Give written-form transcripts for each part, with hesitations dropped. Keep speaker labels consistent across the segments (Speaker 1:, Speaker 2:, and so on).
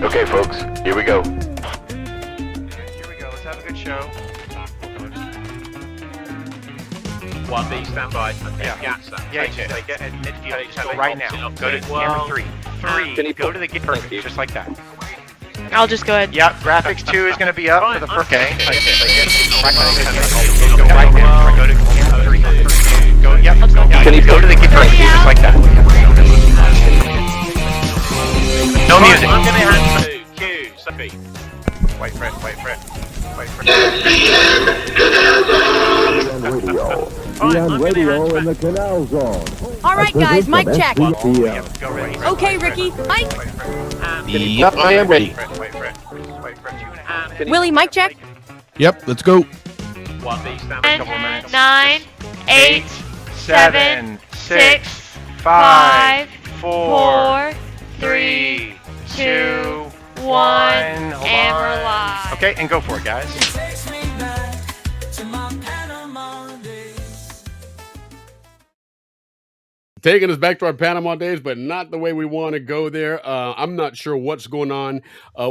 Speaker 1: Okay, folks, here we go.
Speaker 2: Here we go. Let's have a good show.
Speaker 3: 1B, stand by.
Speaker 2: Yeah.
Speaker 3: Gats that.
Speaker 2: Yeah,
Speaker 3: Take it.
Speaker 2: take it at midfield. Just go
Speaker 3: Go
Speaker 2: right
Speaker 3: up,
Speaker 2: now.
Speaker 3: up,
Speaker 2: Go to
Speaker 3: in.
Speaker 2: camera 3.
Speaker 1: Can you
Speaker 2: Go
Speaker 1: pull-
Speaker 2: to the gate.
Speaker 1: Thank you.
Speaker 2: Perfect. Just like that.
Speaker 4: I'll just go ahead.
Speaker 2: Yeah, graphics 2 is going to be up for the first game.
Speaker 3: Take it.
Speaker 2: Go right now. Go to camera 3. Go, yep.
Speaker 4: Let's go.
Speaker 1: Can you
Speaker 2: Go to the gate.
Speaker 4: Hurry
Speaker 2: Just
Speaker 4: out.
Speaker 2: like that. No music.
Speaker 3: I'm going to hand to Q. Sophie.
Speaker 2: Wait for it. Wait for it. Wait for it.
Speaker 5: Radio.
Speaker 3: Fine,
Speaker 5: Be on
Speaker 3: I'm gonna
Speaker 5: radio
Speaker 3: hand
Speaker 5: in the Canal Zone.
Speaker 4: All right, guys, mic check.
Speaker 2: Yeah,
Speaker 5: SPPM.
Speaker 2: go ready.
Speaker 4: Okay, Ricky, mic.
Speaker 2: Wait for it.
Speaker 1: Yep, I am ready.
Speaker 2: Wait for it. Wait for it. Wait for it. 2.5.
Speaker 4: Willie, mic check.
Speaker 6: Yep, let's go.
Speaker 3: 1B, stand by.
Speaker 4: 10, 9, 8,
Speaker 2: 7, 6, 5, 4, 3, 2, 1.
Speaker 4: and we're live.
Speaker 2: Okay, and go for it, guys.
Speaker 6: Taking us back to our Panama days, but not the way we want to go there. I'm not sure what's going on.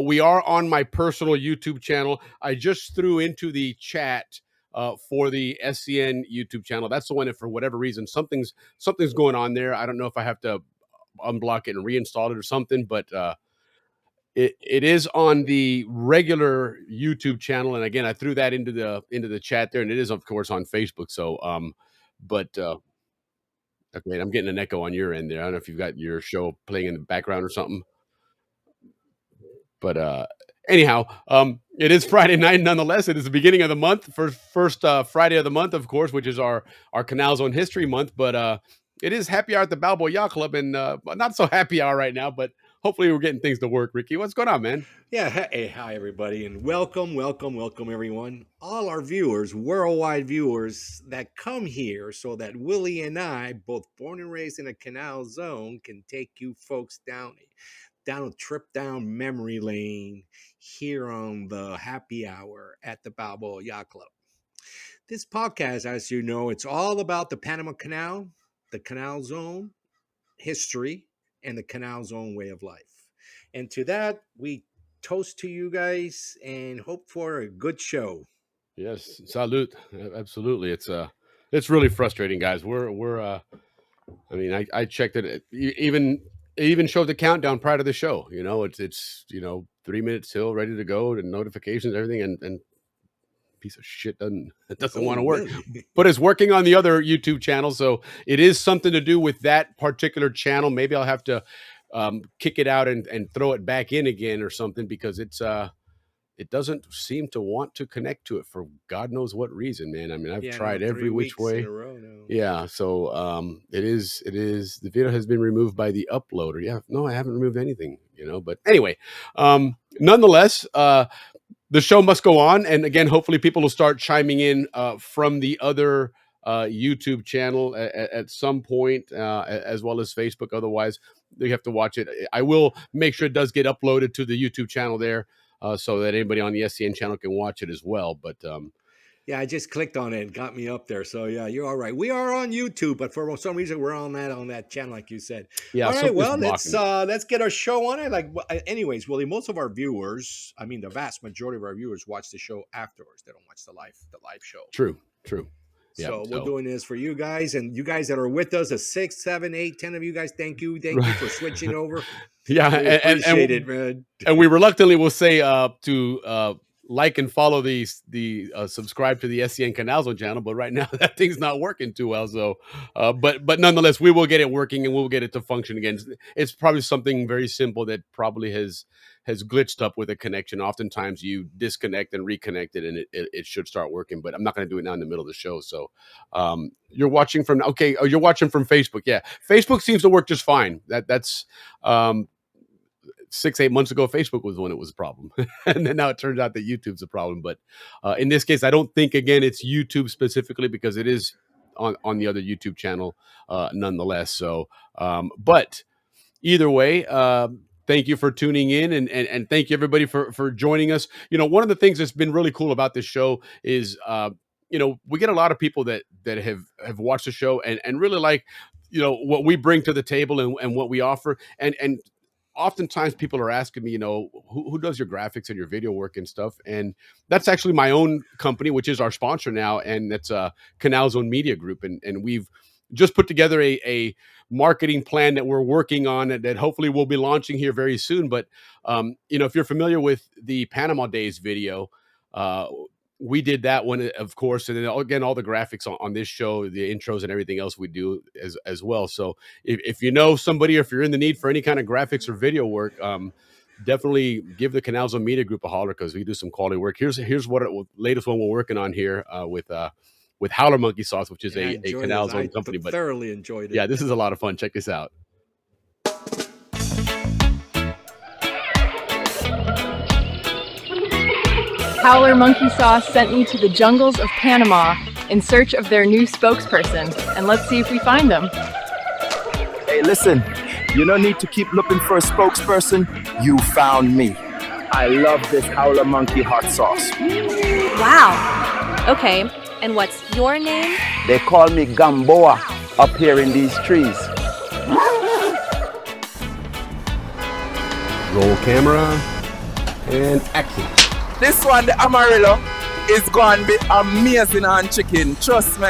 Speaker 6: We are on my personal YouTube channel. I just threw into the chat for the SCN YouTube channel. That's the one that, for whatever reason, something's going on there. I don't know if I have to unblock it and reinstall it or something, but it is on the regular YouTube channel. And again, I threw that into the chat there, and it is of course on Facebook. So, okay, I'm getting an echo on your end there. I don't know if you've got your show playing in the background or something. But anyhow, it is Friday night nonetheless. It is the beginning of the month, first Friday of the month, of course, which is our Canal Zone History Month. But it is happy hour at the Balboa Yacht Club, and not so happy hour right now, but hopefully we're getting things to work. Ricky, what's going on, man?
Speaker 7: Yeah, hey, hi everybody, and welcome everyone. All our viewers, worldwide viewers that come here so that Willie and I, both born and raised in a Canal Zone, can take you folks down a trip down memory lane here on the happy hour at the Balboa Yacht Club. This podcast, as you know, it's all about the Panama Canal, the Canal Zone history, and the Canal Zone way of life. And to that, we toast to you guys and hope for a good show.
Speaker 6: Yes, salute. Absolutely. It's really frustrating, guys. I mean, I checked it. It even showed the countdown prior to the show. You know, it's 3 minutes till, ready to go, and notifications, everything, and piece of shit doesn't want to work.
Speaker 7: Really?
Speaker 6: But it's working on the other YouTube channel, so it is something to do with that particular channel. Maybe I'll have to kick it out and throw it back in again or something, because it doesn't seem to want to connect to it for God knows what reason, man. I mean, I've tried
Speaker 7: no,
Speaker 6: every
Speaker 7: 3
Speaker 6: which
Speaker 7: weeks in
Speaker 6: way.
Speaker 7: a row now.
Speaker 6: Yeah, so it is the video has been removed by the uploader. Yeah, no, I haven't removed anything, but anyway, nonetheless, the show must go on, and again, hopefully people will start chiming in from the other YouTube channel at some point, as well as Facebook. Otherwise, you have to watch it. I will make sure it does get uploaded to the YouTube channel there, so that anybody on the SCN channel can watch it as well. But
Speaker 7: Yeah, I just clicked on it and got me up there. So yeah, you're all right. We are on YouTube, but for some reason we're on that channel, like you said.
Speaker 6: yeah,
Speaker 7: All right,
Speaker 6: something's
Speaker 7: well,
Speaker 6: blocking it.
Speaker 7: let's get our show on it. Anyways, Willie, most of our viewers, I mean, the vast majority of our viewers watch the show afterwards. They don't watch the live show.
Speaker 6: True. Yeah,
Speaker 7: So we're doing this for you guys, and you guys that are with us, 6, 7, 8, 10 of you guys. Thank you for switching over.
Speaker 6: Yeah,
Speaker 7: We appreciate it, man.
Speaker 6: and we reluctantly will say to like and follow the subscribe to the SCN Canal Zone channel, but right now that thing's not working too well. So, but nonetheless, we will get it working and we'll get it to function again. It's probably something very simple that probably has glitched up with a connection. Oftentimes, you disconnect and reconnect it, and it should start working. But I'm not going to do it now in the middle of the show. So, you're watching from you're watching from Facebook. Yeah, Facebook seems to work just fine. That's 6-8 months ago, Facebook was when it was a problem, and then now it turns out that YouTube's a problem. But in this case, I don't think again it's YouTube specifically, because it is on the other YouTube channel nonetheless. So, but either way, thank you for tuning in, and thank you everybody for joining us. One of the things that's been really cool about this show is we get a lot of people that have watched the show and really like what we bring to the table and what we offer, and oftentimes people are asking me, who does your graphics and your video work and stuff, and that's actually my own company, which is our sponsor now, and it's Canal Zone Media Group, and we've just put together a marketing plan that we're working on that hopefully we'll be launching here very soon. But if you're familiar with the Panama Days video, uh, we did that one, of course, and then again all the graphics on this show, the intros and everything else we do as well. So if you know somebody, or if you're in the need for any kind of graphics or video work, definitely give the Canal Zone Media Group a holler, because we do some quality work. Here's what latest one we're working on here with Howler Monkey Sauce, which is
Speaker 7: Yeah, I
Speaker 6: a
Speaker 7: enjoyed
Speaker 6: Canal
Speaker 7: this.
Speaker 6: Zone
Speaker 7: I
Speaker 6: company. But
Speaker 7: thoroughly enjoyed it.
Speaker 6: yeah, this is a lot of fun. Check this out.
Speaker 8: Howler Monkey Sauce sent me to the jungles of Panama in search of their new spokesperson, and let's see if we find them.
Speaker 9: Hey, listen, you don't need to keep looking for a spokesperson. You found me. I love this Howler Monkey hot sauce.
Speaker 4: Wow. Okay, and what's your name?
Speaker 9: They call me Gamboa up here in these trees.
Speaker 6: Roll camera and action.
Speaker 9: This one, the Amarillo, is going to be amazing on chicken. Trust me.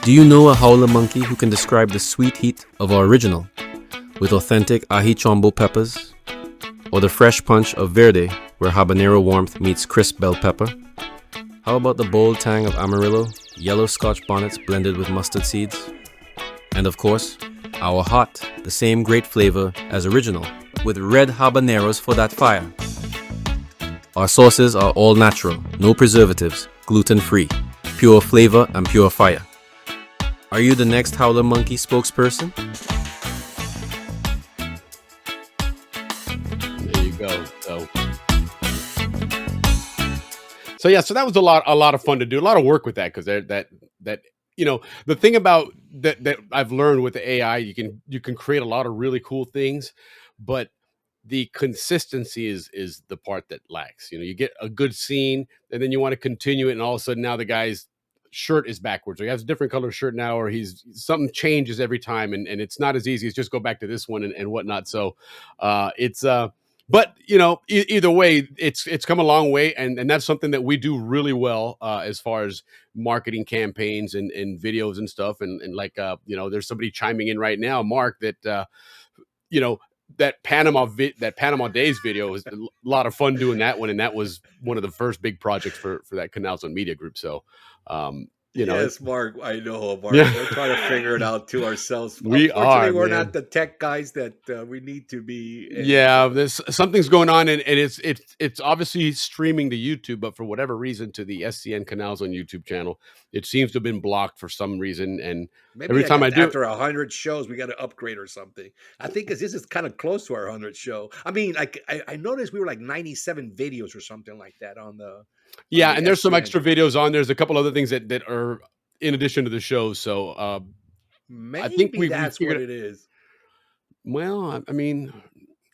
Speaker 10: Do you know a howler monkey who can describe the sweet heat of our original with authentic ají chombo peppers, or the fresh punch of verde where habanero warmth meets crisp bell pepper? How about the bold tang of Amarillo, yellow Scotch bonnets blended with mustard seeds? And of course, our hot, the same great flavor as original, with red habaneros for that fire. Our sauces are all natural, no preservatives, gluten-free, pure flavor and pure fire. Are you the next Howler Monkey spokesperson?
Speaker 6: There you go. So yeah, so that was a lot of fun to do, a lot of work with that, because that the thing about that I've learned with the AI, you can create a lot of really cool things, but the consistency is the part that lacks. You get a good scene, and then you want to continue it, and all of a sudden now the guy's shirt is backwards, or he has a different color shirt now, or something changes every time, and it's not as easy as just go back to this one and whatnot. So but either way, it's come a long way, and that's something that we do really well as far as marketing campaigns and videos and stuff, and like there's somebody chiming in right now, Mark, that that Panama Days video was a lot of fun doing that one, and that was one of the first big projects for that Canal Zone Media Group. So
Speaker 7: Yes, Mark, I know, Mark.
Speaker 6: Yeah.
Speaker 7: We're trying to figure it out to ourselves.
Speaker 6: We
Speaker 7: Unfortunately,
Speaker 6: are,
Speaker 7: we're
Speaker 6: man.
Speaker 7: not the tech guys that we need to be. And,
Speaker 6: Yeah, there's something's going on, and it's obviously streaming to YouTube, but for whatever reason, to the SCN Canal Zone YouTube channel, it seems to have been blocked for some reason. And
Speaker 7: maybe
Speaker 6: every time I do,
Speaker 7: after 100 shows, we got to upgrade or something. I think because this is kind of close to our 100th show. I mean, like I noticed we were like 97 videos or something like that on the.
Speaker 6: yeah,
Speaker 7: the
Speaker 6: and there's some
Speaker 7: SCN.
Speaker 6: extra videos on. There's a couple other things that are in addition to the show. So
Speaker 7: Maybe
Speaker 6: I think we
Speaker 7: that's
Speaker 6: figured
Speaker 7: what it is.
Speaker 6: Well, I mean,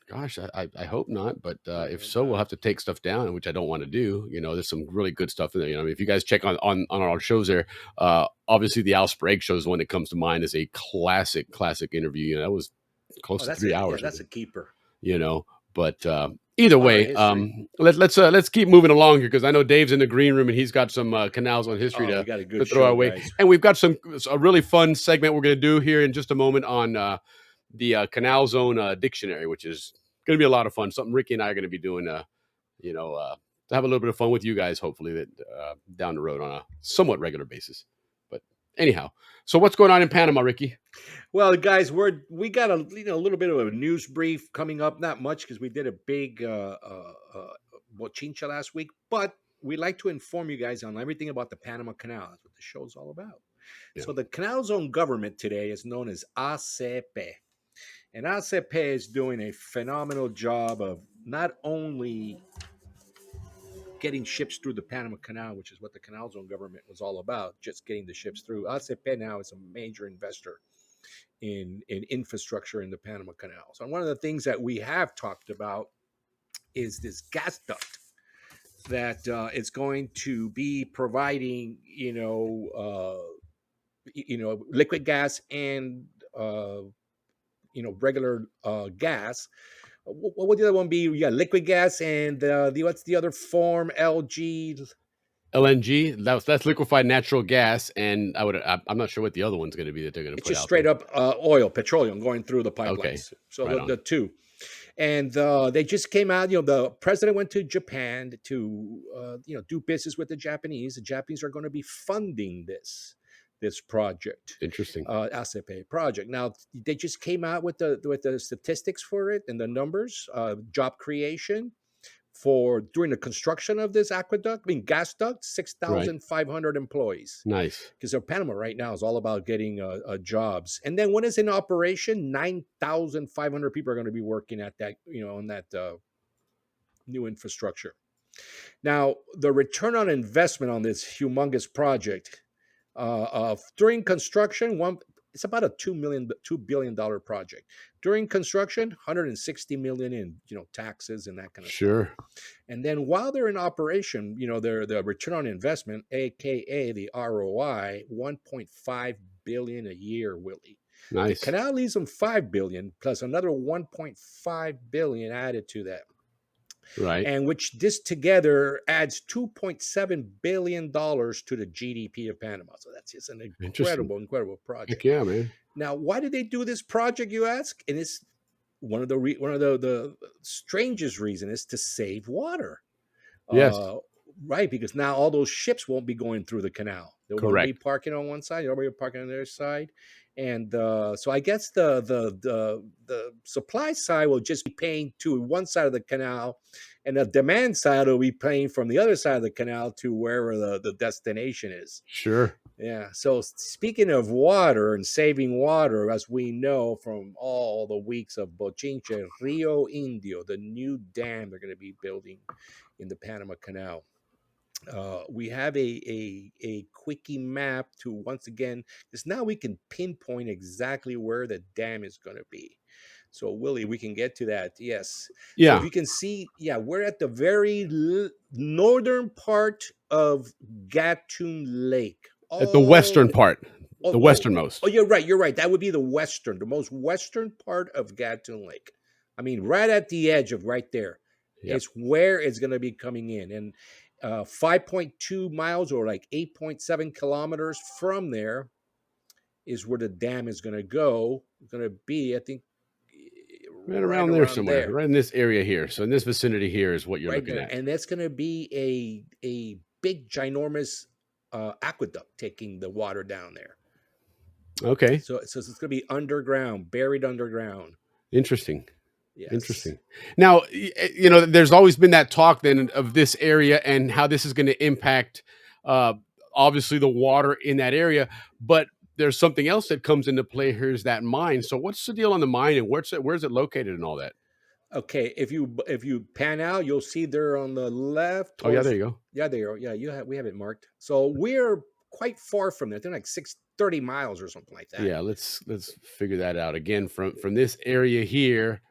Speaker 6: gosh, I hope not, but if so, we'll have to take stuff down, which I don't want to do. There's some really good stuff in there. I mean, if you guys check on our shows there, obviously the Al Sprague show is one that comes to mind as a classic interview. That was close to 3 hours.
Speaker 7: Yeah, that's a keeper.
Speaker 6: But either way, let's keep moving along here, because I know Dave's in the green room and he's got some Canals on history
Speaker 7: we got a good
Speaker 6: to throw
Speaker 7: show,
Speaker 6: our way,
Speaker 7: guys.
Speaker 6: and we've got a really fun segment we're going to do here in just a moment on the Canal Zone dictionary, which is going to be a lot of fun. Something Ricky and I are going to be doing, to have a little bit of fun with you guys, hopefully, that down the road on a somewhat regular basis. But anyhow, so what's going on in Panama, Ricky?
Speaker 7: Well, guys, we got a little bit of a news brief coming up. Not much, because we did a big bochincha last week, but we like to inform you guys on everything about the Panama Canal. That's what the show's all about. Yeah. So the Canal Zone government today is known as ACP. And ACP is doing a phenomenal job of not only getting ships through the Panama Canal, which is what the Canal Zone government was all about, just getting the ships through. ACP now is a major investor in infrastructure in the Panama Canal. So one of the things that we have talked about is this gas duct that is going to be providing, liquid gas and regular gas. What would the other one be? You got liquid gas and what's the other form? LG.
Speaker 6: LNG, that's liquefied natural gas, and I'm not sure what the other one's going to be that they're going to
Speaker 7: It's
Speaker 6: put
Speaker 7: just
Speaker 6: out
Speaker 7: straight
Speaker 6: there.
Speaker 7: up oil, petroleum going through the
Speaker 6: Okay,
Speaker 7: pipelines. So
Speaker 6: right on.
Speaker 7: the two. And they just came out. The president went to Japan to do business with the Japanese. The Japanese are going to be funding this project,
Speaker 6: Interesting.
Speaker 7: ASEP project. Now they just came out with the statistics for it and the numbers, job creation for during the construction of this gas duct,
Speaker 6: Right.
Speaker 7: 6,500 employees.
Speaker 6: Nice.
Speaker 7: Because Panama right now is all about getting jobs. And then when it's in operation, 9,500 people are going to be working at that, on that new infrastructure. Now, the return on investment on this humongous project during construction, it's about a $2 billion project. During construction, 160 million in taxes and that kind of
Speaker 6: Sure.
Speaker 7: stuff. And then while they're in operation, the return on investment, aka the ROI, 1.5 billion a year, Willie.
Speaker 6: Nice.
Speaker 7: The canal leaves them 5 billion plus another 1.5 billion added to that.
Speaker 6: Right.
Speaker 7: And which this together adds $2.7 billion to the GDP of Panama. So that's just an incredible project.
Speaker 6: Heck yeah, man.
Speaker 7: Now, why did they do this project, you ask? And it's one of the strangest reasons is to save water.
Speaker 6: Yes.
Speaker 7: Right, because now all those ships won't be going through the canal. They'll be parking on one side, everybody parking on the other side. And so I guess the supply side will just be paying to one side of the canal, and the demand side will be paying from the other side of the canal to wherever the destination is.
Speaker 6: Sure.
Speaker 7: Yeah. So speaking of water and saving water, as we know from all the weeks of Bochinche, Rio Indio, the new dam they're going to be building in the Panama Canal. We have a quickie map to once again, because now we can pinpoint exactly where the dam is going to be. So Willie, we can get to that. Yes.
Speaker 6: Yeah.
Speaker 7: So if you can see, we're at the very northern part of Gatun Lake.
Speaker 6: At the western part, the westernmost.
Speaker 7: Oh, you're right. That would be the most western part of Gatun Lake. I mean, right at the edge of right there. Yep. It's where it's going to be coming in. And 5.2 miles or like 8.7 kilometers from there is where the dam is going to go. It's going to be, I think,
Speaker 6: right around there somewhere, right in this area here. So in this vicinity here is what you're looking at.
Speaker 7: And that's going to be a big, ginormous aqueduct taking the water down there.
Speaker 6: Okay.
Speaker 7: So it's going to be underground, buried underground.
Speaker 6: Interesting.
Speaker 7: Yes.
Speaker 6: Interesting. Now, there's always been that talk then of this area and how this is going to impact, obviously, the water in that area. But there's something else that comes into play here is that mine. So what's the deal on the mine and where's it located and all that?
Speaker 7: Okay, if you pan out, you'll see there on the left.
Speaker 6: Oh yeah, there you go.
Speaker 7: Yeah, there you go. Yeah, we have it marked. So we're quite far from there. They're like 30 miles or something like that.
Speaker 6: Yeah, let's figure that out again from this area here.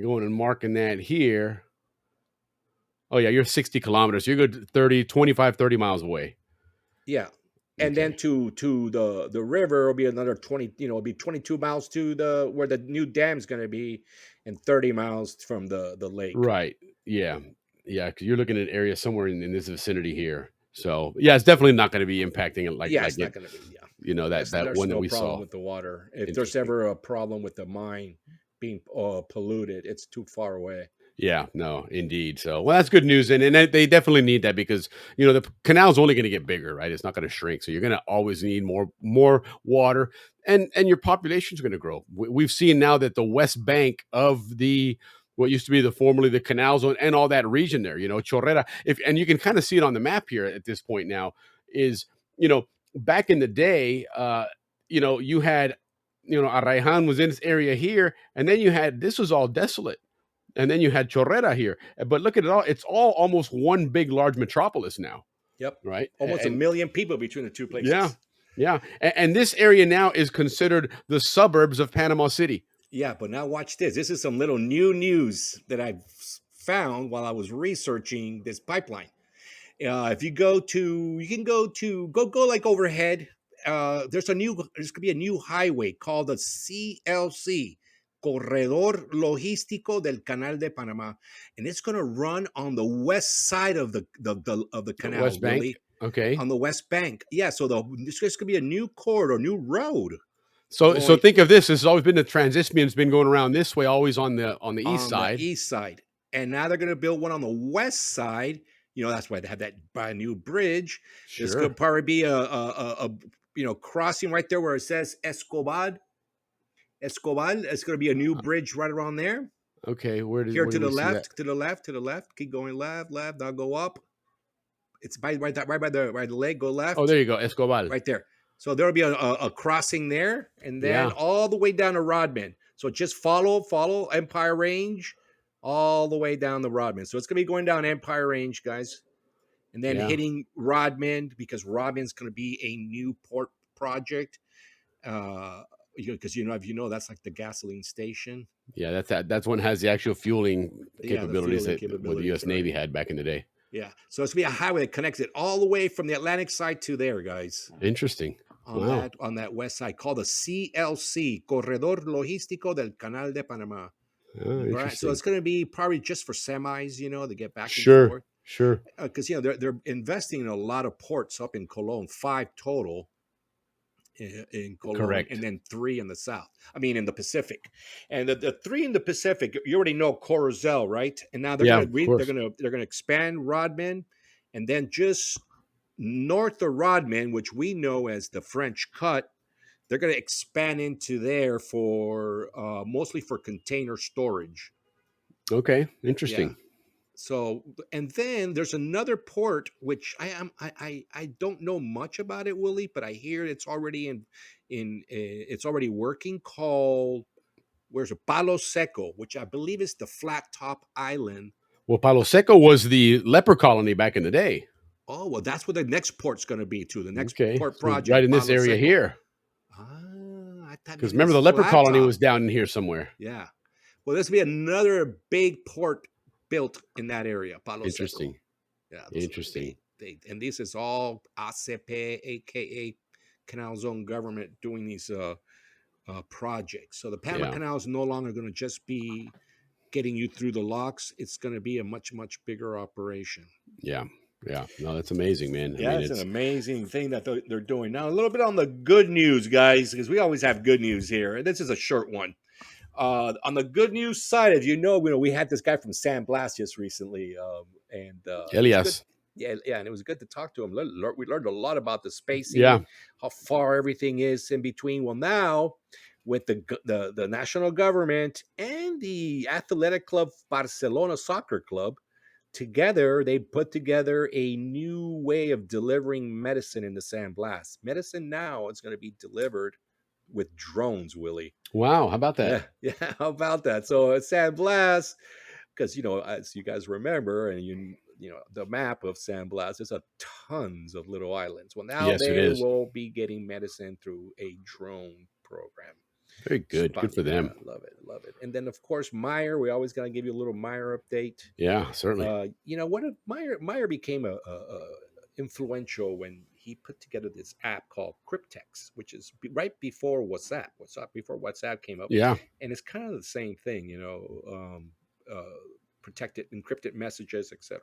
Speaker 6: Going and marking that here. Oh yeah, you're 60 kilometers. You're good 30 miles away.
Speaker 7: Yeah. And then to the river will be another 20, it'll be 22 miles to where the new dam is going to be, and 30 miles from the lake.
Speaker 6: Right. Yeah. Yeah. Because you're looking at an area somewhere in this vicinity here. So yeah, it's definitely not going to be impacting it like.
Speaker 7: Yeah, it's not going to be. Yeah.
Speaker 6: That one that we saw.
Speaker 7: There's no problem with the water. If there's ever a problem with the mine being polluted, it's too far away.
Speaker 6: Yeah, no, indeed. So, well, that's good news. And they definitely need that because, the canal's only going to get bigger, right? It's not going to shrink. So you're going to always need more water and your population's going to grow. We've seen now that the West Bank of what used to be formerly the canal zone and all that region there, Chorrera, and you can kind of see it on the map here at this point now is, back in the day, you had, Arraijan was in this area here, and then this was all desolate. And then you had Chorrera here. But look at it all. It's all almost one big, large metropolis now.
Speaker 7: Yep.
Speaker 6: Right?
Speaker 7: Almost a million people between the two places.
Speaker 6: Yeah. Yeah. And this area now is considered the suburbs of Panama City.
Speaker 7: Yeah. But now watch this. This is some little new news that I found while I was researching this pipeline. If you go like overhead there's going to be a new highway called the CLC, Corredor Logístico del Canal de Panamá, and it's going to run on the west side of the canal,
Speaker 6: West Bank.
Speaker 7: Willie,
Speaker 6: Okay.
Speaker 7: on the west bank. Yeah, so there's going to be a new corridor, new road.
Speaker 6: So think of this. This has always been the Transismian's been going around this way, always on the east side.
Speaker 7: The east side, and now they're going to build one on the west side. That's why they have that brand new bridge.
Speaker 6: Sure.
Speaker 7: There's going to probably be a crossing right there where it says Escobar. It's going to be a new bridge right around there.
Speaker 6: Okay,
Speaker 7: where to the left, to the left. Keep going left. Now go up. It's right by the leg. Go left.
Speaker 6: Oh, there you go, Escobar.
Speaker 7: Right there. So there'll be a crossing there, and then all the way down to Rodman. So just follow Empire Range, all the way down the Rodman. So it's gonna be going down Empire Range, guys, and then hitting Rodman, because Rodman's gonna be a new port project. Because that's like the gasoline station.
Speaker 6: Yeah, that's one has the actual fueling capabilities that the U.S. Navy had back in the day.
Speaker 7: Yeah, so it's gonna be a highway that connects it all the way from the Atlantic side to there, guys.
Speaker 6: Interesting.
Speaker 7: On that west side, called the CLC, Corredor Logístico del Canal de Panamá. Right, so it's going to be probably just for semis, to get back and forth.
Speaker 6: Sure.
Speaker 7: Because they're investing in a lot of ports up in Cologne, 5 total in Cologne. Correct. And then 3 in the south. I mean, in the Pacific. And the 3 in the Pacific, you already know Corozal, right? And now they're going to expand Rodman, and then just north of Rodman, which we know as the French Cut, they're going to expand into there for mostly for container storage.
Speaker 6: Okay, interesting.
Speaker 7: Yeah. So, and then there's another port which I don't know much about it, Willie, but I hear it's already it's already working, called Palo Seco, which I believe is the flat top island.
Speaker 6: Well, Palo Seco was the leper colony back in the day.
Speaker 7: Oh, well, that's what the next port's going to be, too. The next port
Speaker 6: so
Speaker 7: project.
Speaker 6: Right in this area here. Because remember, the leper colony was down in here somewhere.
Speaker 7: Yeah. Well, this will be another big port built in that area, Palo
Speaker 6: Interesting.
Speaker 7: Seco. Yeah. Interesting. And this is all ACP, a.k.a. Canal Zone government, doing these projects. So the Panama Canal is no longer going to just be getting you through the locks. It's going to be a much, much bigger operation.
Speaker 6: Yeah. Yeah, no, that's amazing, man.
Speaker 7: Yeah, it's an amazing thing that they're doing. Now, a little bit on the good news, guys, because we always have good news here. This is a short one. On the good news side, as we had this guy from San Blas just recently, and
Speaker 6: Elias.
Speaker 7: And it was good to talk to him. We learned a lot about the spacing, how far everything is in between. Well, now with the national government and the athletic club Barcelona Soccer Club, together, they put together a new way of delivering medicine in the San Blas. Medicine now is going to be delivered with drones, Willie.
Speaker 6: Wow, how about that?
Speaker 7: Yeah, how about that? So at San Blas, because, as you guys remember, and the map of San Blas, there's tons of little islands. Well, now they will be getting medicine through a drone program.
Speaker 6: Very good. Good for them.
Speaker 7: Love it. And then, of course, Meyer. We always got to give you a little Meyer update.
Speaker 6: Yeah, certainly.
Speaker 7: What if Meyer became a influential when he put together this app called Cryptex, which is right before WhatsApp. Before WhatsApp came up.
Speaker 6: Yeah.
Speaker 7: And it's kind of the same thing, protected, encrypted messages, etc.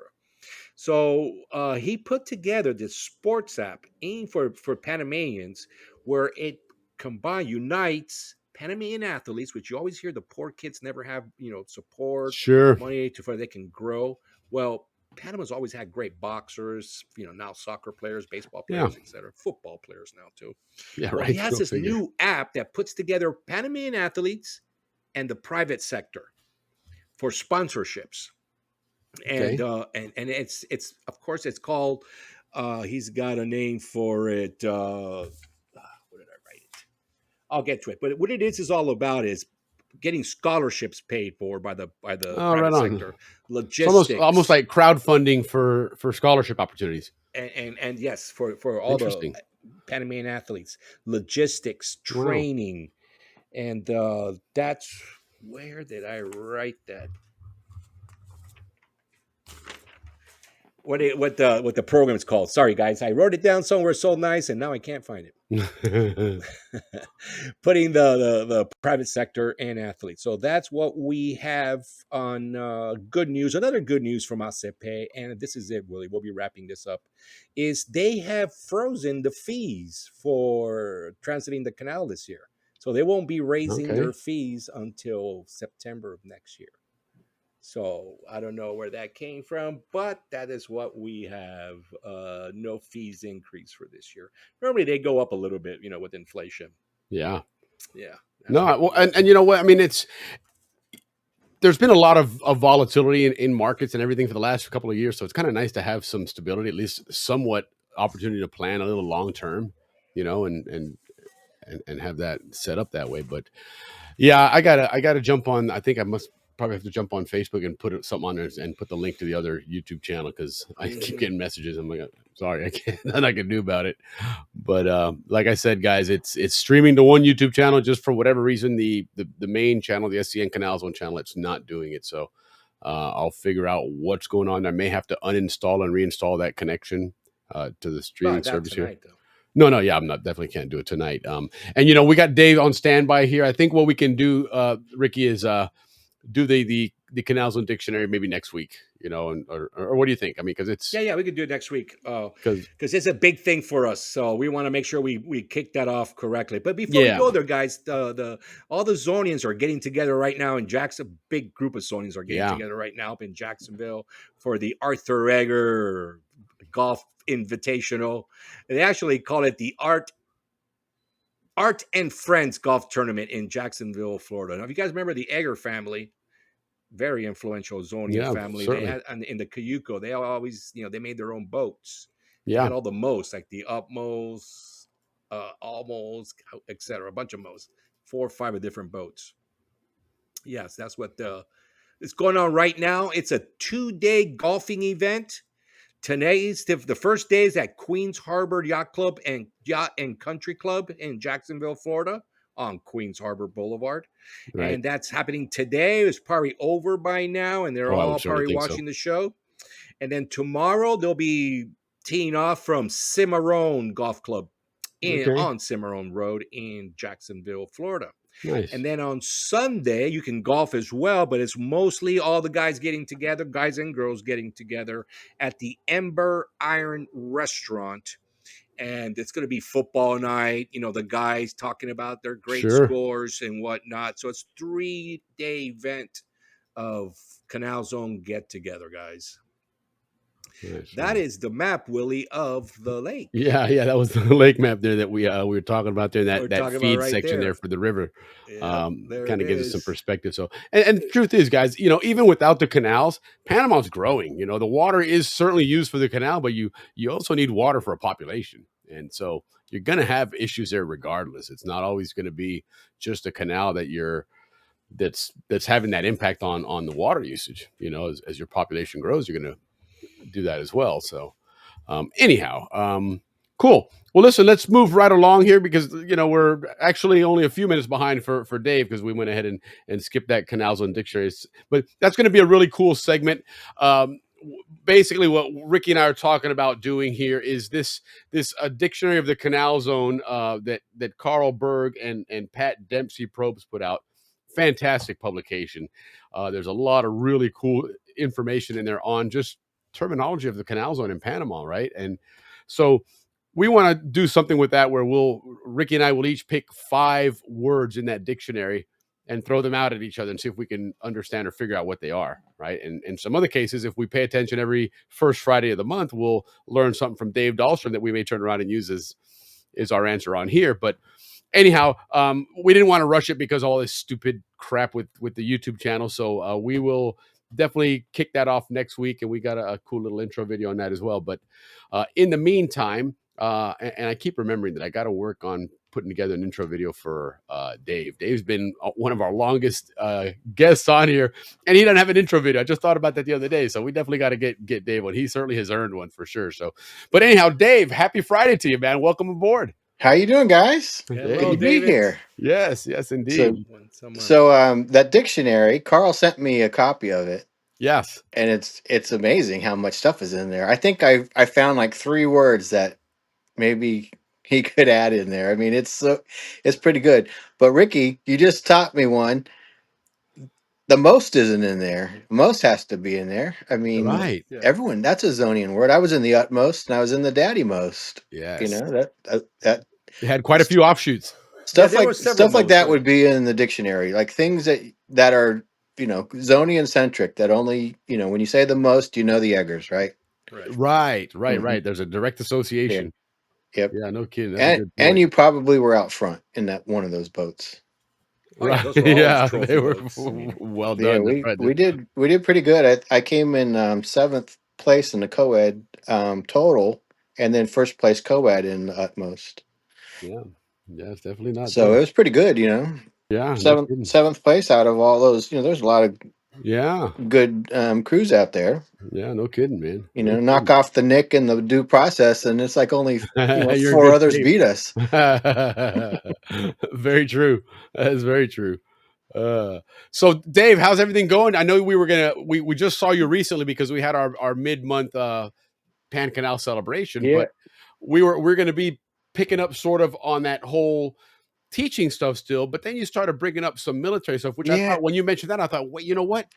Speaker 7: So he put together this sports app aimed for Panamanians, where it unites Panamanian athletes, which you always hear the poor kids never have, support, money for they can grow. Well, Panama's always had great boxers, now soccer players, baseball players, etc., football players now too.
Speaker 6: Yeah,
Speaker 7: right. He has this new app that puts together Panamanian athletes and the private sector for sponsorships. And it's of course it's called he's got a name for it. What did I write it? I'll get to it. But what it is all about is getting scholarships paid for by the private sector, logistics,
Speaker 6: almost like crowdfunding for scholarship opportunities.
Speaker 7: And yes, for all the Panamanian athletes, logistics, training, and that's where did I write that? what the program is called. Sorry, guys, I wrote it down somewhere so nice, and now I can't find it. Putting the private sector and athletes. So that's what we have on good news. Another good news from 5Sep, and this is it, Willie. We'll be wrapping this up. Is they have frozen the fees for transiting the canal this year, so they won't be raising their fees until September of next year. So I don't know where that came from, but that is what we have. No fees increase for this year. Normally they go up a little bit, with inflation.
Speaker 6: Yeah.
Speaker 7: Yeah.
Speaker 6: No, well, and you know what? I mean, there's been a lot of volatility in markets and everything for the last couple of years. So it's kind of nice to have some stability, at least somewhat opportunity to plan a little long term, and have that set up that way. But yeah, I gotta jump on. I think I must probably have to jump on Facebook and put something on there and put the link to the other YouTube channel, because I keep getting messages. I'm like, sorry, I can't, nothing I can do about it. But like I said, guys, it's streaming to one YouTube channel. Just for whatever reason, the main channel, the SCN Canal Zone channel, it's not doing it. So I'll figure out what's going on. I may have to uninstall and reinstall that connection to the streaming service
Speaker 7: tonight,
Speaker 6: here. No, yeah, definitely can't do it tonight. And we got Dave on standby here. I think what we can do, Ricky, is do the Canal Zone dictionary maybe next week, or what do you think? I mean, because it's
Speaker 7: yeah, we could do it next week because it's a big thing for us, so we want to make sure we kick that off correctly. But before we go there, guys, all the Zonians are getting together right now in Jackson. A big group of Zonians are getting together right now up in Jacksonville for the Arthur Egger Golf Invitational. They actually call it the Art and Friends Golf Tournament in Jacksonville, Florida. Now, if you guys remember the Egger family, very influential Zonian family. Certainly. They had in the Cayuco, they always, they made their own boats. They had all the most, like the Upmost, Almost, etc. A bunch of most, 4 or 5 of different boats. Yes, that's what is going on right now. It's a 2-day golfing event. Today's the first day is at Queens Harbor Yacht Club and Yacht and Country Club in Jacksonville, Florida, on Queens Harbor Boulevard. Right. And that's happening today. It's probably over by now, and they're all probably watching the show. And then tomorrow they'll be teeing off from Cimarron Golf Club on Cimarron Road in Jacksonville, Florida. Nice. And then on Sunday, you can golf as well, but it's mostly all the guys getting together, guys and girls getting together at the Ember Iron Restaurant. And it's going to be football night, the guys talking about their great scores and whatnot. So it's 3-day event of Canal Zone get together, guys. That is the map, Willie, of the lake.
Speaker 6: Yeah, that was the lake map there that we were talking about there. That feed section there for the river, kind of gives us some perspective. So, and the truth is, guys, even without the canals, Panama's growing. The water is certainly used for the canal, but you also need water for a population, and so you're going to have issues there regardless. It's not always going to be just a canal that's having that impact on the water usage. As your population grows, you're going to do that as well. So anyhow, cool. Well, listen, let's move right along here because we're actually only a few minutes behind for Dave because we went ahead and skipped that Canal Zone dictionary. But that's going to be a really cool segment. Basically, what Ricky and I are talking about doing here is this dictionary of the Canal Zone that Carl Berg and Pat Dempsey Probst put out. Fantastic publication. There's a lot of really cool information in there on just terminology of the Canal Zone in Panama, right? And so we want to do something with that where Ricky and I will each pick 5 words in that dictionary and throw them out at each other and see if we can understand or figure out what they are, right? And in some other cases, if we pay attention every first Friday of the month, we'll learn something from Dave Dahlstrom that we may turn around and use as our answer on here. But anyhow, we didn't want to rush it because of all this stupid crap with the YouTube channel. So we will definitely kick that off next week, and we got a cool little intro video on that as well. But in the meantime, and I keep remembering that I got to work on putting together an intro video for Dave. Dave's been one of our longest guests on here, and he doesn't have an intro video. I just thought about that the other day, so we definitely got to get Dave one. He certainly has earned one for sure. So, but anyhow, Dave, happy Friday to you, man. Welcome aboard.
Speaker 11: How you doing, guys?
Speaker 7: Hello,
Speaker 11: good to be here.
Speaker 6: Yes, indeed.
Speaker 11: So that dictionary, Carl sent me a copy of it.
Speaker 6: Yes.
Speaker 11: and it's amazing how much stuff is in there. I think I found like 3 words that maybe he could add in there. I mean, it's pretty good. But Ricky, you just taught me one. The most isn't in there. Most has to be in there. I mean,
Speaker 6: Right.
Speaker 11: everyone, that's a Zonian word. I was in the utmost and I was in the daddy most. You
Speaker 6: Yes.
Speaker 11: know, that
Speaker 6: They had quite a few offshoots.
Speaker 7: Yeah,
Speaker 11: stuff
Speaker 7: there were
Speaker 11: like
Speaker 7: several
Speaker 11: stuff like
Speaker 7: modes.
Speaker 11: that would be in the dictionary. Like things that are, Zonian centric that only, when you say the most, you know the eggers, right?
Speaker 6: Right.
Speaker 11: Hmm.
Speaker 6: There's a direct
Speaker 11: Yeah.
Speaker 6: association.
Speaker 11: Yep.
Speaker 6: Yeah, no kidding. That's a
Speaker 11: And
Speaker 6: good
Speaker 11: and
Speaker 6: point.
Speaker 11: you probably were out front in that one of those boats.
Speaker 7: Oh yeah,
Speaker 6: Right.
Speaker 7: those were always
Speaker 6: Yeah, they
Speaker 7: trophy
Speaker 6: were
Speaker 7: boats. I mean,
Speaker 6: well
Speaker 11: Yeah,
Speaker 6: done. That's
Speaker 11: we
Speaker 6: right.
Speaker 11: we did we did pretty good. I came in 7th place in the co-ed total, and then first place co-ed in the utmost.
Speaker 6: Yeah. Yeah, it's definitely not
Speaker 11: So
Speaker 6: there.
Speaker 11: it was pretty good,
Speaker 6: Yeah, no
Speaker 11: Seventh
Speaker 6: kidding.
Speaker 11: seventh place out of all those. There's a lot of
Speaker 6: Yeah.
Speaker 11: good crews out there.
Speaker 6: Yeah, no kidding, man. No
Speaker 11: Knock
Speaker 6: kidding.
Speaker 11: off the Nick and the due process, and it's like only
Speaker 6: You're in
Speaker 11: 4
Speaker 6: good
Speaker 11: others
Speaker 6: shape.
Speaker 11: beat us.
Speaker 6: Very true. That is very true. So Dave, how's everything going? I know we just saw you recently because we had our mid-month Pan Canal celebration,
Speaker 11: Yeah,
Speaker 6: but we're gonna be picking up sort of on that whole teaching stuff still, but then you started bringing up some military stuff, which I
Speaker 11: yeah.
Speaker 6: thought when you mentioned that, I thought, wait, you know what?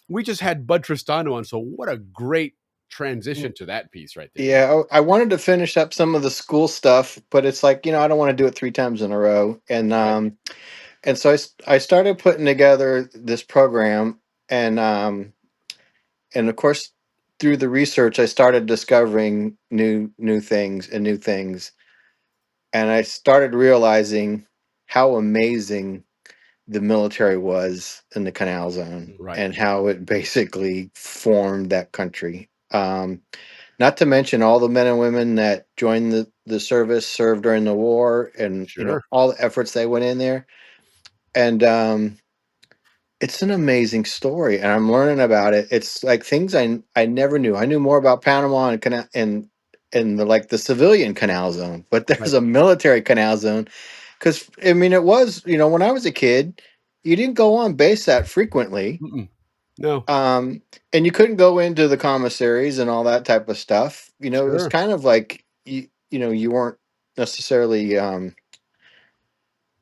Speaker 6: We just had Bud Tristano on, so what a great transition to that piece right there, man.
Speaker 11: Yeah, I wanted to finish up some of the school stuff, but it's like, I don't want to do it 3 times in a row.
Speaker 6: Right.
Speaker 11: And so I started putting together this program, and and of course through the research I started discovering new things and new things. And I started realizing how amazing the military was in the Canal Zone
Speaker 6: Right.
Speaker 11: and how it basically formed that country. Not to mention all the men and women that joined the service, served during the war, and
Speaker 6: Sure.
Speaker 11: all the efforts they went in there. And it's an amazing story, and I'm learning about it. It's like things I never knew. I knew more about Panama and canal and the civilian canal zone, but there's
Speaker 6: Right.
Speaker 11: a military canal zone. Because I mean, it was when I was a kid, you didn't go on base that frequently,
Speaker 6: Mm-mm. No.
Speaker 11: um, and you couldn't go into the commissaries and all that type of stuff. It was
Speaker 6: Sure.
Speaker 11: kind of like you weren't necessarily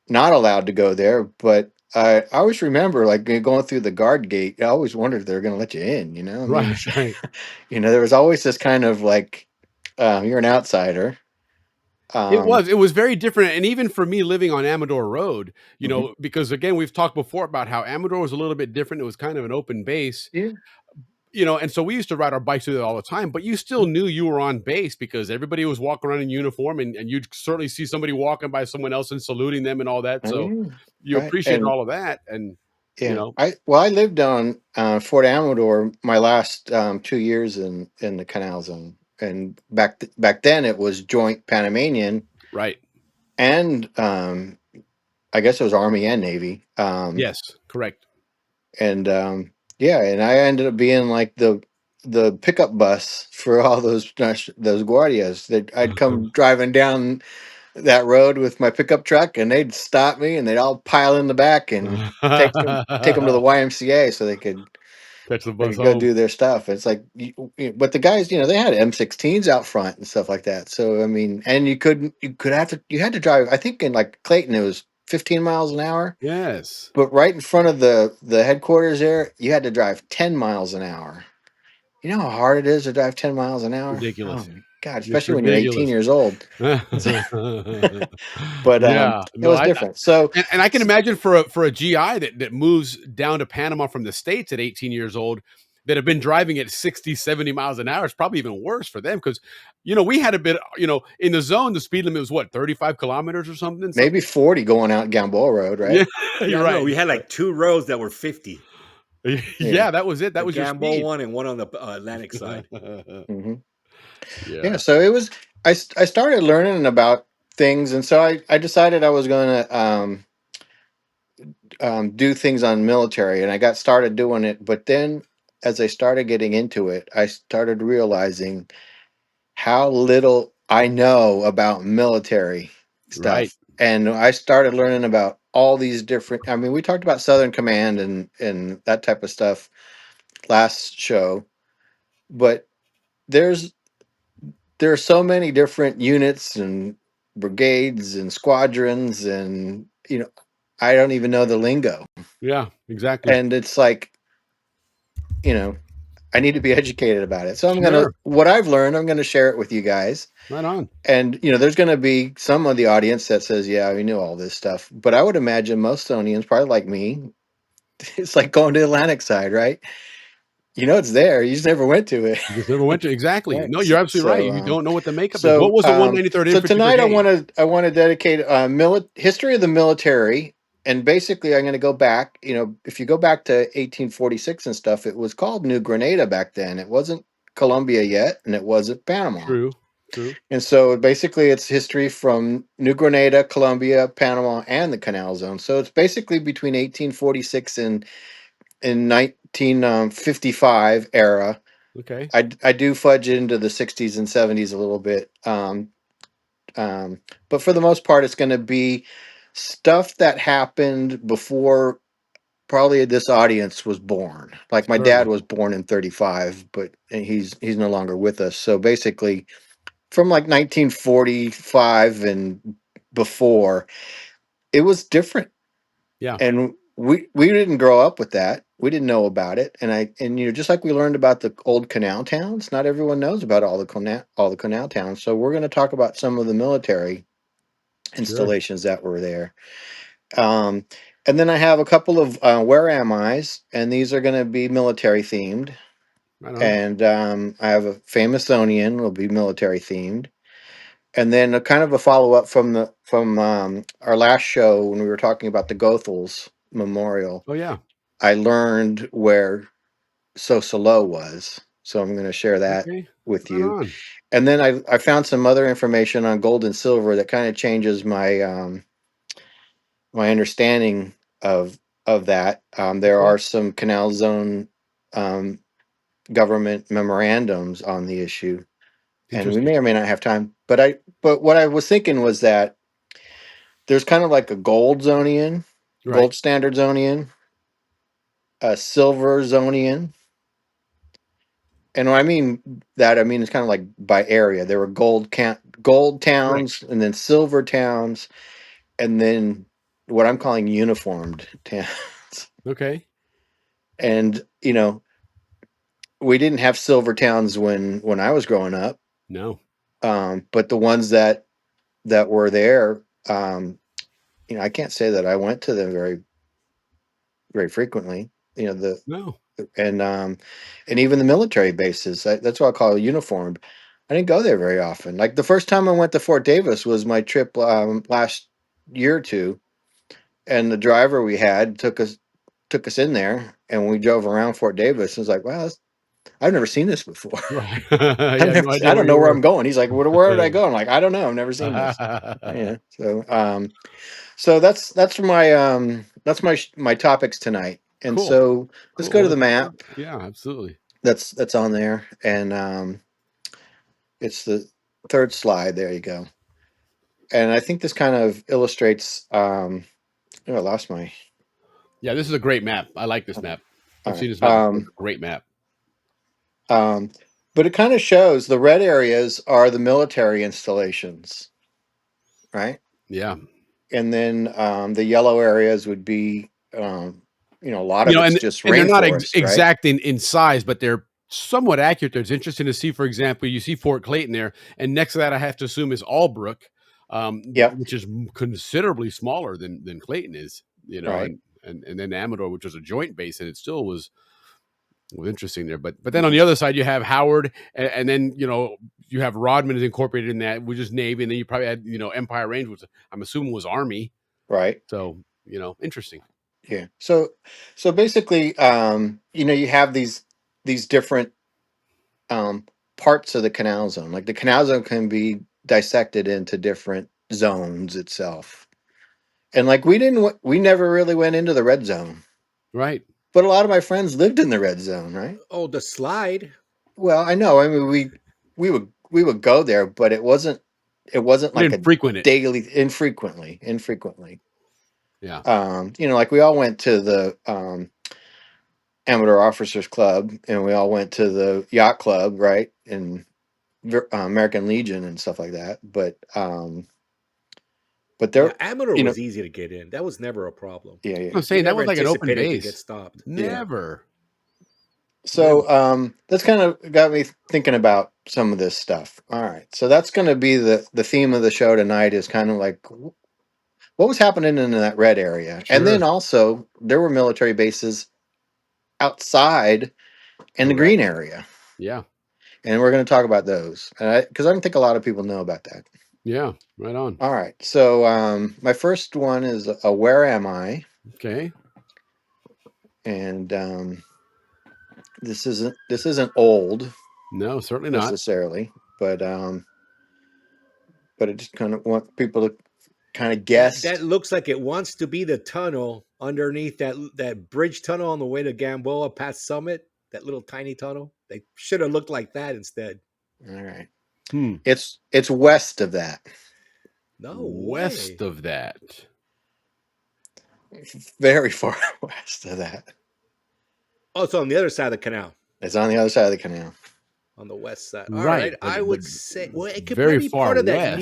Speaker 11: not allowed to go there, but I always remember like going through the guard gate. I always wondered if they were going to let you in. I mean,
Speaker 6: Right. Right.
Speaker 11: there was always this kind of like you're an outsider. Um,
Speaker 6: It was very different, and even for me living on Amador Road,
Speaker 11: mhm.
Speaker 6: because again, we've talked before about how Amador was a little bit different. It was kind of an open base,
Speaker 11: Yeah.
Speaker 6: and so we used to ride our bikes through there all the time, but you still knew you were on base because everybody was walking around in uniform, and you'd certainly see somebody walking by someone else and saluting them and all that.
Speaker 11: Oh,
Speaker 6: So
Speaker 11: yeah.
Speaker 6: you
Speaker 11: Right.
Speaker 6: appreciated
Speaker 11: And
Speaker 6: all of that, and you
Speaker 11: yeah,
Speaker 6: know,
Speaker 11: I lived on Fort Amador my last 2 years in the Canal Zone, and back then it was joint Panamanian
Speaker 6: right?
Speaker 11: and I guess it was Army and Navy.
Speaker 6: Yes, correct.
Speaker 11: And yeah, and I ended up being like the pickup bus for all those guardias. That I'd come driving down that road with my pickup truck, and they'd stop me, and they'd all pile in the back and take them to the YMCA so
Speaker 6: Catch the
Speaker 11: they
Speaker 6: bus
Speaker 11: could go
Speaker 6: home.
Speaker 11: do their stuff. It's like, but the guys, they had M16s out front and stuff like that. So I mean, and you had to drive. I think in like Clayton, it was 15 miles an hour.
Speaker 6: Yes,
Speaker 11: But right in front of the headquarters there, you had to drive 10 miles an hour. You know how hard it is to drive 10 miles an hour? Oh
Speaker 6: ridiculous.
Speaker 11: my God,
Speaker 6: It's
Speaker 11: especially when you're 18
Speaker 6: ridiculous.
Speaker 11: years old. But
Speaker 6: Yeah,
Speaker 11: it
Speaker 6: no,
Speaker 11: was different. So
Speaker 6: and I can imagine for a GI that moves down to Panama from the States at 18 years old, that have been driving at 60, 70 miles an hour, it's probably even worse for them because, we had a bit, in the zone, the speed limit was what, 35 kilometers or something?
Speaker 11: maybe 40 going out Gamboa Road, right?
Speaker 6: Yeah, you're
Speaker 7: yeah, no,
Speaker 6: right.
Speaker 7: we had like 2 roads that were 50.
Speaker 11: Yeah.
Speaker 6: Yeah, that was it. That
Speaker 7: A
Speaker 6: was your
Speaker 7: Gamble
Speaker 6: speed.
Speaker 7: one and one on the Atlantic side.
Speaker 11: Hmm. Yeah.
Speaker 6: Yeah,
Speaker 11: So it was, I started learning about things. And so I decided I was going to do things on military, and I got started doing it. But then as I started getting into it, I started realizing how little I know about military
Speaker 6: right.
Speaker 11: stuff. And I started learning about all these different, I mean, we talked about Southern Command and that type of stuff last show, but there's there are so many different units and brigades and squadrons, and I don't even know the lingo.
Speaker 6: Yeah, exactly.
Speaker 11: And it's like, I need to be educated about it. So
Speaker 6: Sure.
Speaker 11: what I've learned, I'm gonna share it with you guys.
Speaker 6: Right on.
Speaker 11: And there's gonna be some of the audience that says, "Yeah, we knew all this stuff." But I would imagine most Estonians, probably like me, it's like going to the Atlantic side, right? It's there. You just never went to it.
Speaker 6: You just never went to exactly.
Speaker 11: Right.
Speaker 6: No, you're absolutely right.
Speaker 11: So,
Speaker 6: You don't know what the makeup is. What
Speaker 11: so,
Speaker 6: was the
Speaker 11: um,
Speaker 6: 193rd
Speaker 11: so
Speaker 6: Infantry
Speaker 11: tonight
Speaker 6: Brigade?
Speaker 11: I want to dedicate history of the military, and basically I'm going to go back. If you go back to 1846 and stuff, it was called New Granada back then. It wasn't Colombia yet, and it wasn't Panama.
Speaker 6: True. True.
Speaker 11: And so basically, it's history from New Granada, Colombia, Panama, and the Canal Zone. So it's basically between 1846 and in 1955 era.
Speaker 6: Okay.
Speaker 11: I do fudge into the 60s and 70s a little bit. But for the most part, it's going to be stuff that happened before probably this audience was born. Like my dad
Speaker 6: Certainly.
Speaker 11: was born in 35, but he's no longer with us. So basically, from like 1945 and before, it was different.
Speaker 6: Yeah.
Speaker 11: And we didn't grow up with that. We didn't know about it. And just like we learned about the old canal towns, not everyone knows about all the canal towns. So we're going to talk about some of the military
Speaker 6: Sure.
Speaker 11: installations that were there. Um, and then I have a couple of where am I's, and these are going to be military themed.
Speaker 6: Right on.
Speaker 11: And I have a Famous-onian will be military themed. And then a kind of a follow up from our last show when we were talking about the Goethals Memorial.
Speaker 6: Oh yeah.
Speaker 11: I learned where Sosolo was, so I'm going to share that
Speaker 6: Okay.
Speaker 11: with
Speaker 6: Right
Speaker 11: you.
Speaker 6: on.
Speaker 11: And then I found some other information on gold and silver that kind of changes my understanding of that. There
Speaker 6: Okay.
Speaker 11: are some Canal Zone um, government memorandums on the issue, and we
Speaker 6: Interesting.
Speaker 11: may or may not have time. But what I was thinking was that there's kind of like a gold zonian,
Speaker 6: Right.
Speaker 11: gold standard zonian, a silver zonian. And when I mean that, I mean it's kind of like by area. There were gold
Speaker 6: Right.
Speaker 11: towns, and then silver towns, and then what I'm calling uniformed towns.
Speaker 6: Okay.
Speaker 11: And we didn't have silver towns when I was growing up.
Speaker 6: No.
Speaker 11: But the ones that were there, I can't say that I went to them very very frequently. The
Speaker 6: No.
Speaker 11: and even the military bases. That's what I call uniformed. I didn't go there very often. Like the first time I went to Fort Davis was my trip last year or two, and the driver we had took us in there, and we drove around Fort Davis. And was like, wow, I've never seen this before.
Speaker 6: Right. You had no idea
Speaker 11: I
Speaker 6: where
Speaker 11: don't
Speaker 6: you
Speaker 11: know where
Speaker 6: were.
Speaker 11: I'm going. He's like, where did I go? I'm like, I don't know. I've never seen this. Yeah. So that's my topics tonight. And
Speaker 6: Cool.
Speaker 11: so let's
Speaker 6: Cool.
Speaker 11: go
Speaker 6: Well,
Speaker 11: to the map
Speaker 6: yeah, absolutely.
Speaker 11: that's on there, and it's the third slide. There you go. And I think this kind of illustrates. I lost my.
Speaker 6: Yeah, this is a great map. I like this
Speaker 11: All
Speaker 6: map. I've
Speaker 11: right.
Speaker 6: seen this map before. It's a great map.
Speaker 11: Um, but it kind of shows the red areas are the military installations, right?
Speaker 6: Yeah.
Speaker 11: And then the yellow areas would be, a lot of it's
Speaker 6: And
Speaker 11: just
Speaker 6: they're not
Speaker 11: rainforest, right?
Speaker 6: exact in size, but they're somewhat accurate there. It's interesting to see, for example, you see Fort Clayton there, and next to that, I have to assume is Albrook,
Speaker 11: Yep.
Speaker 6: which is considerably smaller than Clayton is,
Speaker 11: Right.
Speaker 6: and then Amador, which was a joint base, and it still was interesting there. But then on the other side, you have Howard, and then you have Rodman is incorporated in that, which is Navy, and then you probably had Empire Range, which I'm assuming was Army.
Speaker 11: Right.
Speaker 6: So interesting.
Speaker 11: Yeah. So basically, you have these different parts of the canal zone. Like the canal zone can be dissected into different zones itself. And like we never really went into the red zone,
Speaker 6: Right.
Speaker 11: but a lot of my friends lived in the red zone, right?
Speaker 7: Oh, the slide.
Speaker 11: Well, I know. I mean, we would go there, but it wasn't
Speaker 6: We
Speaker 11: like
Speaker 6: didn't
Speaker 11: a
Speaker 6: frequent it.
Speaker 11: daily infrequently.
Speaker 6: Yeah.
Speaker 11: Like we all went to the Amateur Officers Club, and we all went to the yacht club, right, in American Legion and stuff like that. But
Speaker 7: Yeah,
Speaker 11: there,
Speaker 7: amateur
Speaker 11: you know,
Speaker 7: was easy to get in. That was never a problem.
Speaker 11: yeah, yeah.
Speaker 6: I'm
Speaker 7: We
Speaker 6: saying that
Speaker 7: never
Speaker 6: was like an open
Speaker 7: anticipated to get
Speaker 6: base.
Speaker 7: stopped.
Speaker 6: Never.
Speaker 11: So that's kind of got me thinking about some of this stuff. All right, so that's going to be the theme of the show tonight. Is kind of like what was happening in that red area, and then
Speaker 6: Sure.
Speaker 11: also there were military bases outside in the green
Speaker 7: Correct.
Speaker 11: area,
Speaker 6: Yeah.
Speaker 11: and we're going to talk about those because I don't think a lot of people know about that.
Speaker 6: Yeah. Right on.
Speaker 11: All right, so my first one is where am I?
Speaker 6: Okay.
Speaker 11: And this isn't old
Speaker 6: No, certainly not.
Speaker 11: necessarily, but I just kind of want people to kind of
Speaker 7: That
Speaker 11: guess.
Speaker 7: that looks like it wants to be the tunnel underneath that bridge tunnel on the way to Gamboa past Summit. That little tiny tunnel. They should have looked like that instead.
Speaker 11: All right,
Speaker 6: Hmm.
Speaker 11: it's west of that,
Speaker 7: No
Speaker 6: West
Speaker 7: way.
Speaker 6: of that.
Speaker 11: very far west of that.
Speaker 7: Oh, it's on the other side of the canal,
Speaker 11: It's on the other side of the canal.
Speaker 7: on the west side. All
Speaker 6: Right.
Speaker 7: right,
Speaker 6: But,
Speaker 7: I
Speaker 6: but
Speaker 7: would say, well, it could
Speaker 6: very
Speaker 7: be
Speaker 6: far
Speaker 7: part of
Speaker 6: west.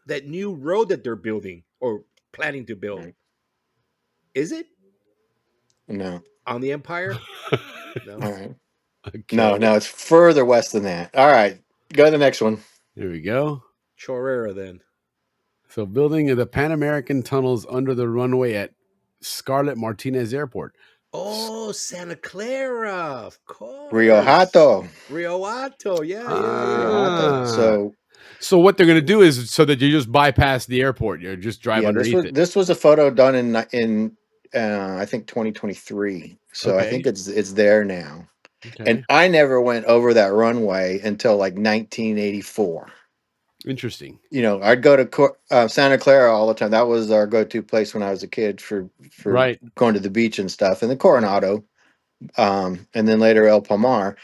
Speaker 7: that new road that they're building or planning to build.
Speaker 11: Right.
Speaker 7: Is it
Speaker 11: No.
Speaker 7: on the Empire? No.
Speaker 11: All right.
Speaker 6: Okay.
Speaker 11: No, it's further west than that. All right, go to the next one.
Speaker 6: Here we go.
Speaker 7: Chorrera then.
Speaker 6: So building of the Pan American tunnels under the runway at Scarlett Martinez Airport.
Speaker 7: Oh, Santa Clara, of course.
Speaker 11: Rio Hato.
Speaker 7: Rio Hato, yeah.
Speaker 11: Rio Hato.
Speaker 6: Ah. So what they're going to do is so that you just bypass the airport. You just drive underneath it.
Speaker 11: This was a photo done in I think 2023. So I think it's there now.
Speaker 6: Okay.
Speaker 11: And I never went over that runway until like 1984.
Speaker 6: Interesting.
Speaker 11: You know, I'd go to Santa Clara all the time. That was our go-to place when I was a kid for
Speaker 6: Right.
Speaker 11: going to the beach and stuff. And the Coronado, and then later El Palmar.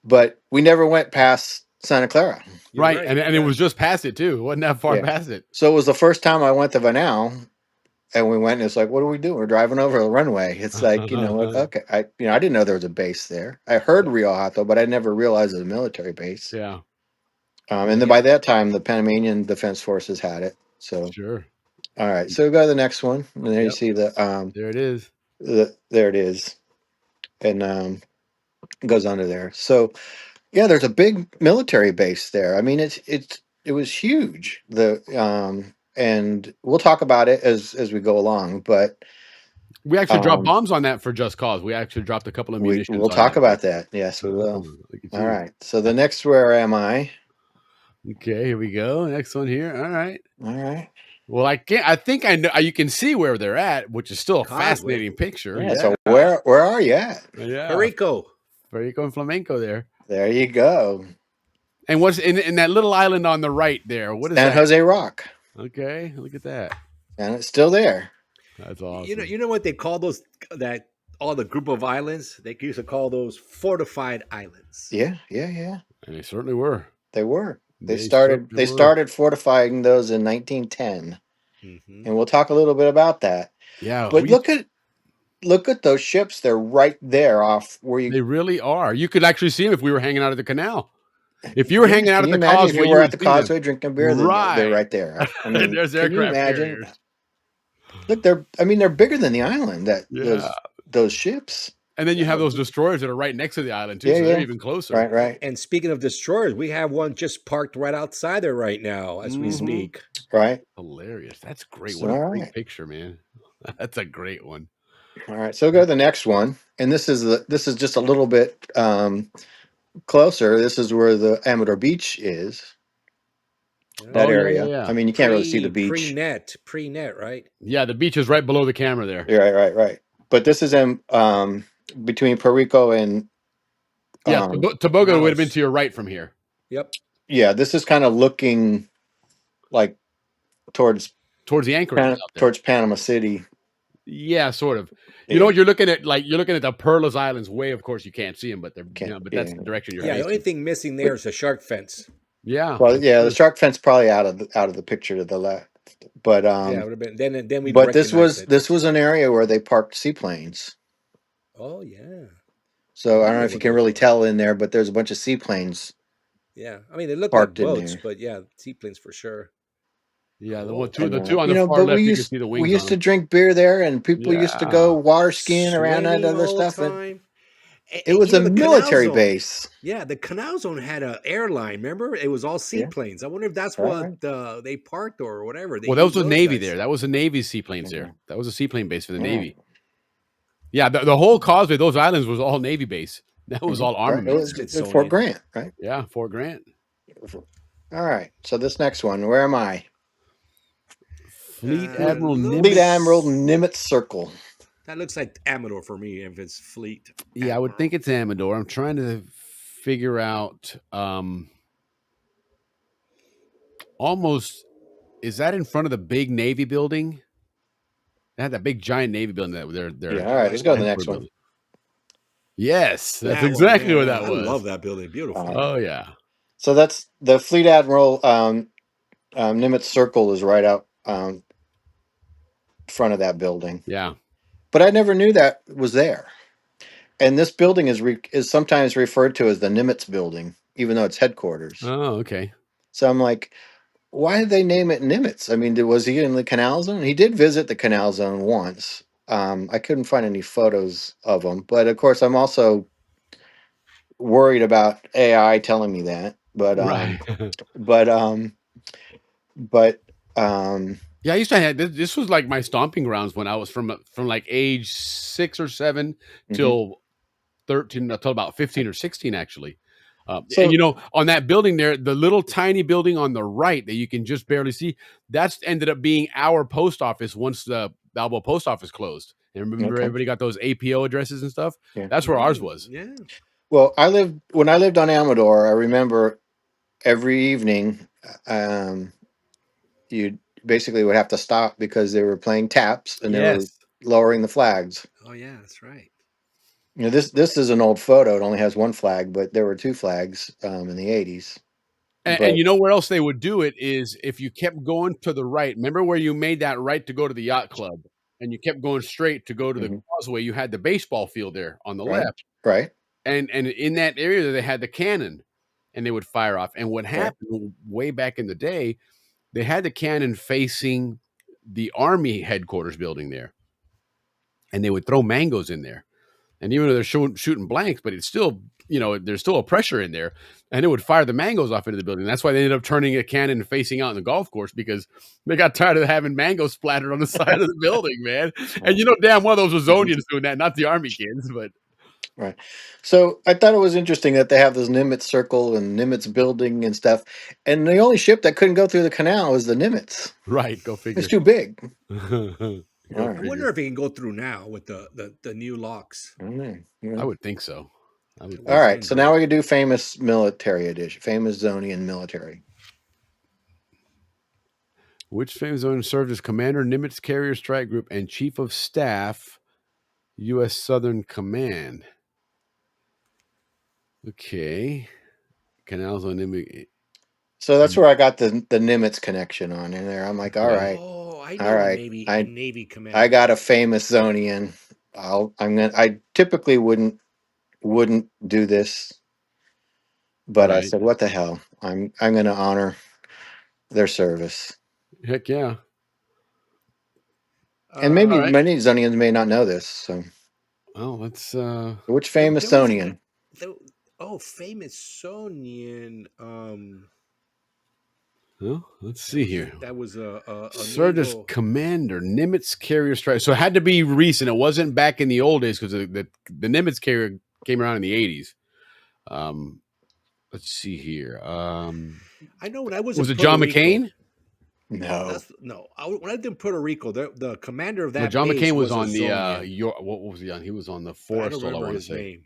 Speaker 11: But we never went past Santa Clara.
Speaker 6: Right. And it was just past it too. It wasn't that far
Speaker 11: Yeah.
Speaker 6: past it.
Speaker 11: So it was the first time I went to Vanau, and we went and it's like, what do we do? We're driving over the runway. It's like, you know, okay. I didn't know there was a base there. I heard Rio Hato, but I never realized it was a military base.
Speaker 6: Yeah.
Speaker 11: And then by that time, the Panamanian Defense Forces had it. So
Speaker 6: sure.
Speaker 11: All right. So go to the next one. And there you see the
Speaker 6: there it is.
Speaker 11: There it is. And it goes under there. So yeah, there's a big military base there. I mean, it was huge. And we'll talk about it as we go along, but
Speaker 6: we actually dropped bombs on that for Just Cause. We actually dropped a couple of munitions.
Speaker 11: We'll talk about that. Yes, we will. All right. So the next, where am I?
Speaker 6: Okay, here we go. Next one here. All right.
Speaker 11: All right.
Speaker 6: Well, I think I know. You can see where they're at, which is still a fascinating picture.
Speaker 11: Yeah. So where are you at?
Speaker 6: Yeah.
Speaker 7: Perico
Speaker 6: and Flamenco there.
Speaker 11: There you go.
Speaker 6: And what's in that little island on the right there? What is
Speaker 11: San
Speaker 6: that?
Speaker 11: Jose Rock.
Speaker 6: Okay, look at that.
Speaker 11: And it's still there.
Speaker 6: That's awesome.
Speaker 7: You know what they call those, that all the group of islands? They used to call those fortified islands.
Speaker 11: Yeah.
Speaker 6: And they certainly were.
Speaker 11: They were. They started fortifying those in 1910.
Speaker 7: Mm-hmm.
Speaker 11: And we'll talk a little bit about that.
Speaker 6: Yeah.
Speaker 11: But look at those ships. They're right there off where you.
Speaker 6: They really are. You could actually see them if we were hanging out at the canal. If you were hanging out at the
Speaker 11: causeway,
Speaker 6: causeway,
Speaker 11: if you were at the causeway drinking beer, they're right there. I mean,
Speaker 6: there's
Speaker 11: can you
Speaker 6: aircraft
Speaker 11: imagine?
Speaker 6: carriers.
Speaker 11: Look, they're bigger than the island. Those ships.
Speaker 6: And then you have those destroyers that are right next to the island too, so they're even closer.
Speaker 11: Right.
Speaker 7: And speaking of destroyers, we have one just parked right outside there right now as we speak.
Speaker 11: Right.
Speaker 6: Hilarious. That's great. What a great picture, man. That's a great one.
Speaker 11: All right. So go to the next one. And this is just a little bit closer. This is where the Amador Beach is. That area.
Speaker 6: Yeah.
Speaker 11: I mean, you can't really see the beach.
Speaker 7: Pre-net, right?
Speaker 6: Yeah, the beach is right below the camera there.
Speaker 11: Right. But this is in between Perico and
Speaker 6: Toboga would have been to your right from here.
Speaker 7: Yep.
Speaker 11: Yeah, this is kind of looking like towards
Speaker 6: the anchorage
Speaker 11: towards Panama City.
Speaker 6: Yeah, sort of. You know what you're looking at? Like you're looking at the Perlas Islands way. Of course, you can't see them, but they're but that's the direction you're.
Speaker 7: Yeah, the only thing missing there is a shark fence.
Speaker 6: Yeah.
Speaker 11: Well, yeah, the shark fence probably out of the picture to the left. But
Speaker 7: yeah, it would have been then we.
Speaker 11: But this was an area where they parked seaplanes.
Speaker 7: Oh yeah.
Speaker 11: So I don't know if you can really tell in there, but there's a bunch of seaplanes.
Speaker 7: Yeah, I mean they look like
Speaker 11: Parked in
Speaker 7: boats,
Speaker 11: there.
Speaker 7: but yeah, seaplanes for sure.
Speaker 6: Yeah,
Speaker 7: Cool.
Speaker 6: the two on
Speaker 11: You
Speaker 6: the
Speaker 11: know,
Speaker 6: far
Speaker 11: but
Speaker 6: left, you can see the
Speaker 11: we
Speaker 6: wings on
Speaker 11: used to
Speaker 6: them.
Speaker 11: drink beer there, and people used to go
Speaker 6: Yeah.
Speaker 11: water skiing around that
Speaker 7: Swimming
Speaker 11: other
Speaker 7: all the
Speaker 11: stuff. And
Speaker 7: time.
Speaker 11: it was
Speaker 7: You know,
Speaker 11: a
Speaker 7: the Canal
Speaker 11: military
Speaker 7: Zone.
Speaker 11: base.
Speaker 7: Yeah, the Canal Zone had an airline. Remember, it was all
Speaker 11: Yeah.
Speaker 7: seaplanes. I wonder if that's
Speaker 11: All
Speaker 7: what
Speaker 11: right.
Speaker 7: they parked or whatever. They
Speaker 6: Well, that was
Speaker 7: used
Speaker 6: the
Speaker 7: those
Speaker 6: Navy
Speaker 7: guys.
Speaker 6: there. That was the Navy's seaplanes
Speaker 11: Yeah.
Speaker 6: there. That was a seaplane base for the
Speaker 11: Yeah.
Speaker 6: Navy. Yeah, the whole causeway, those islands was all Navy base. That was all
Speaker 11: Right. It
Speaker 6: armament.
Speaker 11: was Fort Grant, right?
Speaker 6: Yeah, Fort Grant.
Speaker 11: All right. So this next one, where am I?
Speaker 6: Fleet Admiral
Speaker 11: Fleet Admiral Nimitz Circle.
Speaker 7: That looks like Amador for me if it's Fleet.
Speaker 6: Yeah, I would think it's Amador. I'm trying to figure out almost, is that in front of the big Navy building? They had that big giant Navy building that they're
Speaker 11: Yeah, all right, let's go to the next one.
Speaker 6: Yes, that's exactly what that was.
Speaker 7: I love that building. Beautiful.
Speaker 6: Oh yeah.
Speaker 11: So that's the Fleet Admiral Nimitz Circle is right out front of that building.
Speaker 6: Yeah.
Speaker 11: But I never knew that was there. And this building is sometimes referred to as the Nimitz Building, even though it's headquarters.
Speaker 6: Oh, okay.
Speaker 11: So I'm like, why did they name it Nimitz? I mean, was he in the Canal Zone? He did visit the Canal Zone once. I couldn't find any photos of him, but of course, I'm also worried about AI telling me that. But
Speaker 6: Right. Yeah, I used to have this was like my stomping grounds when I was from like age 6 or 7 till 13 until about 15 or 16 actually. And you know, on that building there, the little tiny building on the right that you can just barely see, that's ended up being our post office once the Balboa post office closed. And remember, everybody got those APO addresses and stuff.
Speaker 11: Yeah.
Speaker 6: That's where ours was.
Speaker 7: Yeah.
Speaker 11: Well, when I lived on Amador, I remember every evening, you basically would have to stop because they were playing taps and they were lowering the flags.
Speaker 7: Oh yeah, that's right.
Speaker 11: You know, this is an old photo. It only has one flag, but there were 2 flags in the 80s.
Speaker 6: And you know where else they would do it is if you kept going to the right. Remember where you made that right to go to the yacht club and you kept going straight to go to the causeway, you had the baseball field there on the left.
Speaker 11: Right.
Speaker 6: And in that area they had the cannon and they would fire off. And what happened way back in the day, they had the cannon facing the Army headquarters building there. And they would throw mangoes in there. And even though they're shooting blanks, but it's still, you know, there's still a pressure in there. And it would fire the mangoes off into the building. That's why they ended up turning a cannon and facing out in the golf course because they got tired of having mangoes splattered on the side of the building, man. And you know damn well those was Zonians doing that, not the Army kids, but
Speaker 11: right. So I thought it was interesting that they have this Nimitz Circle and Nimitz Building and stuff. And the only ship that couldn't go through the canal was the Nimitz.
Speaker 6: Right, go figure.
Speaker 11: It's too big.
Speaker 7: I wonder if it can go through now with the new locks.
Speaker 6: I would think so.
Speaker 11: All right, so now we can do famous military edition, famous Zonian military.
Speaker 6: Which famous Zonian served as Commander, Nimitz Carrier Strike Group, and Chief of Staff, U.S. Southern Command? Okay. Canals on Nimitz.
Speaker 11: So that's where I got the Nimitz connection on in there. I'm like, all right.
Speaker 7: Oh, I
Speaker 11: all
Speaker 7: know
Speaker 11: right.
Speaker 7: Navy command.
Speaker 11: I got a famous Zonian. I typically wouldn't do this, but I said, what the hell? I'm going to honor their service.
Speaker 6: Heck yeah.
Speaker 11: And maybe many Zonians may not know this. So,
Speaker 6: well, let's.
Speaker 11: Which famous Zonian?
Speaker 7: Famous Zonian.
Speaker 6: Well, let's see here.
Speaker 7: That was a
Speaker 6: served as Commander, Nimitz Carrier Strike. So it had to be recent. It wasn't back in the old days because the Nimitz Carrier came around in the 80s. Let's see here.
Speaker 7: I know when I was
Speaker 6: it John McCain?
Speaker 11: No,
Speaker 7: when I lived in Puerto Rico, the commander of that
Speaker 6: John
Speaker 7: base
Speaker 6: McCain was on
Speaker 7: the
Speaker 6: what was he on? He was on the Forest. I want to say.
Speaker 7: Name.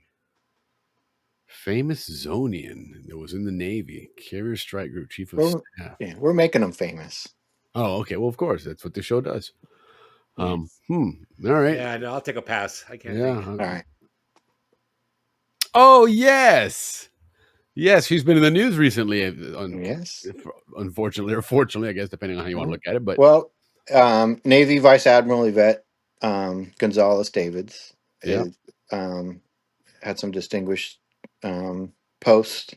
Speaker 6: Famous Zonian that was in the Navy, Carrier Strike Group, Chief of Staff.
Speaker 11: Yeah, we're making them famous.
Speaker 6: Oh, okay. Well, of course, that's what the show does. All right.
Speaker 7: Yeah, no, I'll take a pass. I can't.
Speaker 11: Yeah. All right.
Speaker 6: Oh yes, she's been in the news recently.
Speaker 11: Yes.
Speaker 6: Unfortunately or fortunately, I guess, depending on how you want to look at it. But
Speaker 11: well, Navy Vice Admiral Yvette Gonzalez Davids had some distinguished posts.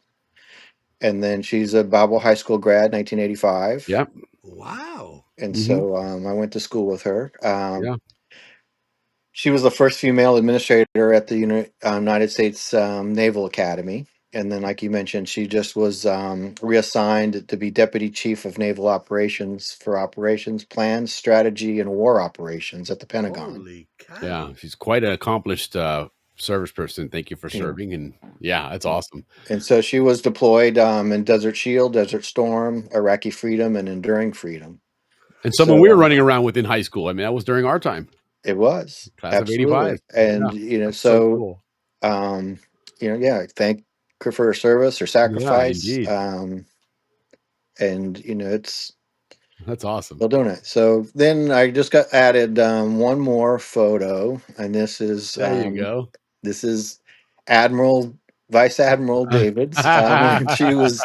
Speaker 11: And then she's a Balboa High School grad, 1985.
Speaker 6: Yep.
Speaker 7: Wow.
Speaker 11: And
Speaker 6: Mhm.
Speaker 11: so I went to school with her.
Speaker 6: Yeah.
Speaker 11: She was the first female administrator at the United States Naval Academy. And then, like you mentioned, she just was reassigned to be Deputy Chief of Naval Operations for Operations Plans, Strategy, and War Operations at the Pentagon.
Speaker 7: Holy cow.
Speaker 6: Yeah. She's quite an accomplished service person. Thank you for
Speaker 11: Yeah.
Speaker 6: serving. And yeah, that's awesome.
Speaker 11: And so she was deployed in Desert Shield, Desert Storm, Iraqi Freedom, and Enduring Freedom.
Speaker 6: And someone
Speaker 11: So,
Speaker 6: we were running around with in high school. I mean, that was during our time.
Speaker 11: It was.
Speaker 6: Class of
Speaker 11: Absolutely.
Speaker 6: 85.
Speaker 11: And,
Speaker 6: Yeah. That's
Speaker 11: so,
Speaker 6: cool.
Speaker 11: yeah, thank her for her service or sacrifice.
Speaker 6: indeed.
Speaker 11: And, it's
Speaker 6: That's awesome.
Speaker 11: still doing it. So then I just got added one more photo, and this is
Speaker 6: There you go.
Speaker 11: This is Vice Admiral Davids. And she was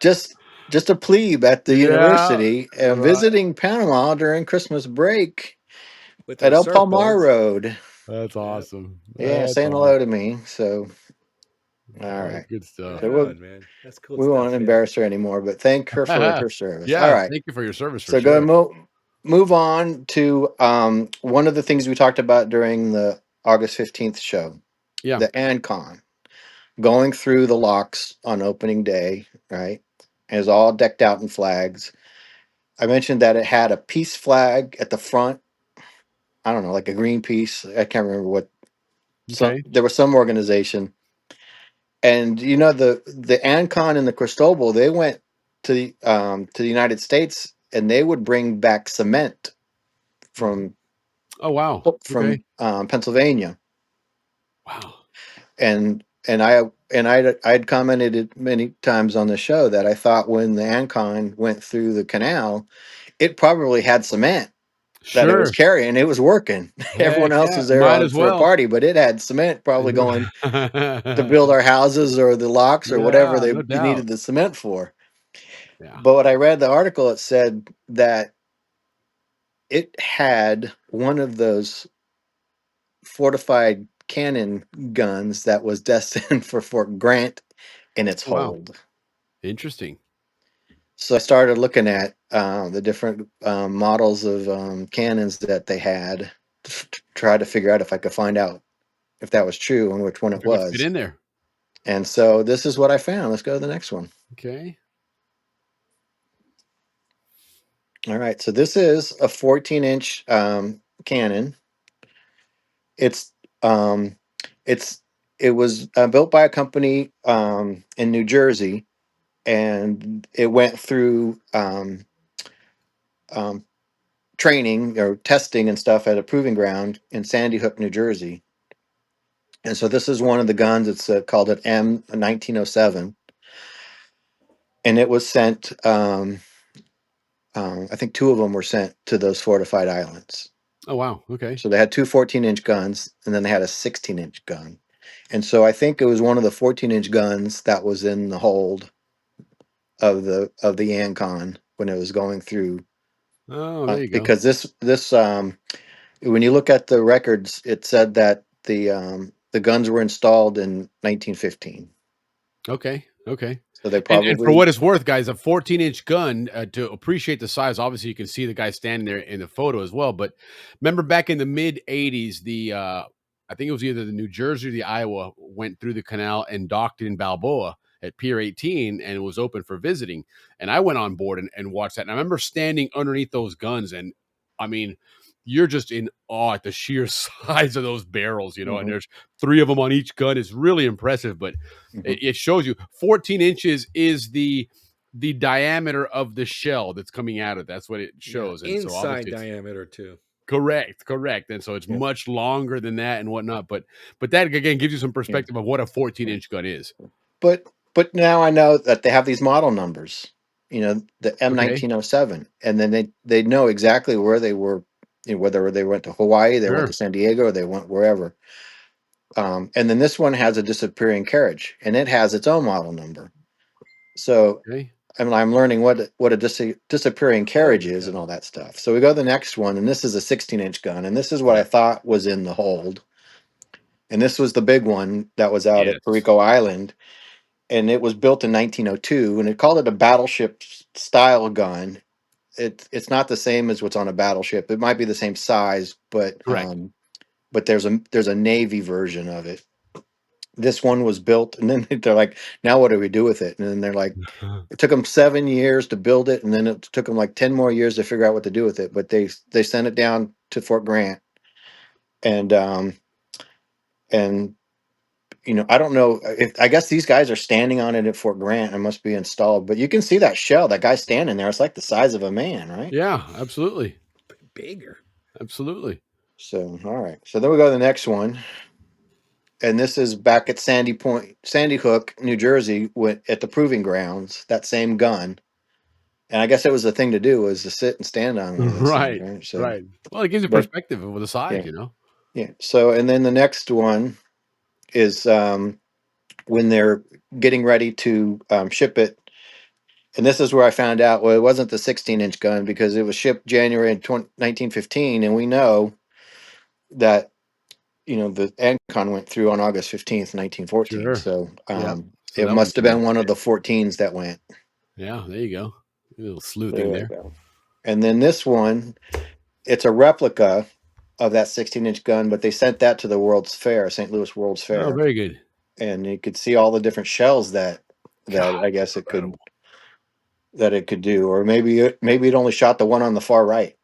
Speaker 11: just a plebe at the
Speaker 6: Yeah,
Speaker 11: university
Speaker 6: right.
Speaker 11: visiting Panama during Christmas break
Speaker 7: With
Speaker 11: at
Speaker 7: her
Speaker 11: El Palmar
Speaker 7: surfboards.
Speaker 11: Road.
Speaker 6: That's awesome.
Speaker 11: Yeah,
Speaker 6: That's
Speaker 11: saying hello to me. So, all right.
Speaker 6: Good stuff.
Speaker 11: So
Speaker 7: Right on, man. That's cool
Speaker 11: we
Speaker 7: stuff.
Speaker 11: won't embarrass her anymore, but thank her for her service.
Speaker 6: Yeah,
Speaker 11: All right.
Speaker 6: thank you for your service. For
Speaker 11: So
Speaker 6: sure.
Speaker 11: move on to one of the things we talked about during the August 15th show.
Speaker 6: Yeah.
Speaker 11: The ANCON. Going through the locks on opening day, right? And it's all decked out in flags. I mentioned that it had a peace flag at the front. I don't know, like a Greenpeace. I can't remember what.
Speaker 6: Okay.
Speaker 11: There was some organization. And the ANCON and the Cristobal, they went to the United States, and they would bring back cement from
Speaker 6: Oh wow. Okay.
Speaker 11: Pennsylvania.
Speaker 6: Wow.
Speaker 11: And I'd commented it many times on the show that I thought when the ANCON went through the canal, it probably had cement that it was
Speaker 6: Sure.
Speaker 11: carrying. It was working. Everyone
Speaker 6: Heck
Speaker 11: else
Speaker 6: yeah.
Speaker 11: was there
Speaker 6: Might as
Speaker 11: for a
Speaker 6: well.
Speaker 11: party, but it had cement probably going to build our houses or the locks or whatever
Speaker 6: Yeah,
Speaker 11: they
Speaker 6: no doubt.
Speaker 11: needed the cement for.
Speaker 6: Yeah.
Speaker 11: But when I read the article, it said that it had one of those fortified cannon guns that was destined for Fort Grant in its
Speaker 6: Wow.
Speaker 11: hold.
Speaker 6: Interesting.
Speaker 11: So I started looking at the different models of cannons that they had to try to figure out if I could find out if that was true and which one it
Speaker 6: If it would fit
Speaker 11: was.
Speaker 6: in there.
Speaker 11: And so this is what I found. Let's go to the next one.
Speaker 6: Okay.
Speaker 11: All right. So this is a 14-inch cannon. It was built by a company in New Jersey, and it went through training or testing and stuff at a proving ground in Sandy Hook, New Jersey. And so this is one of the guns. It's called an M1907, and it was sent. I think two of them were sent to those fortified islands.
Speaker 6: Oh wow. Okay.
Speaker 11: So they had two 14-inch guns, and then they had a 16-inch gun. And so I think it was one of the 14-inch guns that was in the hold of the ANCON when it was going through.
Speaker 6: Oh, there you go.
Speaker 11: Because this when you look at the records, it said that the guns were installed in 1915.
Speaker 6: Okay. Okay.
Speaker 11: So they
Speaker 6: And
Speaker 11: probably
Speaker 6: for what it's worth, guys, a 14-inch gun, to appreciate the size, obviously you can see the guy standing there in the photo as well. But remember back in the mid 80s, I think it was either the New Jersey or the Iowa went through the canal and docked in Balboa at Pier 18, and it was open for visiting. And I went on board and watched that. And I remember standing underneath those guns, and I mean, you're just in awe at the sheer size of those barrels, and there's three of them on each gun. It's really impressive, but it shows you 14 inches is the diameter of the shell that's coming out of it. That's what it shows.
Speaker 7: Yeah,
Speaker 6: and so
Speaker 7: inside
Speaker 6: obviously
Speaker 7: diameter too.
Speaker 6: Correct. And so it's much longer than that and whatnot. But that again gives you some perspective of what a 14-inch gun is.
Speaker 11: But now I know that they have these model numbers, the M1907, and then they know exactly where they were, whether they went to Hawaii, they went to San Diego, or they went wherever. And then this one has a disappearing carriage, and it has its own model number. So I'm learning what a disappearing carriage is and all that stuff. So we go to the next one, and this is a 16-inch gun, and this is what I thought was in the hold. and this was the big one that was out
Speaker 6: Yes.
Speaker 11: at Perico Island, and it was built in 1902, and it called it a battleship style gun. It's not the same as what's on a battleship. It might be the same size,
Speaker 6: Correct.
Speaker 11: but there's a Navy version of it. This one was built, and then they're like, now what do we do with it? And then they're like, it took them 7 years to build it, and then it took them like 10 more years to figure out what to do with it. But they sent it down to Fort Grant, and and I don't know if I guess these guys are standing on it at Fort Grant. It must be installed, but you can see that shell. That guy standing there, it's like the size of a man, right?
Speaker 6: Yeah, absolutely.
Speaker 7: Bigger.
Speaker 6: Absolutely.
Speaker 11: So all right, so then we go to the next one. And this is back at Sandy Hook, New Jersey, at the proving grounds. That same gun, and I guess it was the thing to do was to sit and stand on one of those things,
Speaker 6: Right.
Speaker 11: right? So,
Speaker 6: Right. Well, it gives you
Speaker 11: but
Speaker 6: perspective of the size,
Speaker 11: yeah,
Speaker 6: you know.
Speaker 11: yeah. So, and then the next one is when they're getting ready to ship it, and this is where I found out. Well, it wasn't the 16-inch gun because it was shipped January 1915, and we know that the Ancon went through on August 15th, 1914.
Speaker 6: Sure.
Speaker 11: So
Speaker 6: Yeah. So
Speaker 11: it
Speaker 6: that one
Speaker 11: must have
Speaker 6: came
Speaker 11: been
Speaker 6: out.
Speaker 11: one of the 14s that went.
Speaker 6: Yeah, there you go. A little sleuthing
Speaker 11: There you
Speaker 6: there.
Speaker 11: go. And then this one, it's a replica of that 16-inch gun, but they sent that to the World's Fair, St. Louis World's
Speaker 6: Oh,
Speaker 11: Fair,
Speaker 6: very good.
Speaker 11: and you could see all the different shells that
Speaker 6: God,
Speaker 11: I guess
Speaker 6: incredible.
Speaker 11: it could do, or maybe it only shot the one on the far right.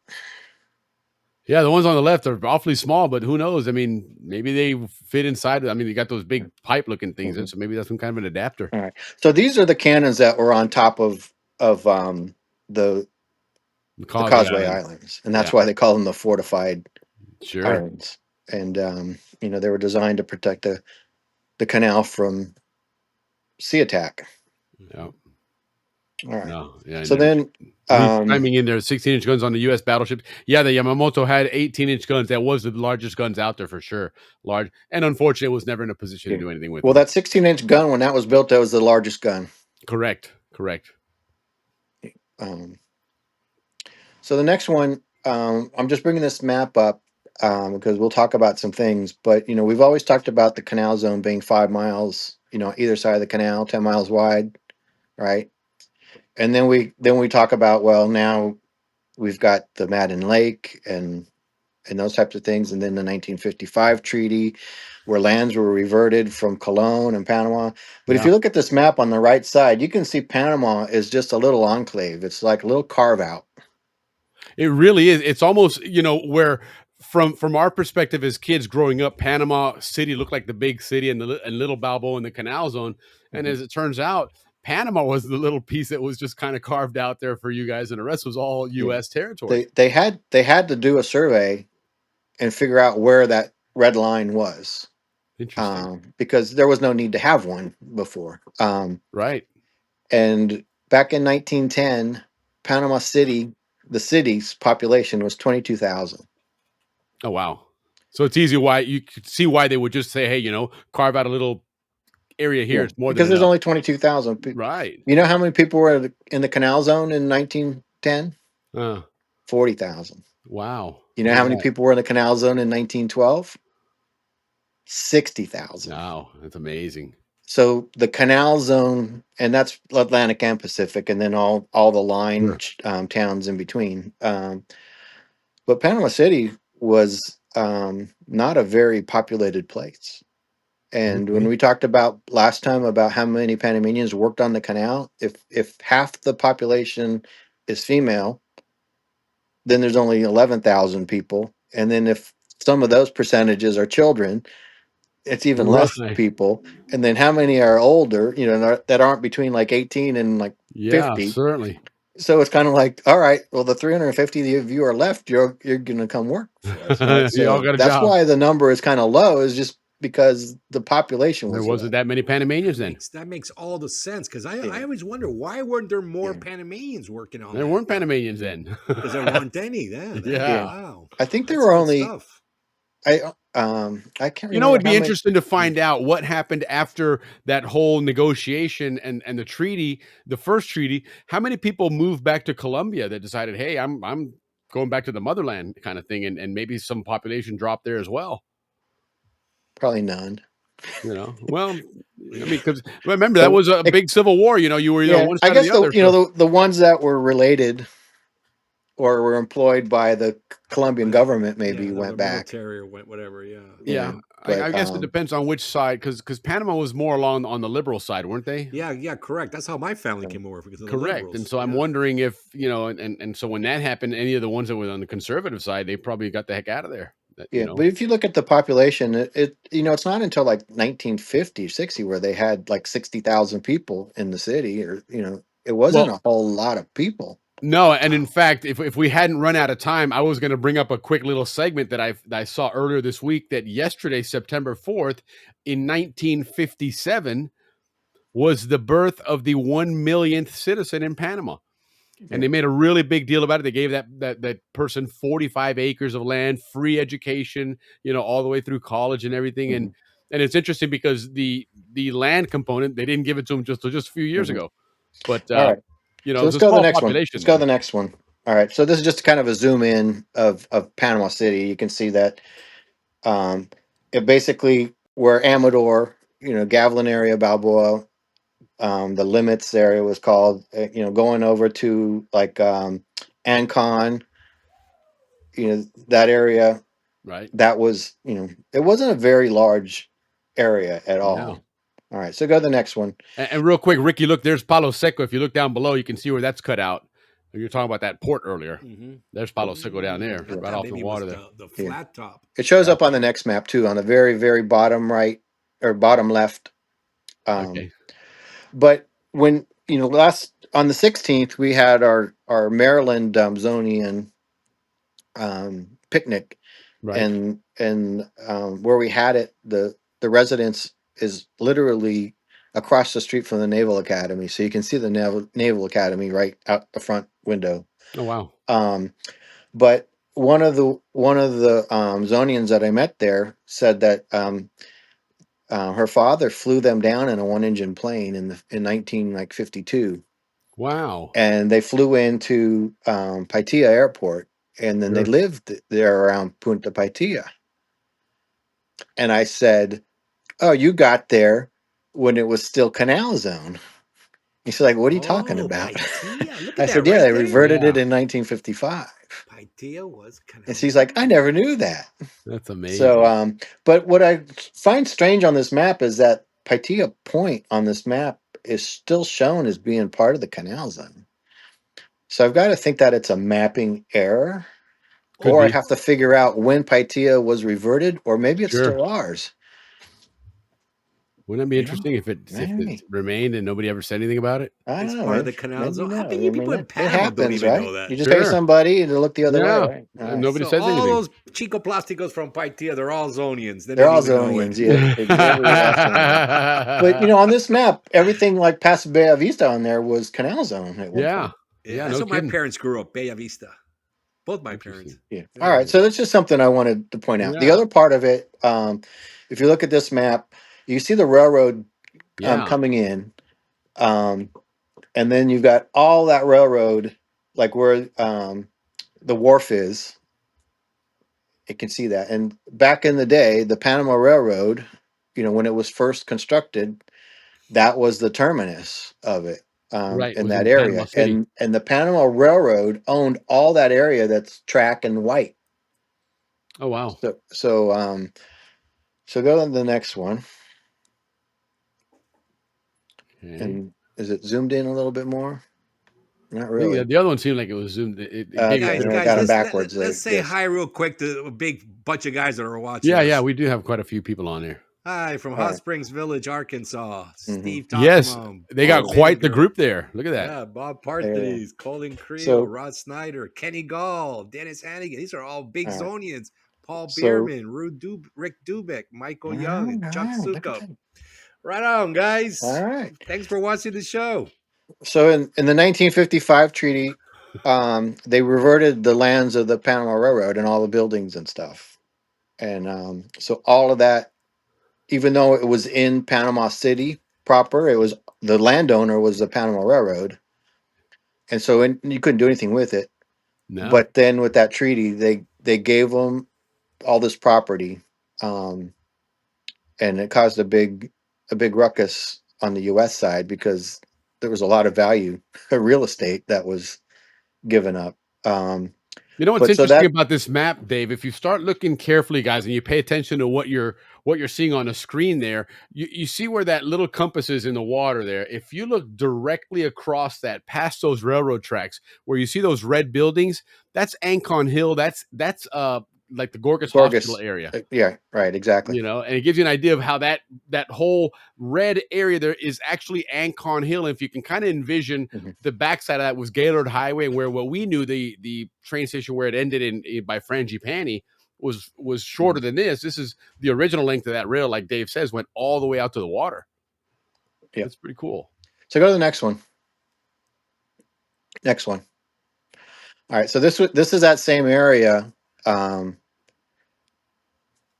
Speaker 6: Yeah, the ones on the left are awfully small, but who knows? I mean, maybe they fit inside. I mean, you got those big pipe looking things,
Speaker 11: Mhm.
Speaker 6: so maybe that's some kind of an adapter.
Speaker 11: All right. So these are the cannons that were on top of the
Speaker 6: The
Speaker 11: the
Speaker 6: Causeway
Speaker 11: Causeway
Speaker 6: Islands.
Speaker 11: Islands, and
Speaker 6: Yeah,
Speaker 11: that's why they call them the fortified
Speaker 6: sure.
Speaker 11: islands. And they were designed to protect the canal from sea attack.
Speaker 6: Yeah.
Speaker 11: All right.
Speaker 6: No, yeah. And
Speaker 11: So
Speaker 6: then
Speaker 11: then,
Speaker 6: Reese chiming in there, 16-inch guns on the U.S. battleships. Yeah, the Yamamoto had 18-inch guns. That was the largest guns out there for sure. Large, and unfortunately, was never in a position to
Speaker 11: yeah.
Speaker 6: do anything with
Speaker 11: Well,
Speaker 6: them.
Speaker 11: that 16-inch gun, when that was built, that was the largest gun.
Speaker 6: Correct. Correct.
Speaker 11: Um, so the next one, I'm just bringing this map up because we'll talk about some things. But we've always talked about the canal zone being 5 miles, either side of the canal, 10 miles wide, right? And then we talk about, well, now we've got the Madden Lake and those types of things, and then the 1955 treaty, where lands were reverted from Cologne and Panama. But if
Speaker 6: Yeah.
Speaker 11: you look at this map on the right side, you can see Panama is just a little enclave. It's like a little carve out.
Speaker 6: It really is. It's almost, where from our perspective as kids growing up, Panama City looked like the big city and Little Balboa in the Canal Zone. And
Speaker 11: Mhm.
Speaker 6: as it turns out, Panama was the little piece that was just kind of carved out there for you guys, and the rest was all
Speaker 11: Yeah.
Speaker 6: U.S. territory.
Speaker 11: They had to do a survey and figure out where that red line was,
Speaker 6: Interesting.
Speaker 11: because there was no need to have one before.
Speaker 6: Right.
Speaker 11: And back in 1910, Panama City, the city's population was 22,000.
Speaker 6: Oh, wow. So it's easy why you could see why they would just say, hey, carve out a little area here.
Speaker 11: Yeah,
Speaker 6: It's more than
Speaker 11: because there's
Speaker 6: enough.
Speaker 11: only 22,000.
Speaker 6: Right.
Speaker 11: You know how many people were in the canal zone in 1910?
Speaker 6: Uh,
Speaker 11: 40,000.
Speaker 6: wow.
Speaker 11: You know
Speaker 6: Look
Speaker 11: how
Speaker 6: at
Speaker 11: many
Speaker 6: that.
Speaker 11: people were in the canal zone in 1912? 60,000.
Speaker 6: Wow. That's amazing.
Speaker 11: So the canal zone, and that's Atlantic and Pacific, and then all the line
Speaker 6: Sure.
Speaker 11: towns in between. But Panama City was not a very populated place. And when
Speaker 6: Okay.
Speaker 11: we talked about last time about how many Panamanians worked on the canal, if half the population is female, then there's only 11,000 people. And then if some of those percentages are children, it's even less
Speaker 6: Right.
Speaker 11: people. And then how many are older, that aren't between like 18 and like
Speaker 6: Yeah,
Speaker 11: 50.
Speaker 6: certainly.
Speaker 11: So it's kind of like, all right, well, the 350 of you are left, you're going to come work for us, right?
Speaker 6: You all
Speaker 11: So
Speaker 6: got a
Speaker 11: that's
Speaker 6: job.
Speaker 11: why the number is kind of low, is just because the population
Speaker 6: There
Speaker 11: was
Speaker 6: wasn't
Speaker 11: low.
Speaker 6: that many Panamanians then.
Speaker 7: That makes all the sense because I
Speaker 11: Yeah.
Speaker 7: always wonder why weren't there more
Speaker 11: Yeah.
Speaker 7: Panamanians working on
Speaker 6: There
Speaker 7: that?
Speaker 6: weren't Panamanians then.
Speaker 7: Because there weren't any then.
Speaker 6: Yeah.
Speaker 7: Wow.
Speaker 11: I think there
Speaker 7: That's
Speaker 11: were
Speaker 7: good
Speaker 11: only,
Speaker 7: stuff.
Speaker 11: I can't remember
Speaker 6: It'd
Speaker 11: how
Speaker 6: be
Speaker 11: many.
Speaker 6: interesting to find out what happened after that whole negotiation and the treaty, the first treaty. How many people moved back to Colombia that decided, hey, I'm going back to the motherland kind of thing, and maybe some population dropped there as well.
Speaker 11: Probably none.
Speaker 6: Well, I mean, because remember that was a big civil war. You were either on
Speaker 11: Yeah,
Speaker 6: one
Speaker 11: I
Speaker 6: side or
Speaker 11: guess
Speaker 6: the other. So
Speaker 11: the ones that were related or were employed by the Colombian government maybe
Speaker 7: the
Speaker 11: went back.
Speaker 7: military or whatever. Yeah.
Speaker 6: yeah,
Speaker 11: But
Speaker 6: I guess it depends on which side, because Panama was more along on the liberal side, weren't they?
Speaker 7: Yeah, correct. That's how my family came over because of the
Speaker 6: Correct. And
Speaker 7: liberals.
Speaker 6: so I'm wondering if and so when that happened, any of the ones that were on the conservative side, they probably got the heck out of there.
Speaker 11: yeah, but if you look at the population, it's not until like 1950, 60 where they had like 60,000 people in the city, or it wasn't
Speaker 6: Well,
Speaker 11: a whole lot of people.
Speaker 6: no, and in fact, if we hadn't run out of time, I was going to bring up a quick little segment that I saw earlier this week, that yesterday, September 4th, in 1957, was the birth of the 1 millionth citizen in Panama. And they made a really big deal about it. They gave that person 45 acres of land, free education, all the way through college and everything. And it's interesting because the land component, they didn't give it to them just a few years ago. But
Speaker 11: All right.
Speaker 6: it
Speaker 11: So
Speaker 6: was
Speaker 11: let's
Speaker 6: a
Speaker 11: go to the
Speaker 6: small
Speaker 11: next one.
Speaker 6: population
Speaker 11: Let's go to
Speaker 6: then.
Speaker 11: the next one. All right. So this is just kind of a zoom in of Panama City. You can see that it basically where Amador, Gavilan area, Balboa, the limits area was called, going over to like Ancon, that area,
Speaker 6: Right.
Speaker 11: that was, it wasn't a very large area at all.
Speaker 6: No.
Speaker 11: All right. So go to the next one.
Speaker 6: And real quick, Ricky, look, there's Palo Seco. If you look down below, you can see where that's cut out. You were talking about that port earlier. There's Palo Seco down there, right off the water there.
Speaker 7: The flat top.
Speaker 11: It shows up on the next map too, on the very, very bottom right or bottom left.
Speaker 6: Okay.
Speaker 11: But when last on the 16th, we had our Maryland Zonian picnic,
Speaker 6: Right.
Speaker 11: and where we had it, the residence is literally across the street from the Naval Academy, so you can see the Naval Academy right out the front window.
Speaker 6: Oh wow.
Speaker 11: But one of the Zonians that I met there said that her father flew them down in a one-engine plane in 1952.
Speaker 6: Wow.
Speaker 11: And they flew into Paitilla Airport, and then they
Speaker 6: Sure.
Speaker 11: lived there around Punta Paitilla. And I said, "Oh, you got there when it was still Canal Zone." He's like, "What are you talking about?"
Speaker 7: Paitilla. Look
Speaker 11: I
Speaker 7: at
Speaker 11: said,
Speaker 7: that
Speaker 11: "Yeah,
Speaker 7: right
Speaker 11: they
Speaker 7: there.
Speaker 11: reverted it in 1955."
Speaker 7: Paitilla was
Speaker 11: And she's like, "I never knew that."
Speaker 6: That's amazing.
Speaker 11: So, but what I find strange on this map is that Paitilla Point on this map is still shown as being part of the Canal Zone. So I've got to think that it's a mapping error,
Speaker 6: Could
Speaker 11: or I'd
Speaker 6: be.
Speaker 11: have to figure out when Paitilla was reverted, or maybe it's
Speaker 6: Sure.
Speaker 11: still ours.
Speaker 6: Wouldn't that be interesting if it
Speaker 11: maybe.
Speaker 6: remained and nobody ever said anything about it?
Speaker 11: I
Speaker 7: It's
Speaker 11: don't know.
Speaker 7: part of the
Speaker 11: Maybe,
Speaker 7: Canal
Speaker 11: maybe
Speaker 7: Zone. How
Speaker 11: no.
Speaker 7: many
Speaker 11: I mean,
Speaker 7: people in
Speaker 11: it
Speaker 7: Panama don't
Speaker 11: happens,
Speaker 7: even
Speaker 11: right?
Speaker 7: know that?
Speaker 11: You just pay
Speaker 6: Sure.
Speaker 11: somebody to look the other way,
Speaker 6: Yeah.
Speaker 11: right? All right.
Speaker 6: Nobody
Speaker 7: So
Speaker 6: says
Speaker 7: all
Speaker 6: anything.
Speaker 7: those Chico Plásticos from Paitilla, they're all Zonians. They
Speaker 11: They're
Speaker 7: didn't
Speaker 11: all
Speaker 7: even know it.
Speaker 11: Zonians, yeah. Every last one of them. But on this map, everything like past Bella Vista on there was Canal Zone at one
Speaker 6: Yeah.
Speaker 11: point.
Speaker 6: Yeah.
Speaker 7: That's
Speaker 6: No
Speaker 7: where my
Speaker 6: kidding.
Speaker 7: parents grew up, Bella Vista. Both my parents.
Speaker 11: Yeah. All right. So that's just something I wanted to point out. The
Speaker 6: Yeah.
Speaker 11: other part of it, if you look at this map, you see the railroad
Speaker 6: Yeah.
Speaker 11: coming in, and then you've got all that railroad, like where the wharf is. You can see that. And back in the day, the Panama Railroad, when it was first constructed, that was the terminus of it,
Speaker 6: Right.
Speaker 11: in
Speaker 6: Was
Speaker 11: that
Speaker 6: in Panama
Speaker 11: area.
Speaker 6: City.
Speaker 11: And the Panama Railroad owned all that area that's track and white.
Speaker 6: Oh wow.
Speaker 11: So go to the next one.
Speaker 6: Okay.
Speaker 11: And is it zoomed in a little bit more? Not
Speaker 6: I think
Speaker 11: really.
Speaker 6: the other one seemed like it was zoomed. It gave
Speaker 11: Okay,
Speaker 6: you
Speaker 11: I got them backwards.
Speaker 7: Let's say hi real quick to a big bunch of guys that are watching.
Speaker 6: Yeah. We do have quite a few people on there.
Speaker 7: Hi from Hot Springs Village, Arkansas. Steve
Speaker 6: Yes,
Speaker 7: Topham,
Speaker 6: they got
Speaker 7: Bob
Speaker 6: quite the
Speaker 7: Vinegar.
Speaker 6: group there. Look at that.
Speaker 7: Yeah, Bob Parthes, Colin Creel,
Speaker 11: So-
Speaker 7: Rod Snyder, Kenny Gall, Dennis Hannigan. These are all big
Speaker 11: All right.
Speaker 7: Zonians. Paul
Speaker 11: So-
Speaker 7: Bierman, Rick Dubeck, Michael Young, and Chuck Suko. Right on, guys.
Speaker 11: All right.
Speaker 7: Thanks for watching the show.
Speaker 11: So in the 1955 treaty, they reverted the lands of the Panama Railroad and all the buildings and stuff. And so all of that, even though it was in Panama City proper, it was the landowner was the Panama Railroad. And so you couldn't do anything with it.
Speaker 6: No.
Speaker 11: But then with that treaty, they gave them all this property, and it caused a big ruckus on the U.S. side because there was a lot of value real estate that was given up.
Speaker 6: You know what's
Speaker 11: But so
Speaker 6: interesting
Speaker 11: that
Speaker 6: about this map, Dave? If you start looking carefully, guys, and you pay attention to what you're seeing on the screen there, you see where that little compass is in the water there. If you look directly across that, past those railroad tracks, where you see those red buildings, that's Ancon Hill. That's like the Gorgas Hospital
Speaker 11: Gorgas,
Speaker 6: area.
Speaker 11: yeah, right, exactly.
Speaker 6: You know, and it gives you an idea of how that whole red area there is actually Ancon Hill. And if you can kind of envision
Speaker 11: Mhm.
Speaker 6: the backside of that was Gaylord Highway, and where what we knew the train station where it ended in by Frangipani was shorter than this. This is the original length of that rail, like Dave says, went all the way out to the water.
Speaker 11: Yeah,
Speaker 6: That's pretty cool.
Speaker 11: so go to the next one. Next one. All right, so this is that same area,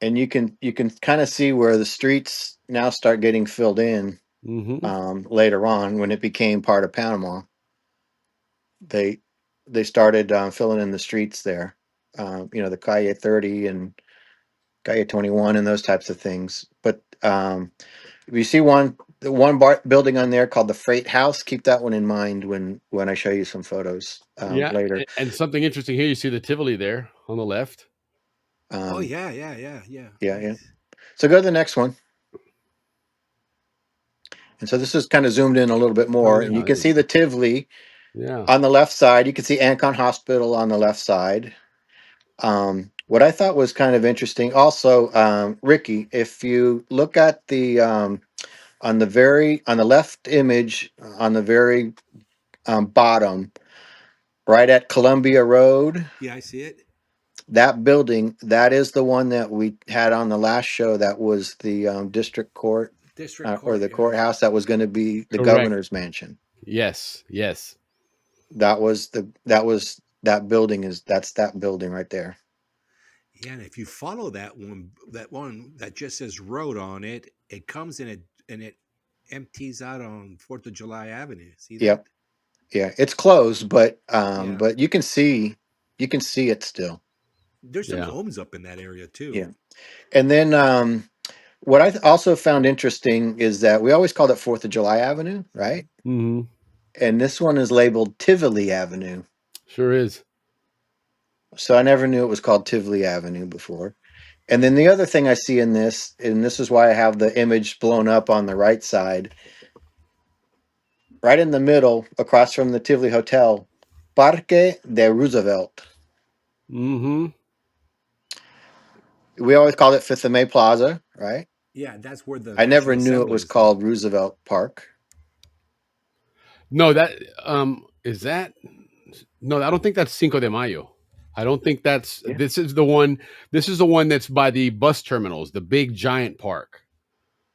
Speaker 11: and you can kind of see where the streets now start getting filled in later on when it became part of Panama. They started filling in the streets there, the Calle 30 and Calle 21 and those types of things. But you see the one building on there called the Freight House. Keep that one in mind when I show you some photos
Speaker 6: Yeah,
Speaker 11: later.
Speaker 6: and something interesting here. You see the Tivoli there on the left.
Speaker 7: Oh
Speaker 11: Um,
Speaker 7: yeah.
Speaker 11: yeah.
Speaker 7: Nice.
Speaker 11: So go to the next one. And so this is kind of zoomed in a little bit
Speaker 6: Oh
Speaker 11: more, and you
Speaker 6: yeah,
Speaker 11: can see the Tivoli
Speaker 6: yeah.
Speaker 11: on the left side. You can see Ancon Hospital on the left side. What I thought was kind of interesting, also, Ricky, if you look at the on the left image on the very bottom, right at Columbia Road,
Speaker 7: Yeah, I see it.
Speaker 11: that building, that is the one that we had on the last show. That was the district court
Speaker 7: District
Speaker 11: or
Speaker 7: Court.
Speaker 11: the
Speaker 7: Yeah.
Speaker 11: courthouse that was going to be the
Speaker 6: Correct.
Speaker 11: governor's mansion.
Speaker 6: Yes.
Speaker 11: That was that building that's that building right there.
Speaker 7: Yeah, and if you follow that one that just says road on it, it comes in it and it empties out on 4th of July Avenue. See that?
Speaker 11: Yep. Yeah, it's closed, but
Speaker 7: Yeah.
Speaker 11: you can see it still.
Speaker 7: There's some
Speaker 6: Yeah.
Speaker 7: homes up in that area too.
Speaker 11: Yeah. And then what I also found interesting is that we always called it 4th of July Avenue, right?
Speaker 6: Mm-hmm.
Speaker 11: And this one is labeled Tivoli Avenue.
Speaker 6: Sure is.
Speaker 11: So I never knew it was called Tivoli Avenue before. And then the other thing I see in this, and this is why I have the image blown up on the right side, right in the middle, across from the Tivoli Hotel, Parque de Roosevelt.
Speaker 6: Mm-hmm.
Speaker 11: We always called it 5th of May Plaza, right?
Speaker 7: Yeah, that's where the
Speaker 11: I never
Speaker 7: National
Speaker 11: knew it
Speaker 7: Assembly
Speaker 11: was
Speaker 7: is.
Speaker 11: called Roosevelt Park.
Speaker 6: No, that is that. No, I don't think that's Cinco de Mayo. I don't think that's.
Speaker 11: Yeah.
Speaker 6: This is the one. This is the one that's by the bus terminals, the big giant park.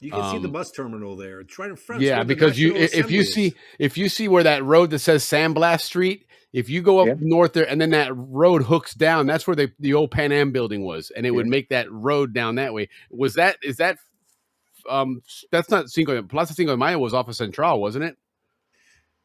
Speaker 7: You can see the bus terminal there. It's right in front. It's
Speaker 6: Yeah,
Speaker 7: where the
Speaker 6: because
Speaker 7: National Assembly is.
Speaker 6: if you see where that road that says Sandblast Street, if you go up
Speaker 11: Yeah.
Speaker 6: north there and then that road hooks down, that's where the old Pan Am building was, and it would
Speaker 11: Yeah.
Speaker 6: make that road down that way. Is that that's not Cinco Plaza Cinco de Mayo was off of Central, wasn't it?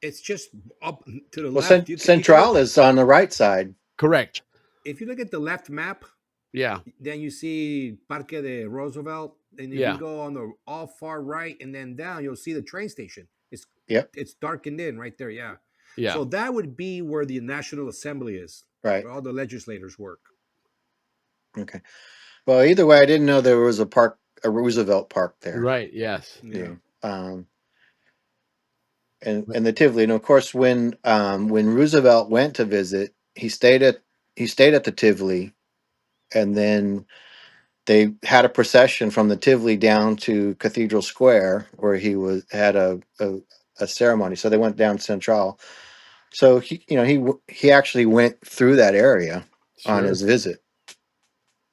Speaker 7: It's just up to the
Speaker 11: Well,
Speaker 7: left.
Speaker 11: Central is on the right side.
Speaker 6: Correct.
Speaker 7: If you look at the left map,
Speaker 6: Yeah.
Speaker 7: then you see Parque de Roosevelt, and if
Speaker 6: Yeah.
Speaker 7: you go on the all far right and then down, you'll see the train station.
Speaker 11: Yep.
Speaker 7: It's darkened in right there. Yeah.
Speaker 6: Yeah.
Speaker 7: So that would be where the National Assembly is,
Speaker 11: Right.
Speaker 7: where all the legislators work.
Speaker 11: Okay. Well, either way, I didn't know there was a Roosevelt Park there.
Speaker 6: Right. Yes.
Speaker 7: Yeah.
Speaker 11: And the Tivoli, and of course, when Roosevelt went to visit, he stayed at the Tivoli, and then they had a procession from the Tivoli down to Cathedral Square, where he had a ceremony. So they went down Central. So he actually went through that area on his visit,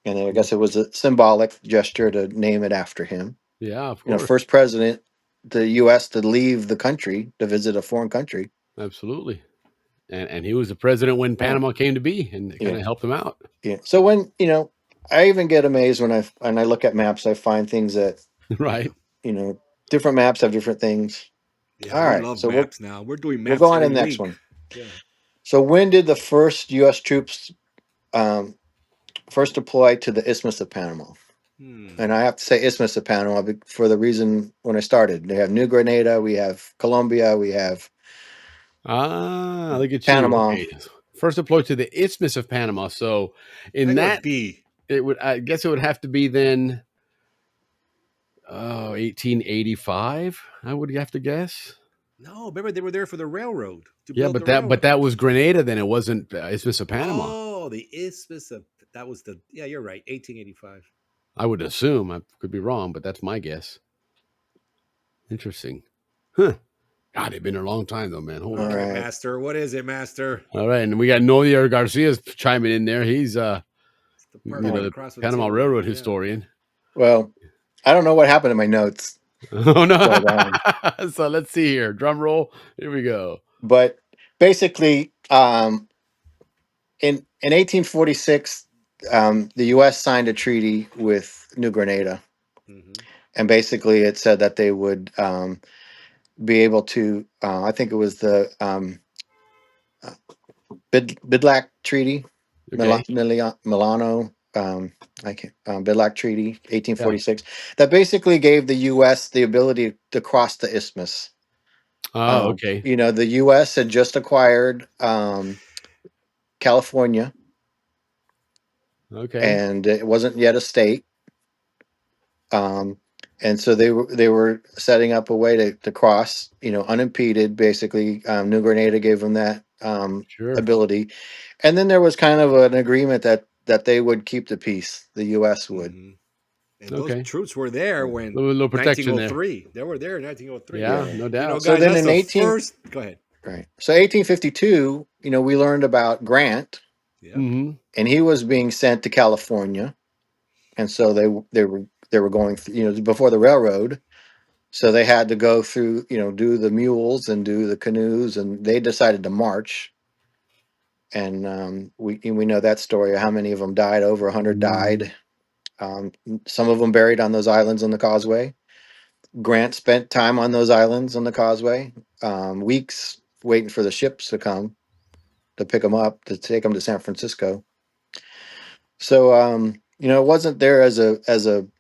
Speaker 11: and I guess it was a symbolic gesture to name it after him.
Speaker 6: Yeah, of course.
Speaker 11: First president, the U.S. to leave the country to visit a foreign country.
Speaker 6: Absolutely. And he was the president when Panama came to be, and kind of helped him out.
Speaker 11: Yeah. So when I even get amazed when I look at maps, I find things that
Speaker 6: right.
Speaker 11: Different maps have different things.
Speaker 7: Yeah,
Speaker 11: All
Speaker 7: we
Speaker 11: right.
Speaker 7: love
Speaker 11: So
Speaker 7: maps now. We're doing maps.
Speaker 11: we'll go on to
Speaker 7: every
Speaker 11: the next
Speaker 7: week.
Speaker 11: one.
Speaker 7: Yeah.
Speaker 11: So when did the first U.S. troops first deploy to the Isthmus of Panama? And I have to say Isthmus of Panama for the reason when I started. They have New Grenada, we have Colombia, we have
Speaker 6: look at
Speaker 11: Panama.
Speaker 6: you. Okay. First deployed to the Isthmus of Panama. So in that, it would, I guess it would have to be then 1885, I would have to guess.
Speaker 7: No, remember they were there for the railroad.
Speaker 6: Yeah, but that was Grenada then. It wasn't Isthmus of Panama.
Speaker 7: Oh, the Isthmus of, that was the, yeah, you're right, 1885.
Speaker 6: I would assume. I could be wrong, but that's my guess. Interesting. Huh. God, they've been there a long time though, man. Holy
Speaker 7: Okay,
Speaker 11: right.
Speaker 7: Master. What is it, Master?
Speaker 6: All right, and we got Noyer Garcia's chiming in there. He's the Panama Railroad historian.
Speaker 11: Well, I don't know what happened to my notes.
Speaker 6: Oh no! So let's see here. Drum roll. Here we go.
Speaker 11: But basically, in 1846, the U.S. signed a treaty with New Grenada, and basically it said that they would be able to. I think it was the Bidlack Treaty, Milano. Bidlack Treaty, 1846, that basically gave the U.S. the ability to cross the isthmus.
Speaker 6: Oh, okay.
Speaker 11: You know, the U.S. had just acquired California.
Speaker 6: Okay.
Speaker 11: And it wasn't yet a state. And so they were setting up a way to cross, you know, unimpeded. Basically, New Grenada gave them that ability, and then there was kind of an agreement that they would keep the peace. The U.S. would.
Speaker 7: And those troops were there when
Speaker 6: little protection
Speaker 7: 1903. They were there in 1903.
Speaker 6: Yeah, no doubt.
Speaker 7: You know, guys,
Speaker 11: so then
Speaker 7: that's
Speaker 11: in
Speaker 7: go ahead.
Speaker 11: Right. So 1852, you know, we learned about Grant, and he was being sent to California, and so they were going through, you know, before the railroad. So they had to go through, you know, do the mules and do the canoes, and they decided to march. And we know that story of how many of them died. Over 100 died. Some of them buried on those islands on the causeway. Grant spent time on those islands on the causeway, weeks waiting for the ships to come to pick them up to take them to San Francisco. So you know, it wasn't there as an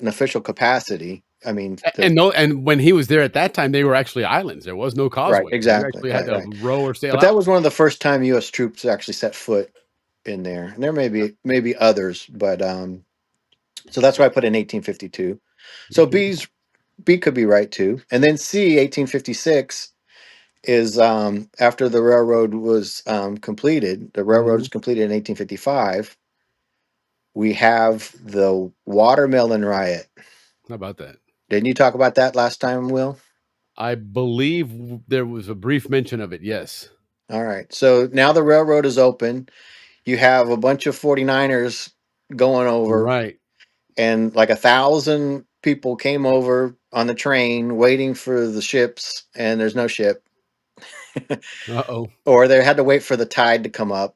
Speaker 11: official capacity. I mean,
Speaker 6: and when he was there at that time, they were actually islands. There was no causeway.
Speaker 11: Right, exactly.
Speaker 6: You actually had to row or sail
Speaker 11: but
Speaker 6: out.
Speaker 11: that was one of the first time U.S. troops actually set foot in there. And there may be others, but so that's why I put in 1852. So B could be right too. And then C, 1856 is after the railroad was completed. The railroad was completed in 1855. We have the watermelon riot.
Speaker 6: How about that?
Speaker 11: Didn't you talk about that last time, Will?
Speaker 6: I believe there was a brief mention of it. Yes.
Speaker 11: All right. So now the railroad is open. You have a bunch of 49ers going over.
Speaker 6: Right.
Speaker 11: And like 1,000 people came over on the train waiting for the ships, and there's no ship.
Speaker 6: Uh-oh.
Speaker 11: Or they had to wait for the tide to come up.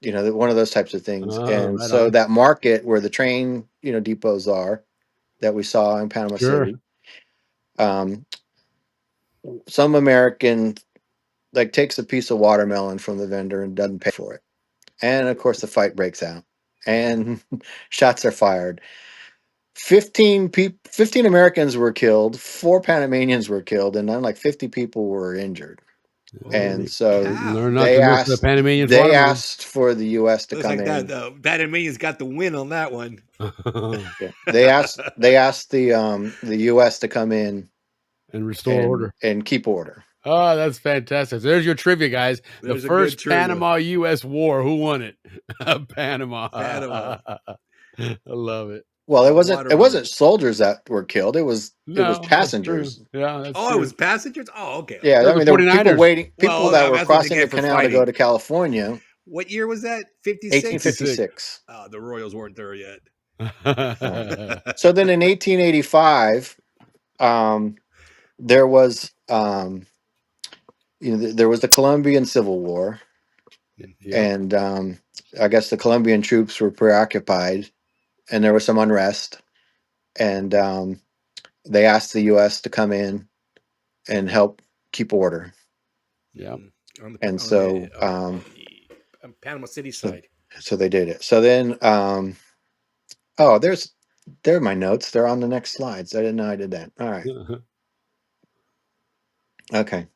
Speaker 11: You know, one of those types of things. And
Speaker 6: right
Speaker 11: so
Speaker 6: on.
Speaker 11: that market where the train, you know, depots are that we saw in Panama City. Some American like takes a piece of watermelon from the vendor and doesn't pay for it. And of course the fight breaks out and shots are fired. 15 Americans were killed, 4 Panamanians were killed, and then like 50 people were injured. And so they asked for the U.S. to come in.
Speaker 7: The Panamanians got the win on that one.
Speaker 11: They asked the U.S. to come in
Speaker 6: and restore order
Speaker 11: and keep order.
Speaker 6: Oh, that's fantastic. So there's your trivia, guys. The first Panama-U.S. war. Who won it? Panama. I love it.
Speaker 11: Well, it wasn't soldiers that were killed. It was passengers.
Speaker 6: Yeah, that's
Speaker 7: true. It was passengers. Oh, okay.
Speaker 11: Yeah, I mean there were people waiting, that were crossing the canal to go to California.
Speaker 7: What year was that?
Speaker 11: 1856.
Speaker 7: The Royals weren't there yet.
Speaker 11: So then in 1885, there was there was the Colombian Civil War, and I guess the Colombian troops were preoccupied, and there was some unrest, and they asked the U.S. to come in and help keep order.
Speaker 6: Yeah,
Speaker 11: and so
Speaker 7: Panama City side.
Speaker 11: So they did it. So then Oh, there are my notes. They're on the next slides. I didn't know I did that. All right. Okay.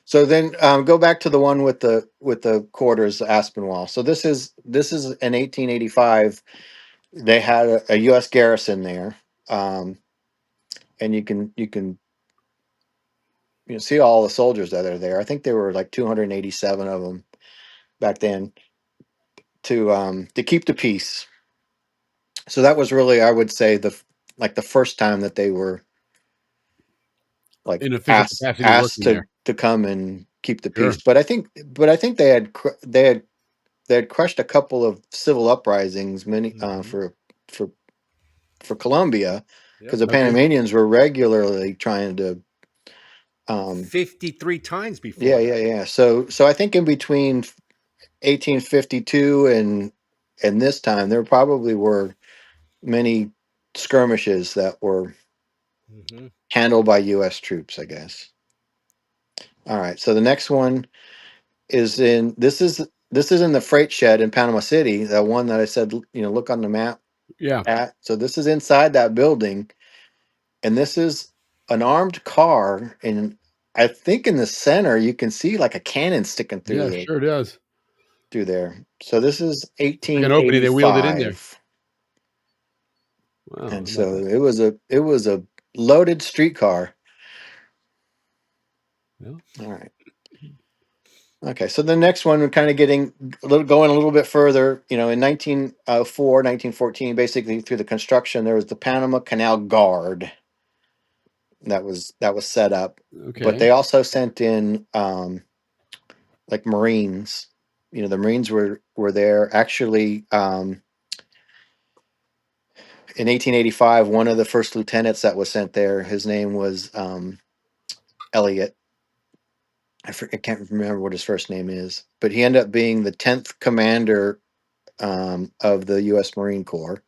Speaker 11: So then go back to the one with the quarters, Aspinwall. So this is in 1885. They had a U.S. garrison there, and you can see all the soldiers that are there. I think there were like 287 of them back then to keep the peace. So that was really, I would say, the first time that they were like
Speaker 6: In official
Speaker 11: asked
Speaker 6: capacity
Speaker 11: asked
Speaker 6: working there.
Speaker 11: to come and keep the peace.
Speaker 6: Sure.
Speaker 11: But I think they had crushed a couple of civil uprisings, many for for Colombia, because
Speaker 7: Yep.
Speaker 11: the
Speaker 6: Okay.
Speaker 11: Panamanians were regularly trying to.
Speaker 7: 53 times
Speaker 11: Yeah,
Speaker 7: before
Speaker 11: yeah,
Speaker 7: that.
Speaker 11: yeah. So I think in between 1852 and this time, there probably were many skirmishes that were
Speaker 7: Hmm.
Speaker 11: handled by U.S. troops, I guess. All right. So the next one is in this is in the freight shed in Panama City, the one that I said, look on the map
Speaker 6: Yeah.
Speaker 11: at. So this is inside that building, and this is an armed car, and I think in the center you can see like a cannon sticking
Speaker 6: Yeah, sure does.
Speaker 11: through there. So this is
Speaker 6: Like an opening, they wheeled it in there.
Speaker 11: 1885,
Speaker 6: Wow. How
Speaker 11: and
Speaker 6: about
Speaker 11: so
Speaker 6: that?
Speaker 11: it was a loaded streetcar.
Speaker 6: Yeah.
Speaker 11: All right. Okay, so the next one, we're kind of getting going a little bit further. In 1904, 1914, basically through the construction, there was the Panama Canal Guard that was set up, but
Speaker 6: Okay.
Speaker 11: they also sent in like Marines. The Marines were there actually. In 1885, one of the first lieutenants that was sent there, his name was Elliot. I can't remember what his first name is, but he ended up being the 10th commander of the U.S. Marine Corps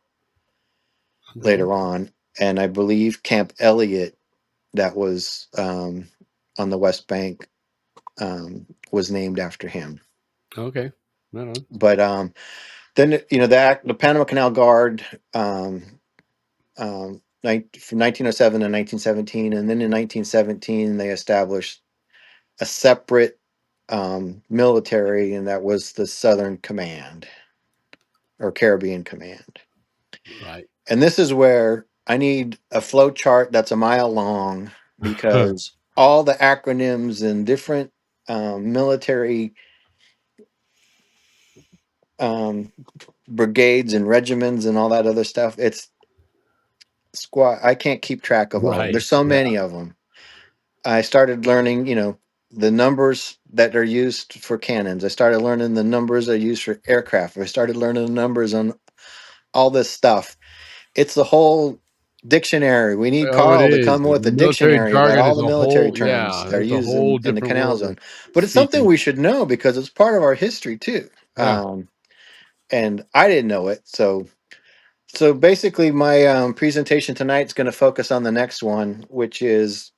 Speaker 6: Okay.
Speaker 11: later on, and I believe Camp Elliott that was on the West Bank was named after him.
Speaker 6: Okay. Right on.
Speaker 11: But then the Panama Canal Guard from 1907 to 1917, and then in 1917 they established a separate military, and that was the Southern Command or Caribbean Command.
Speaker 6: Right.
Speaker 11: And this is where I need a flow chart that's a mile long, because all the acronyms and different military um, brigades and regiments and all that other stuff. It's squad. I can't keep track of all of them.
Speaker 6: Right.
Speaker 11: There's so
Speaker 6: Yeah.
Speaker 11: many of them. I started learning, the numbers that are used for cannons. I started learning the numbers that are used for aircraft. I started learning the numbers on all this stuff. It's the whole dictionary. We need
Speaker 6: Oh, it
Speaker 11: Carl to
Speaker 6: is.
Speaker 11: come with a
Speaker 6: Military
Speaker 11: dictionary about
Speaker 6: jargon
Speaker 11: all
Speaker 6: is
Speaker 11: the
Speaker 6: a
Speaker 11: military
Speaker 6: whole,
Speaker 11: terms
Speaker 6: yeah,
Speaker 11: that are
Speaker 6: it's a
Speaker 11: used
Speaker 6: whole
Speaker 11: in the
Speaker 6: different
Speaker 11: canal
Speaker 6: world
Speaker 11: zone.
Speaker 6: of
Speaker 11: But it's something
Speaker 6: speaking.
Speaker 11: we should know because it's part of our history too.
Speaker 6: Yeah.
Speaker 11: And I didn't know it. So basically, my presentation tonight is going to focus on the next one, which is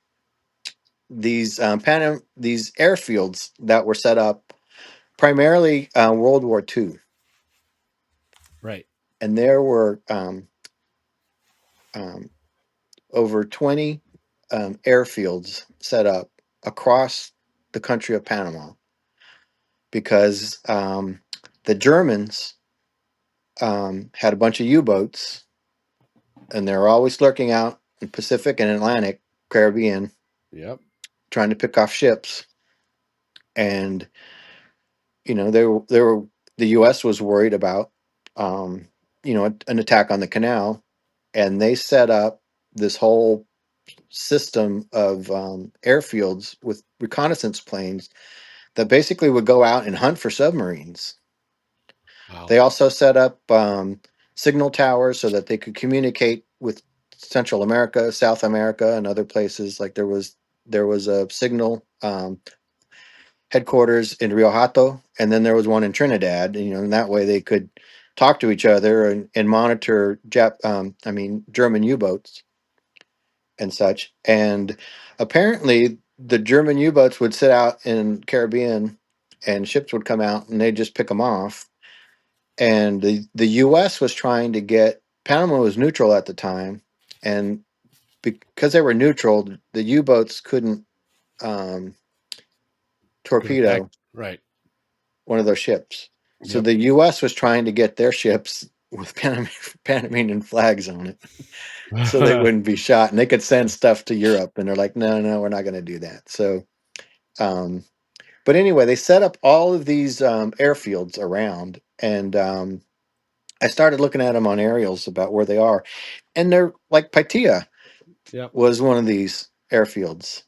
Speaker 11: these airfields that were set up primarily World War II,
Speaker 6: Right.
Speaker 11: and there were um, over 20 airfields set up across the country of Panama, because the Germans had a bunch of U-boats, and they were always lurking out in Pacific and Atlantic, Caribbean,
Speaker 6: Yep.
Speaker 11: trying to pick off ships. And they were the U.S. was worried about an attack on the canal, and they set up this whole system of airfields with reconnaissance planes that basically would go out and hunt for submarines.
Speaker 6: Wow.
Speaker 11: They also set up signal towers so that they could communicate with Central America, South America, and other places. Like there was a signal headquarters in Rio Hato, and then there was one in Trinidad. And that way they could talk to each other and monitor German U-boats and such. And apparently, the German U-boats would sit out in Caribbean, and ships would come out, and they'd just pick them off. And the U.S. was trying to get Panama was neutral at the time, and because they were neutral, the U-boats couldn't
Speaker 6: Could attack.
Speaker 11: torpedo
Speaker 6: Right.
Speaker 11: one of those ships. So
Speaker 6: Yep.
Speaker 11: the U.S. was trying to get their ships with Panamanian flags on it, so they wouldn't be shot, and they could send stuff to Europe. And they're like, no, we're not going to do that. So, but anyway, they set up all of these airfields around, and I started looking at them on aerials about where they are, and they're like Paitilla
Speaker 6: Yep.
Speaker 11: was one of these airfields.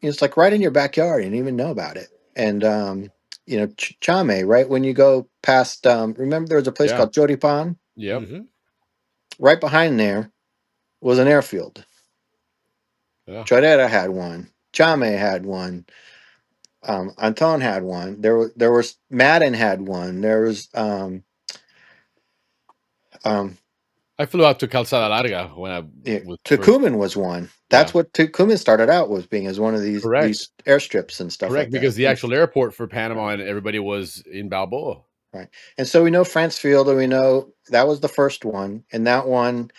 Speaker 11: It's like right in your backyard. You didn't even know about it. And Chame, right when you go past. Remember, there was a place
Speaker 6: Yeah.
Speaker 11: called Choripan.
Speaker 6: Yep.
Speaker 7: Mm-hmm.
Speaker 11: Right behind there was an airfield.
Speaker 6: Yeah.
Speaker 11: Chorera had one. Chame had one. Anton had one. There was Madden had one. There was
Speaker 6: I flew out to Calzada Larga when I was first.
Speaker 11: Tucuman was one.
Speaker 6: Yeah.
Speaker 11: That's what Tucuman started out was being as one of
Speaker 6: Correct.
Speaker 11: these airstrips and stuff
Speaker 6: Correct,
Speaker 11: like that.
Speaker 6: because the actual airport for Panama and everybody was in Balboa.
Speaker 11: Right. And so we know France Field, and we know that was the first one. And that one,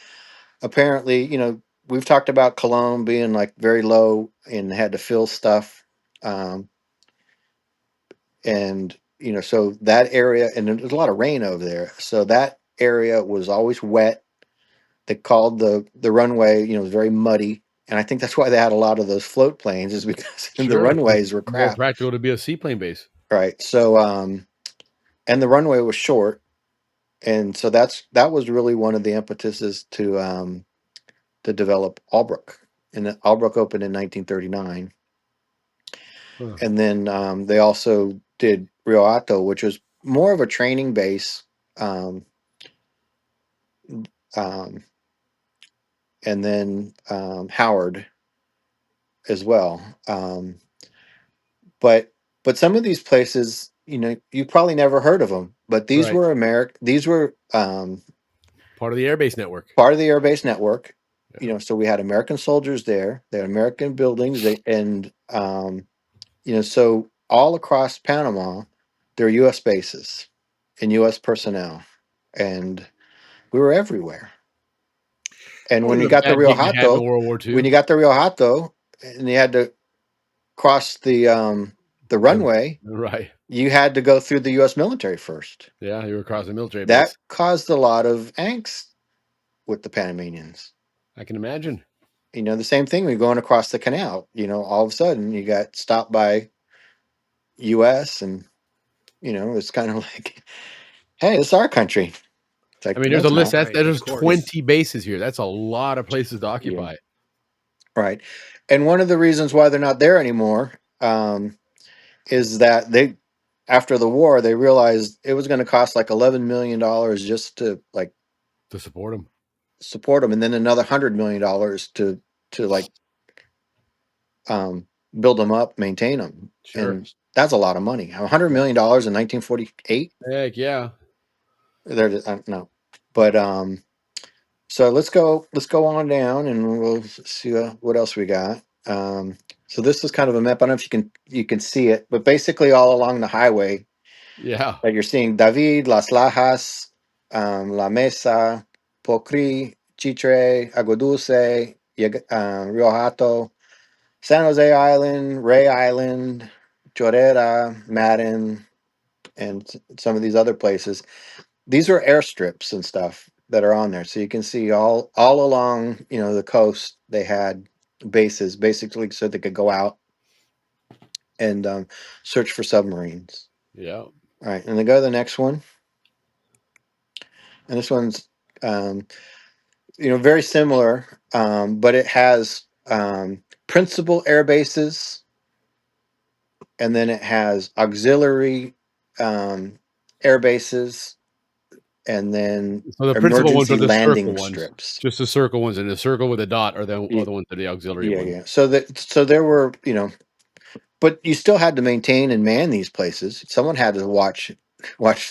Speaker 11: apparently, we've talked about Cologne being like very low and had to fill stuff. And, so that area, and there's a lot of rain over there. So that area was always wet. They called the runway, it was very muddy. And I think that's why they had a lot of those float planes, is because the
Speaker 6: Sure, it's
Speaker 11: runways were
Speaker 6: more
Speaker 11: crap.
Speaker 6: practical to be a seaplane base.
Speaker 11: Right. So, and the runway was short. And so that was really one of the impetuses to develop Albrook. And Albrook opened in 1939.
Speaker 6: Huh.
Speaker 11: And then they also did Rio Hato, which was more of a training base. Um, um, and then Howard as well. But some of these places, you probably never heard of them, but these
Speaker 6: Right.
Speaker 11: were These were
Speaker 6: Part of the airbase network.
Speaker 11: part of the airbase network.
Speaker 6: Yeah.
Speaker 11: So we had American soldiers there. They had American buildings. So all across Panama, there are U.S. bases and U.S. personnel, and we were everywhere. And
Speaker 6: It
Speaker 11: when you
Speaker 6: wasn't a
Speaker 11: got the
Speaker 6: bad
Speaker 11: Rio
Speaker 6: gig to have in
Speaker 11: Hato,
Speaker 6: World War II.
Speaker 11: and you had to cross the runway,
Speaker 6: Right.
Speaker 11: you had to go through the U.S. military first.
Speaker 6: Yeah, you were across the military
Speaker 11: That
Speaker 6: base.
Speaker 11: caused a lot of angst with the Panamanians.
Speaker 6: I can imagine.
Speaker 11: The same thing when you're going across the canal. All of a sudden you got stopped by U.S. and it's kind of like, hey, this is our country. It's like,
Speaker 6: I mean,
Speaker 11: no,
Speaker 6: there's a
Speaker 11: it's
Speaker 6: list.
Speaker 11: not.
Speaker 7: Right, of
Speaker 6: There's
Speaker 7: course.
Speaker 6: 20 bases here. That's a lot of places to occupy.
Speaker 11: Right. And one of the reasons why they're not there anymore is that after the war, they realized it was going to cost like $11 million just to
Speaker 6: To support them.
Speaker 11: and then another $100 million to build them up, maintain them.
Speaker 6: Sure.
Speaker 11: And that's a lot of money. $100 million in 1948.
Speaker 6: Heck yeah.
Speaker 11: No, but so let's go on down, and we'll see what else we got. So this is kind of a map. I don't know if you can see it, but basically all along the highway
Speaker 6: Yeah.
Speaker 11: that you're seeing David, Las Lajas, La Mesa, Pocri, Chitre, Aguadulce, Rio Hato, San Jose Island, Ray Island, Chorrera, Madden, and some of these other places. These are airstrips and stuff that are on there, so you can see all along the coast. They had bases basically so they could go out and search for submarines.
Speaker 6: Yeah.
Speaker 11: All right, and then go to the next one, and this one's very similar, but it has principal air bases, and then it has auxiliary air bases, and then
Speaker 6: So the principal ones
Speaker 11: emergency
Speaker 6: are the circle
Speaker 11: landing
Speaker 6: ones.
Speaker 11: strips.
Speaker 6: Just the circle ones, and the circle with a dot are the
Speaker 11: Yeah.
Speaker 6: other ones, are the auxiliary
Speaker 11: Yeah,
Speaker 6: ones.
Speaker 11: yeah. So there were, but you still had to maintain and man these places. Someone had to watch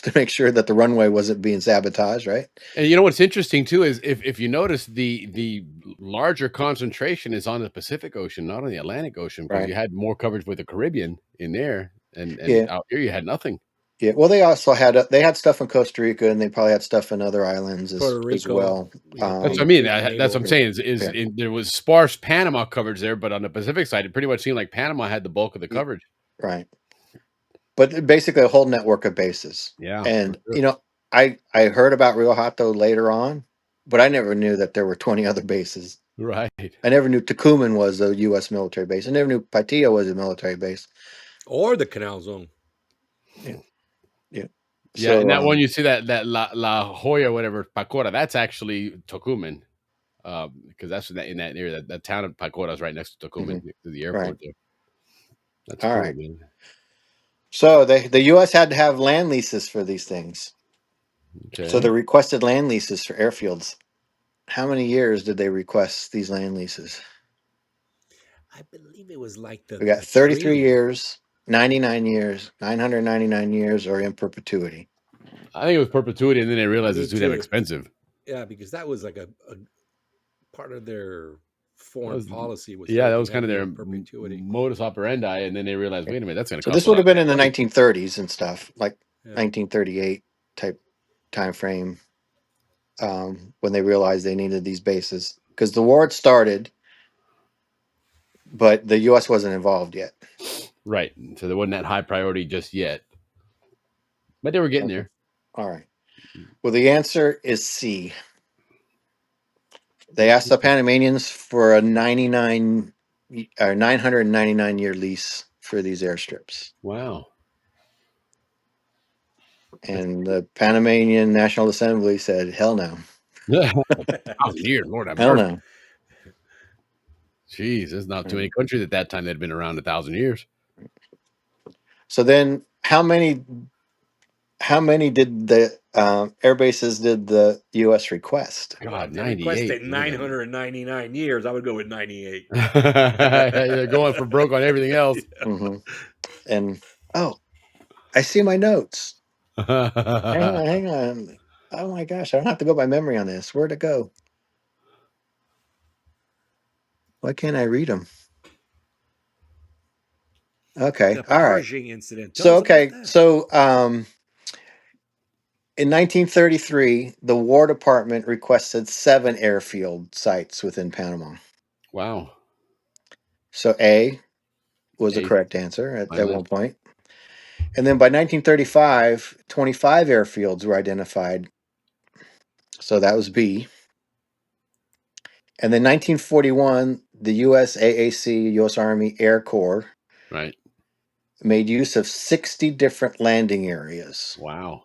Speaker 11: to make sure that the runway wasn't being sabotaged, right?
Speaker 6: And you know what's interesting too is if you notice the larger concentration is on the Pacific Ocean, not on the Atlantic Ocean, because
Speaker 11: Right.
Speaker 6: you had more coverage with the Caribbean in there, and
Speaker 11: Yeah.
Speaker 6: out here you had nothing.
Speaker 11: Yeah. Well, they also had stuff in Costa Rica, and they probably had stuff in other islands
Speaker 7: Puerto
Speaker 11: as
Speaker 7: Rico.
Speaker 11: well.
Speaker 7: Yeah,
Speaker 6: That's what I
Speaker 11: Um,
Speaker 6: mean.
Speaker 7: Cape
Speaker 6: That's what I'm
Speaker 7: Naval.
Speaker 6: saying. Is
Speaker 11: Yeah.
Speaker 6: there was sparse Panama coverage there, but on the Pacific side, it pretty much seemed like Panama had the bulk of the coverage.
Speaker 11: Right. But basically a whole network of bases.
Speaker 6: Yeah,
Speaker 11: And
Speaker 6: for sure.
Speaker 11: I heard about Rio Hato later on, but I never knew that there were 20 other bases.
Speaker 6: Right.
Speaker 11: I never knew Tucuman was a U.S. military base. I never knew Paitilla was a military base.
Speaker 7: Or the Canal Zone.
Speaker 11: Yeah. Yeah.
Speaker 6: Yeah, and
Speaker 11: So
Speaker 6: that one you see that La Jolla, whatever, Pacora, that's actually Tocumen. Because that's in that area. That town of Pacora is right next to Tocumen, next to the
Speaker 11: right.
Speaker 6: airport there. That's
Speaker 11: All
Speaker 6: cool,
Speaker 11: right.
Speaker 6: man.
Speaker 11: So the U.S. had to have land leases for these things.
Speaker 6: Okay.
Speaker 11: So the requested land leases for airfields. How many years did they request these land leases?
Speaker 7: I believe it was like
Speaker 11: We got
Speaker 7: a
Speaker 11: 33
Speaker 7: treaty.
Speaker 11: years, 99 years, 999 years, or in perpetuity.
Speaker 6: I think it was perpetuity, and then they realized
Speaker 7: Me
Speaker 6: it's too damn
Speaker 7: too.
Speaker 6: expensive.
Speaker 7: Yeah, because that was like a part of their foreign
Speaker 6: was-
Speaker 7: policy was
Speaker 6: Yeah, that
Speaker 7: everything
Speaker 6: was
Speaker 7: had
Speaker 6: kind
Speaker 7: to
Speaker 6: of
Speaker 7: be
Speaker 6: their
Speaker 7: in perpetuity.
Speaker 6: modus operandi, and then they realized, wait a minute, that's going to
Speaker 11: So
Speaker 6: cost
Speaker 11: this
Speaker 6: a
Speaker 11: would
Speaker 6: lot
Speaker 11: have been
Speaker 6: of
Speaker 11: in the
Speaker 6: money.
Speaker 11: 1930s and stuff, like
Speaker 7: Yeah.
Speaker 11: 1938 type time frame, when they realized they needed these bases because the war had started, but the U.S. wasn't involved yet.
Speaker 6: Right. So there wasn't that high priority just yet, but they were getting
Speaker 11: Okay.
Speaker 6: there.
Speaker 11: All right. Well, the answer is C. They asked the Panamanians for a 999 year lease for these airstrips.
Speaker 6: Wow.
Speaker 11: And the Panamanian National Assembly said, hell no.
Speaker 6: 1,000 years, Lord have
Speaker 11: Hell
Speaker 6: mercy.
Speaker 11: no.
Speaker 6: Jeez, there's not too many countries at that time that had been around 1,000 years.
Speaker 11: So then how many did the air bases did the U.S. request?
Speaker 6: God,
Speaker 7: They
Speaker 6: 98.
Speaker 7: requested 999 years. I would go with 98.
Speaker 6: They're going for broke on everything else.
Speaker 11: Mm-hmm. And, oh, I see my notes. Hang on. Oh my gosh, I don't have to go by memory on this. Where'd it go? Why can't I read them? Okay,
Speaker 7: The
Speaker 11: all right.
Speaker 7: Pershing incident. Tell
Speaker 11: So
Speaker 7: us about that.
Speaker 11: so in 1933, the War Department requested 7 airfield sites within Panama.
Speaker 6: Wow.
Speaker 11: So A was the
Speaker 6: A,
Speaker 11: correct answer at
Speaker 6: finally.
Speaker 11: one point. And then by 1935, 25 airfields were identified. So that was B. And then 1941, the US AAC, US Army Air Corps,
Speaker 6: Right.
Speaker 11: made use of 60 different landing areas.
Speaker 6: Wow.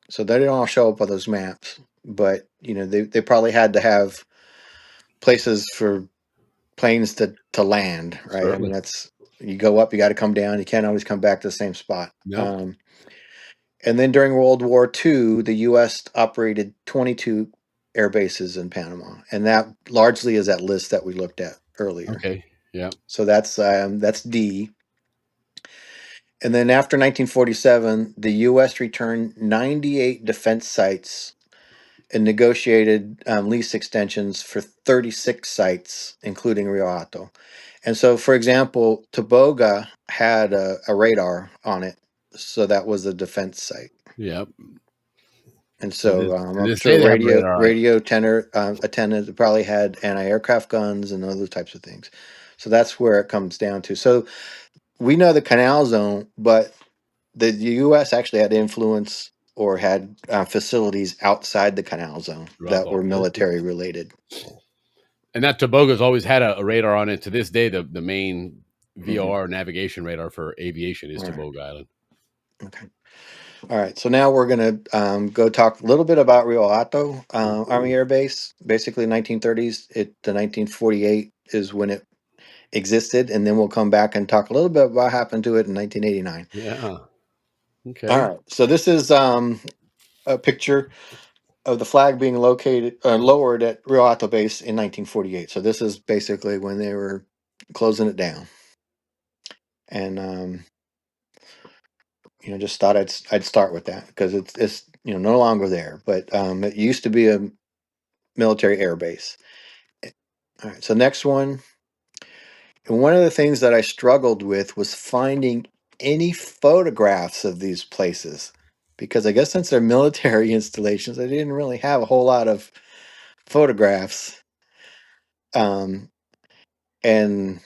Speaker 11: So they didn't all show up on those maps, but they probably had to have places for planes to land, right? I mean,
Speaker 6: Certainly.
Speaker 11: that's, you go up, you got to come down. You can't always come back to the same spot.
Speaker 6: No.
Speaker 11: And then during World War II, the U.S. operated 22 air bases in Panama, and that largely is that list that we looked at earlier.
Speaker 6: Okay. Yeah.
Speaker 11: So that's D. And then after 1947, the U.S. returned 98 defense sites and negotiated lease extensions for 36 sites, including Rio Hato. And so, for example, Toboga had a radar on it, so that was a defense site.
Speaker 6: Yep.
Speaker 11: And
Speaker 6: To
Speaker 11: so
Speaker 6: to
Speaker 11: I'm
Speaker 6: this
Speaker 11: sure
Speaker 6: day, they have radar on it.
Speaker 11: radio tenor attendants probably had anti-aircraft guns and other types of things. So that's where it comes down to. So we know the Canal Zone, but the U.S. actually had influence or had facilities outside the Canal Zone
Speaker 6: Throughout
Speaker 11: that
Speaker 6: the
Speaker 11: were
Speaker 6: whole distance.
Speaker 11: military related.
Speaker 6: And that Toboga's always had a radar on it. To this day, the main
Speaker 11: Mm-hmm.
Speaker 6: VOR navigation radar for aviation is
Speaker 11: All right.
Speaker 6: Toboga Island.
Speaker 11: Okay. All right. So now we're going to go talk a little bit about Rio Hato Army Air Base. Basically, 1930s to 1948 is when it existed, and then we'll come back and talk a little bit about what happened to it in 1989.
Speaker 6: Yeah. Okay.
Speaker 11: All right. So this is a picture of the flag being lowered at Rio Hato Base in 1948. So this is basically when they were closing it down, and just thought I'd start with that because it's no longer there, but it used to be a military air base. All right. So next one. And one of the things that I struggled with was finding any photographs of these places because I guess since they're military installations, they didn't really have a whole lot of photographs. And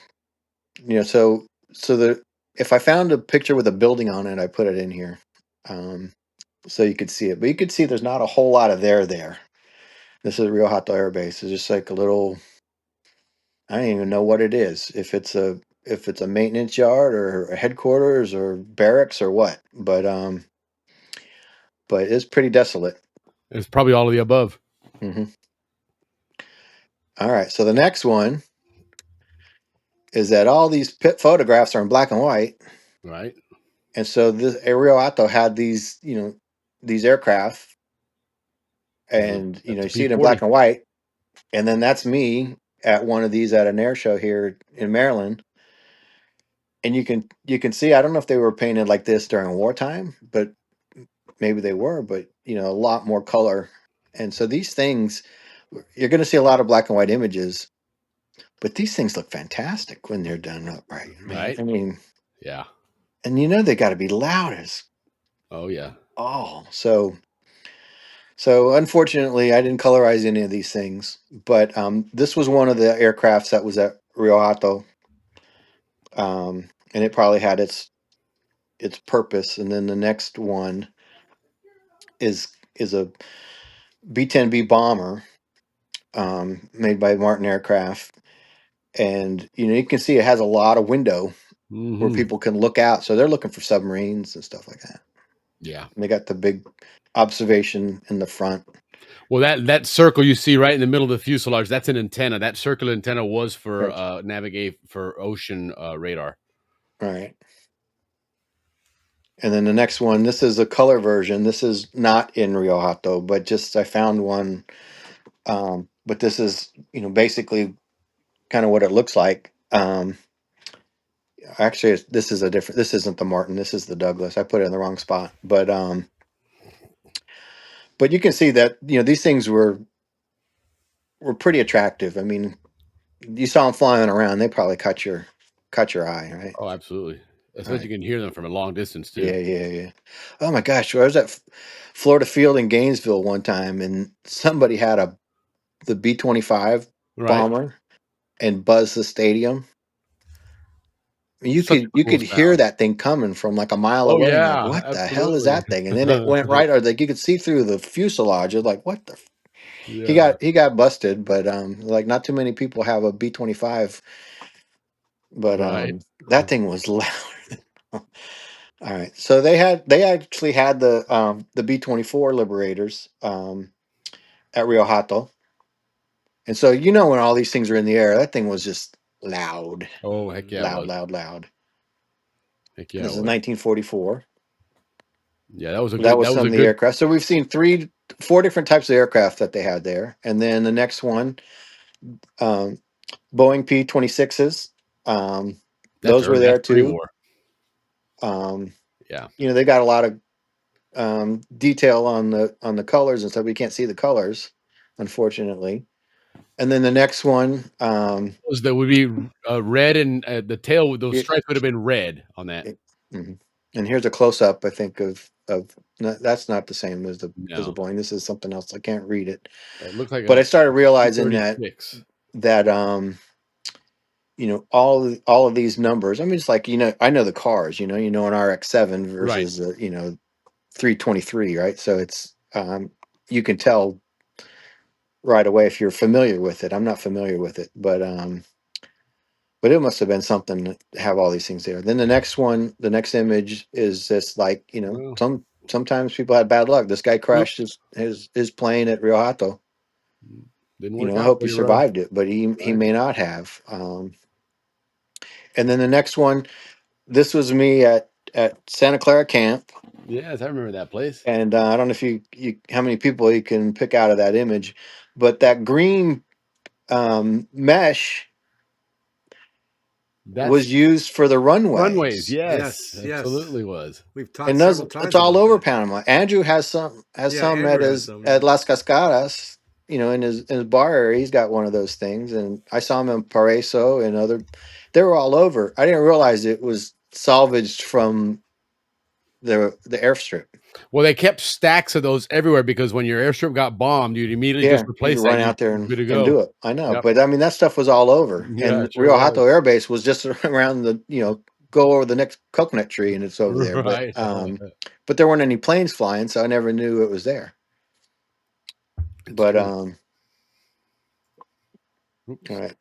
Speaker 11: so the if I found a picture with a building on it, I put it in here, so you could see it. But you could see there's not a whole lot of there. This is Rio Hato Air Base. It's just like a little. I don't even know what it is. If it's a maintenance yard or a headquarters or barracks or what. But it's pretty desolate.
Speaker 6: It's probably all of the above.
Speaker 11: Hmm. All right. So the next one is that all these pit photographs are in black and white.
Speaker 6: Right.
Speaker 11: And so this Rio Hato had these aircraft, and
Speaker 6: That's
Speaker 11: you
Speaker 6: a
Speaker 11: see it in black
Speaker 6: P-40.
Speaker 11: and white, and then that's me at one of these at an air show here in Maryland, and you can see I don't know if they were painted like this during wartime, but maybe they were, but a lot more color, and so these things you're going to see a lot of black and white images, but these things look fantastic when they're done up right, man.
Speaker 6: Right.
Speaker 11: I mean,
Speaker 6: Yeah.
Speaker 11: and they got to be loud as
Speaker 6: Oh yeah.
Speaker 11: So unfortunately, I didn't colorize any of these things, but this was one of the aircrafts that was at Rio Hato, and it probably had its purpose. And then the next one is a B-10B bomber, made by Martin Aircraft, and you can see it has a lot of window where
Speaker 6: Mm-hmm.
Speaker 11: people can look out. So they're looking for submarines and stuff like that.
Speaker 6: Yeah.
Speaker 11: And they got the big observation in the front.
Speaker 6: Well, that circle you see right in the middle of the fuselage, that's an antenna. That circular antenna was for
Speaker 11: Right.
Speaker 6: navigate for ocean radar.
Speaker 11: All right. And then the next one, this is a color version. This is not in Rio Hato, but just I found one. But this is, basically kind of what it looks like. Actually, this is a different. This isn't the Martin. This is the Douglas. I put it in the wrong spot. But you can see that these things were pretty attractive. I mean, you saw them flying around. They probably caught your eye, right?
Speaker 6: Oh, absolutely. Especially
Speaker 11: Right.
Speaker 6: you can hear them from a long distance too.
Speaker 11: Yeah. Oh my gosh, I was at Florida Field in Gainesville one time, and somebody had the B-25
Speaker 6: Right.
Speaker 11: bomber and buzzed the stadium. You
Speaker 6: Such
Speaker 11: could
Speaker 6: a
Speaker 11: you
Speaker 6: cool
Speaker 11: could hear
Speaker 6: sound.
Speaker 11: that thing coming from like a mile
Speaker 6: Oh
Speaker 11: away, and like,
Speaker 6: yeah,
Speaker 11: what the hell is
Speaker 6: absolutely.
Speaker 11: that thing? And then it went right, or like you could see through the fuselage. It's like, what the? He
Speaker 6: Yeah.
Speaker 11: got busted, but like not too many people have a B-25, but
Speaker 6: Right.
Speaker 11: that thing was loud. All right, so they actually had the B-24 Liberators at Rio Hato, and so when all these things are in the air, that thing was just loud,
Speaker 6: Oh heck yeah, it
Speaker 11: loud,
Speaker 6: was.
Speaker 11: loud, loud.
Speaker 6: Heck yeah,
Speaker 11: This
Speaker 6: it
Speaker 11: is
Speaker 6: was.
Speaker 11: 1944.
Speaker 6: Yeah, that was a
Speaker 11: That
Speaker 6: good.
Speaker 11: was
Speaker 6: That was
Speaker 11: some
Speaker 6: a
Speaker 11: of the
Speaker 6: good.
Speaker 11: aircraft. So we've seen four different types of aircraft that they had there, and then the next one, um, Boeing P-26s. Um,
Speaker 6: That's
Speaker 11: those were
Speaker 6: early.
Speaker 11: there
Speaker 6: That's
Speaker 11: too.
Speaker 6: pre-war.
Speaker 11: Um,
Speaker 6: Yeah.
Speaker 11: they got a lot of detail on the colors and stuff. We can't see the colors, unfortunately. And then the next one,
Speaker 6: Those that would be red and the tail. Those
Speaker 11: it,
Speaker 6: stripes would have been red on that.
Speaker 11: mhm. And here's a close up. I think of no, that's not the same as the
Speaker 6: No,
Speaker 11: Boeing. This is something else. I can't read it,
Speaker 6: it looks like
Speaker 11: but
Speaker 6: a
Speaker 11: I started realizing that
Speaker 6: T-36.
Speaker 11: that all of these numbers. I mean, it's like I know the cars. An RX-7
Speaker 6: Right.
Speaker 11: versus 323, right? So it's you can tell right away if you're familiar with it. I'm not familiar with it, but it must have been something to have all these things there. Then the next image is just like
Speaker 6: Well,
Speaker 11: sometimes people had bad luck. This guy
Speaker 6: nope.
Speaker 11: crashed his plane at Rio Hato.
Speaker 6: Didn't work
Speaker 11: I
Speaker 6: out
Speaker 11: hope
Speaker 6: for
Speaker 11: he
Speaker 6: you,
Speaker 11: survived it, but he
Speaker 6: right?
Speaker 11: may not have. And then the next one, this was me at Santa Clara Camp,
Speaker 6: Yes, I remember that place.
Speaker 11: and I don't know if you how many people you can pick out of that image, but that green mesh
Speaker 6: That's
Speaker 11: was used for the
Speaker 6: runways.
Speaker 11: runways,
Speaker 6: Yes,
Speaker 7: Yes.
Speaker 6: absolutely was.
Speaker 7: We've talked
Speaker 11: and
Speaker 7: several
Speaker 11: it's
Speaker 7: times
Speaker 11: all
Speaker 7: about
Speaker 11: over
Speaker 7: that.
Speaker 11: Panama. Andrew has
Speaker 7: Yeah,
Speaker 11: some
Speaker 7: Andrew has some. Yeah.
Speaker 11: at Las Cascadas, in his bar area. He's got one of those things, and I saw him in Paraiso and other. They were all over. I didn't realize it was salvaged from the airstrip.
Speaker 6: Well, they kept stacks of those everywhere because when your airstrip got bombed, you'd immediately just
Speaker 11: Yeah, you
Speaker 6: replace
Speaker 11: could
Speaker 6: that.
Speaker 11: run
Speaker 6: You
Speaker 11: out there
Speaker 6: good to
Speaker 11: and
Speaker 6: go.
Speaker 11: do it. I know,
Speaker 6: Yep.
Speaker 11: but I mean that stuff was all over,
Speaker 6: Yeah,
Speaker 11: and
Speaker 6: it sure
Speaker 11: Rio
Speaker 6: was.
Speaker 11: Hato Air Base was just around the go over the next coconut tree, and it's over there.
Speaker 6: Right.
Speaker 11: But there weren't any planes flying, so I never knew it was there.
Speaker 6: It's
Speaker 11: But
Speaker 6: true. Oops.
Speaker 11: all right.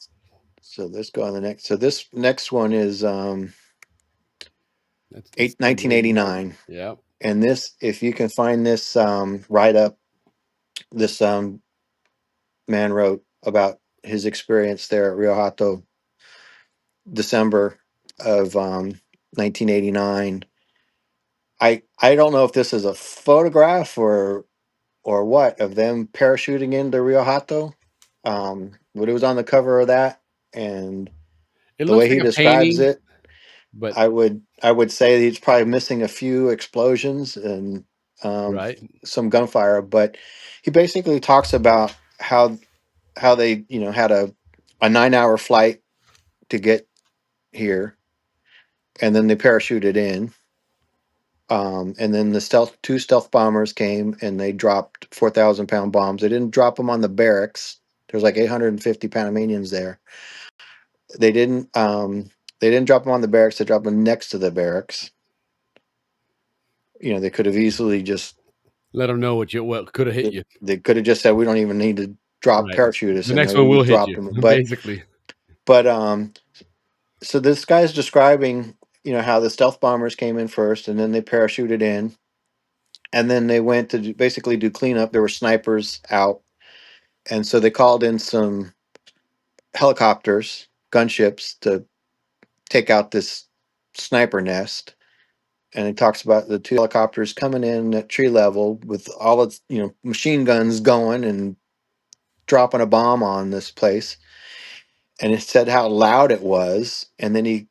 Speaker 11: So let's go on the next. So this next one is
Speaker 6: That's December
Speaker 11: 1989.
Speaker 6: Yeah.
Speaker 11: And this, if you can find this write up, this man wrote about his experience there at Rio Hato, December of 1989. I don't know if this is a photograph or what of them parachuting into Rio Hato, but it was on the cover of that, and
Speaker 6: It
Speaker 11: the
Speaker 6: looks
Speaker 11: way
Speaker 6: like
Speaker 11: he
Speaker 6: a
Speaker 11: describes
Speaker 6: painting,
Speaker 11: it,
Speaker 6: but
Speaker 11: I would say he's probably missing a few explosions and um,
Speaker 6: right.
Speaker 11: some gunfire, but he basically talks about how they had a 9-hour flight to get here, and then they parachuted in, and then the two stealth bombers came and they dropped 4,000-pound bombs. They didn't drop them on the barracks. There's like 850 Panamanians there. They didn't. They didn't drop them on the barracks. They dropped them next to the barracks. They could have easily just.
Speaker 6: Let them know what could have hit
Speaker 11: They,
Speaker 6: you.
Speaker 11: they could have just said, "We don't even need to drop
Speaker 6: Right.
Speaker 11: parachutists
Speaker 6: The
Speaker 11: in
Speaker 6: next
Speaker 11: there.
Speaker 6: one
Speaker 11: We
Speaker 6: will
Speaker 11: just
Speaker 6: hit
Speaker 11: dropped
Speaker 6: you,
Speaker 11: them."
Speaker 6: basically.
Speaker 11: But so this guy's describing, how the stealth bombers came in first, and then they parachuted in, and then they went to basically do cleanup. There were snipers out, and so they called in some helicopters, gunships, to take out this sniper nest. And it talks about the two helicopters coming in at tree level with all its machine guns going and dropping a bomb on this place. And it said how loud it was, and then he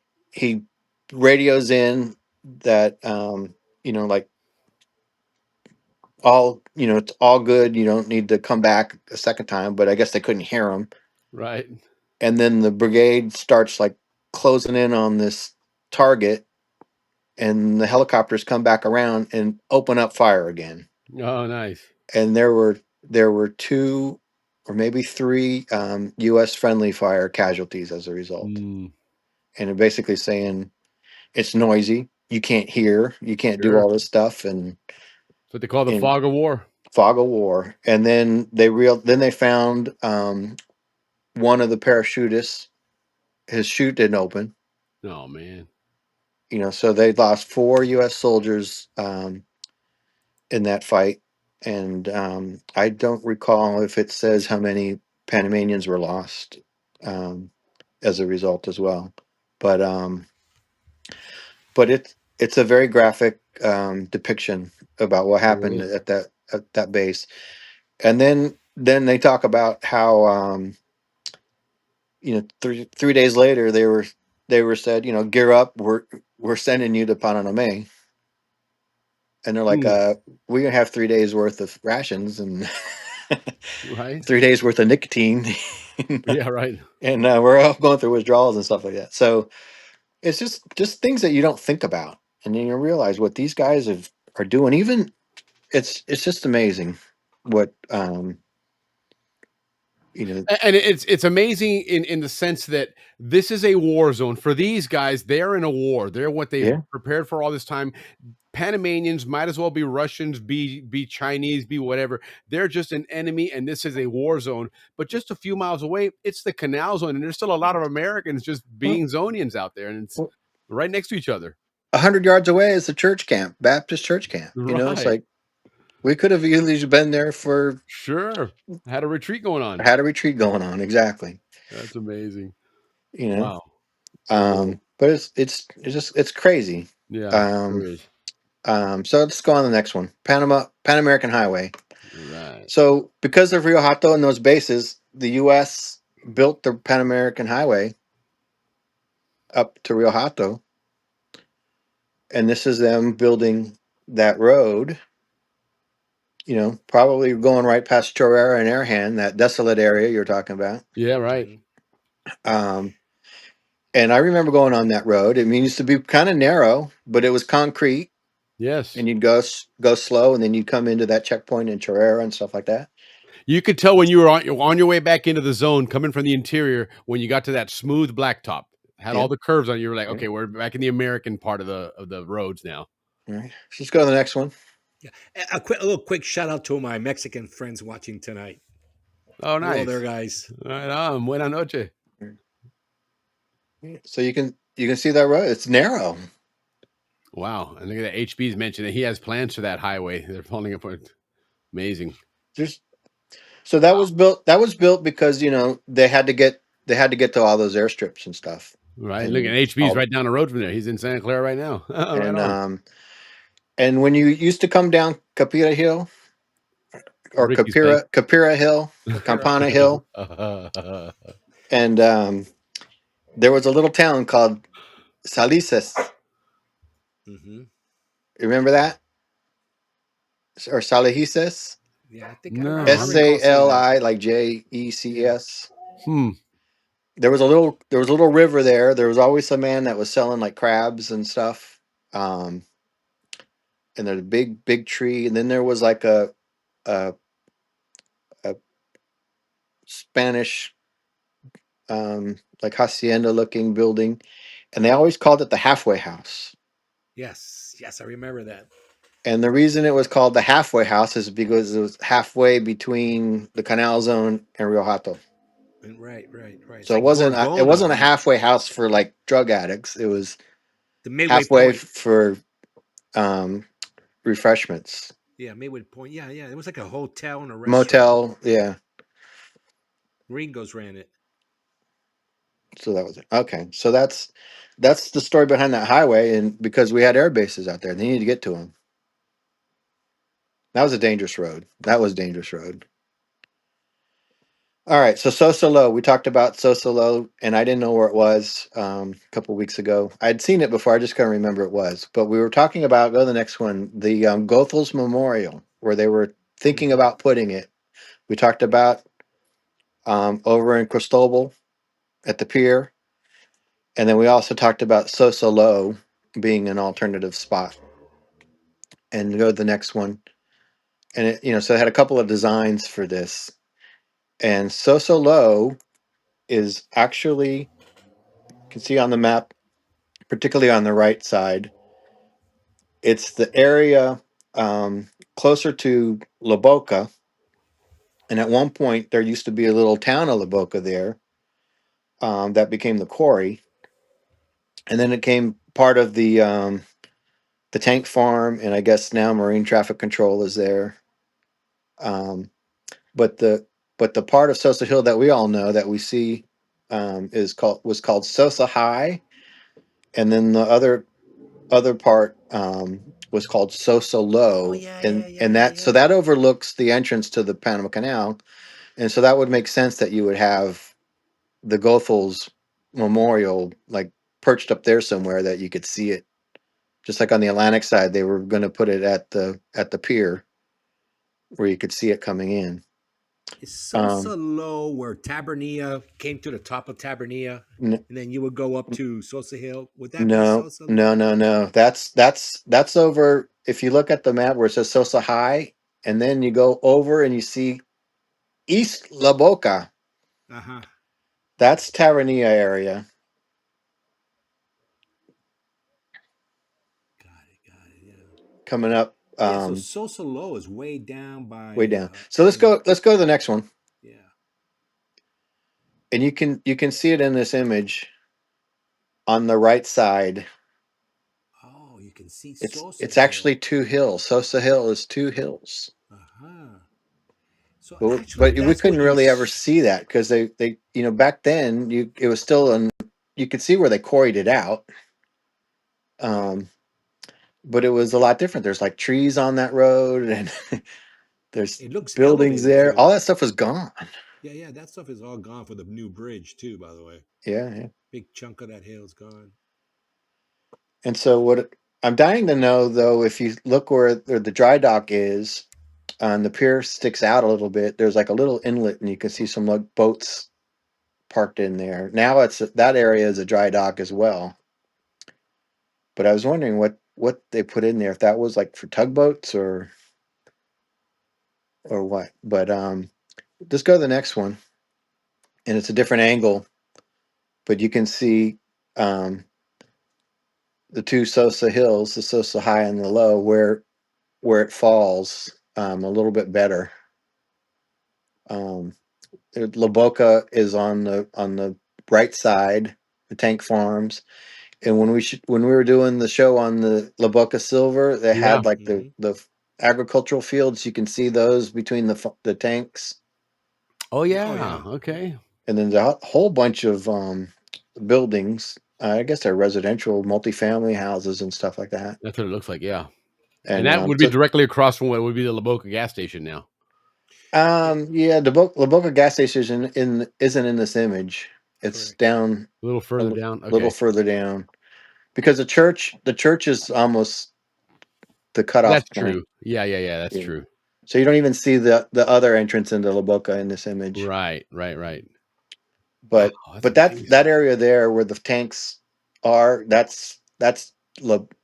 Speaker 11: radios in that like it's all good, you don't need to come back a second time, but I guess they couldn't hear him.
Speaker 6: Right.
Speaker 11: And then the brigade starts like closing in on this target, and the helicopters come back around and open up fire again.
Speaker 6: Oh, nice.
Speaker 11: And there were two or maybe three U.S. friendly fire casualties as a result.
Speaker 6: Mm,
Speaker 11: And they're basically saying it's noisy, you can't hear, you can't do
Speaker 6: sure.
Speaker 11: all this stuff, and
Speaker 6: That's what they call the
Speaker 11: in
Speaker 6: fog of war.
Speaker 11: fog of war. And then they found one of the parachutists, his chute didn't open.
Speaker 6: Oh man.
Speaker 11: So they lost 4 U.S. soldiers in that fight, and I don't recall if it says how many Panamanians were lost um, as a result as well. But it's a very graphic depiction about what
Speaker 6: Sure
Speaker 11: happened
Speaker 6: is.
Speaker 11: at that base, and then they talk about how 3 days later they were said, gear up, we're sending you to Panama. And they're like,
Speaker 6: Hmm.
Speaker 11: we're gonna have 3 days worth of rations and
Speaker 6: Right.
Speaker 11: 3 days worth of nicotine,
Speaker 6: Yeah. Right.
Speaker 11: and we're all going through withdrawals and stuff like that. So it's just things that you don't think about, and then you realize what these guys are doing. Even it's just amazing what
Speaker 6: And it's amazing in the sense that this is a war zone for these guys. They're in a war. They're what they've
Speaker 11: Yeah.
Speaker 6: prepared for all this time. Panamanians might as well be Russians, be Chinese, be whatever. They're just an enemy, and this is a war zone. But just a few miles away, it's the Canal Zone, and there's still a lot of Americans just
Speaker 11: Well,
Speaker 6: being Zonians out there, and it's
Speaker 11: well,
Speaker 6: right next to each other.
Speaker 11: 100 yards away is the church camp, Baptist church camp. It's
Speaker 6: Right.
Speaker 11: like we could have easily been there for
Speaker 6: Sure. Had a retreat going on.
Speaker 11: had a retreat going on. Exactly.
Speaker 6: That's amazing.
Speaker 11: You know.
Speaker 6: Wow. So cool.
Speaker 11: But it's crazy.
Speaker 6: Yeah, sure
Speaker 11: Um,
Speaker 6: is.
Speaker 11: so let's go on to the next one. Pan American Highway.
Speaker 6: Right.
Speaker 11: So because of Rio Hato and those bases, the U.S. built the Pan American Highway up to Rio Hato, and this is them building that road. Probably going right past Chorrera and Airhan, that desolate area you're talking about.
Speaker 6: Yeah, right.
Speaker 11: Um, And I remember going on that road. It used to be kind of narrow, but it was concrete,
Speaker 6: Yes.
Speaker 11: and you'd go slow, and then you'd come into that checkpoint in Chorrera and stuff like that.
Speaker 6: You could tell when you were on your way back into the zone, coming from the interior, when you got to that smooth blacktop, had all
Speaker 11: Yep.
Speaker 6: the curves on. You were like,
Speaker 11: Yep.
Speaker 6: okay, we're back in the American part of the roads now.
Speaker 11: All right. Let's go to the next one.
Speaker 7: Yeah. A little quick shout out to my Mexican friends watching tonight.
Speaker 6: Oh, nice.
Speaker 7: Hello there, guys.
Speaker 6: Right on. Buena noche.
Speaker 11: So you can see that road. It's narrow.
Speaker 6: Wow. And look at that. HB's mentioned that he has plans for that highway. They're falling apart. Amazing.
Speaker 11: So that was built. That was built because they had to get to all those airstrips and stuff.
Speaker 6: Right.
Speaker 11: And
Speaker 6: Look at HB's right down the road from there. He's in Santa Clara right now. Right
Speaker 11: and
Speaker 6: on.
Speaker 11: And when you used to come down Capira Hill or
Speaker 6: Ricky's place.
Speaker 11: Capira Hill, Campana Hill, and there was a little town called Salices.
Speaker 7: Mm-hmm.
Speaker 11: Remember that? Or Salices?
Speaker 7: Yeah, I think
Speaker 6: No,
Speaker 7: I recall seeing
Speaker 11: SALI,
Speaker 7: that.
Speaker 11: like JECS.
Speaker 6: Hmm.
Speaker 11: There was a little river there. There was always a man that was selling like crabs and stuff. And there's a big tree, and then there was like a Spanish like hacienda looking building, and they always called it the halfway house.
Speaker 7: Yes, I remember that.
Speaker 11: And the reason it was called the halfway house is because it was halfway between the Canal Zone and Rio Hato.
Speaker 7: Right.
Speaker 11: So it wasn't a halfway house for like drug addicts. It was
Speaker 7: the midway
Speaker 11: halfway
Speaker 7: point
Speaker 11: for refreshments.
Speaker 7: Yeah, midway point. Yeah. It was like a hotel and a restaurant.
Speaker 11: Motel, yeah.
Speaker 7: Ringo's ran it.
Speaker 11: So that was it. Okay, so that's the story behind that highway, and because we had air bases out there, they needed to get to them. That was a dangerous road. All right, so Sosolo. We talked about Sosolo, and I didn't know where it was a couple weeks ago. I'd seen it before. I just couldn't remember it was. But we were talking about, go to the next one, the Goethals Memorial, where they were thinking about putting it. We talked about over in Cristobal at the pier. And then we also talked about Sosolo being an alternative spot. And go to the next one. And so it had a couple of designs for this. And Sosolo is actually, you can see on the map, particularly on the right side, it's the area closer to La Boca. And at one point, there used to be a little town of La Boca there that became the quarry. And then it became part of the tank farm, and I guess now marine traffic control is there. But the part of Sosa Hill that we all know that we see was called Sosa High, and then the other part was called Sosa Low, so that overlooks the entrance to the Panama Canal, and so that would make sense that you would have the Goethals Memorial like perched up there somewhere that you could see it. Just like on the Atlantic side, they were going to put it at the pier where you could see it coming in.
Speaker 7: Is Sosa Low where Tabernia came to the top of Tabernia, and then you would go up to Sosa Hill? Would that be Sosa Low?
Speaker 11: No. That's over. If you look at the map where it says Sosa High, and then you go over and you see East La Boca. That's Tabernia area.
Speaker 7: Got it. Yeah.
Speaker 11: Coming up.
Speaker 7: So Sosa Low is way down by.
Speaker 11: Way down. So let's go to the next one.
Speaker 7: Yeah.
Speaker 11: And you can see it in this image on the right side.
Speaker 7: Oh, you can see
Speaker 11: Sosa. It's actually two hills. Sosa Hill is two hills.
Speaker 7: So
Speaker 11: but we couldn't really ever see that because they back then it was still you could see where they quarried it out. But it was a lot different. There's like trees on that road, and there's buildings there. All that stuff was gone.
Speaker 7: Yeah, that stuff is all gone for the new bridge too, by the way.
Speaker 11: Yeah.
Speaker 7: Big chunk of that hill is gone.
Speaker 11: And so what I'm dying to know, though, if you look where the dry dock is, and the pier sticks out a little bit, there's like a little inlet, and you can see some like boats parked in there. Now that area is a dry dock as well. But I was wondering what they put in there, if that was like for tugboats or what. But just go to the next one, and it's a different angle, but you can see the two Sosa Hills, the Sosa High and the Low, where it falls a little bit better. La Boca is on the right side, the tank farms. And when we were doing the show on the La Boca Silver, they
Speaker 6: Yeah.
Speaker 11: had like the agricultural fields. You can see those between the tanks.
Speaker 6: Oh yeah. Okay.
Speaker 11: And then the whole bunch of buildings. I guess they're residential, multifamily houses and stuff like that.
Speaker 6: That's what it looks like. Yeah.
Speaker 11: And
Speaker 6: that would be directly across from what would be the La Boca gas station now.
Speaker 11: Yeah, the La Boca gas station isn't in this image. It's down
Speaker 6: a little further down.
Speaker 11: A little further down, because the church is almost the cutoff
Speaker 6: That's
Speaker 11: point.
Speaker 6: true. Yeah. That's true.
Speaker 11: So you don't even see the other entrance into La Boca in this image.
Speaker 6: Right.
Speaker 11: But that area there where the tanks are, that's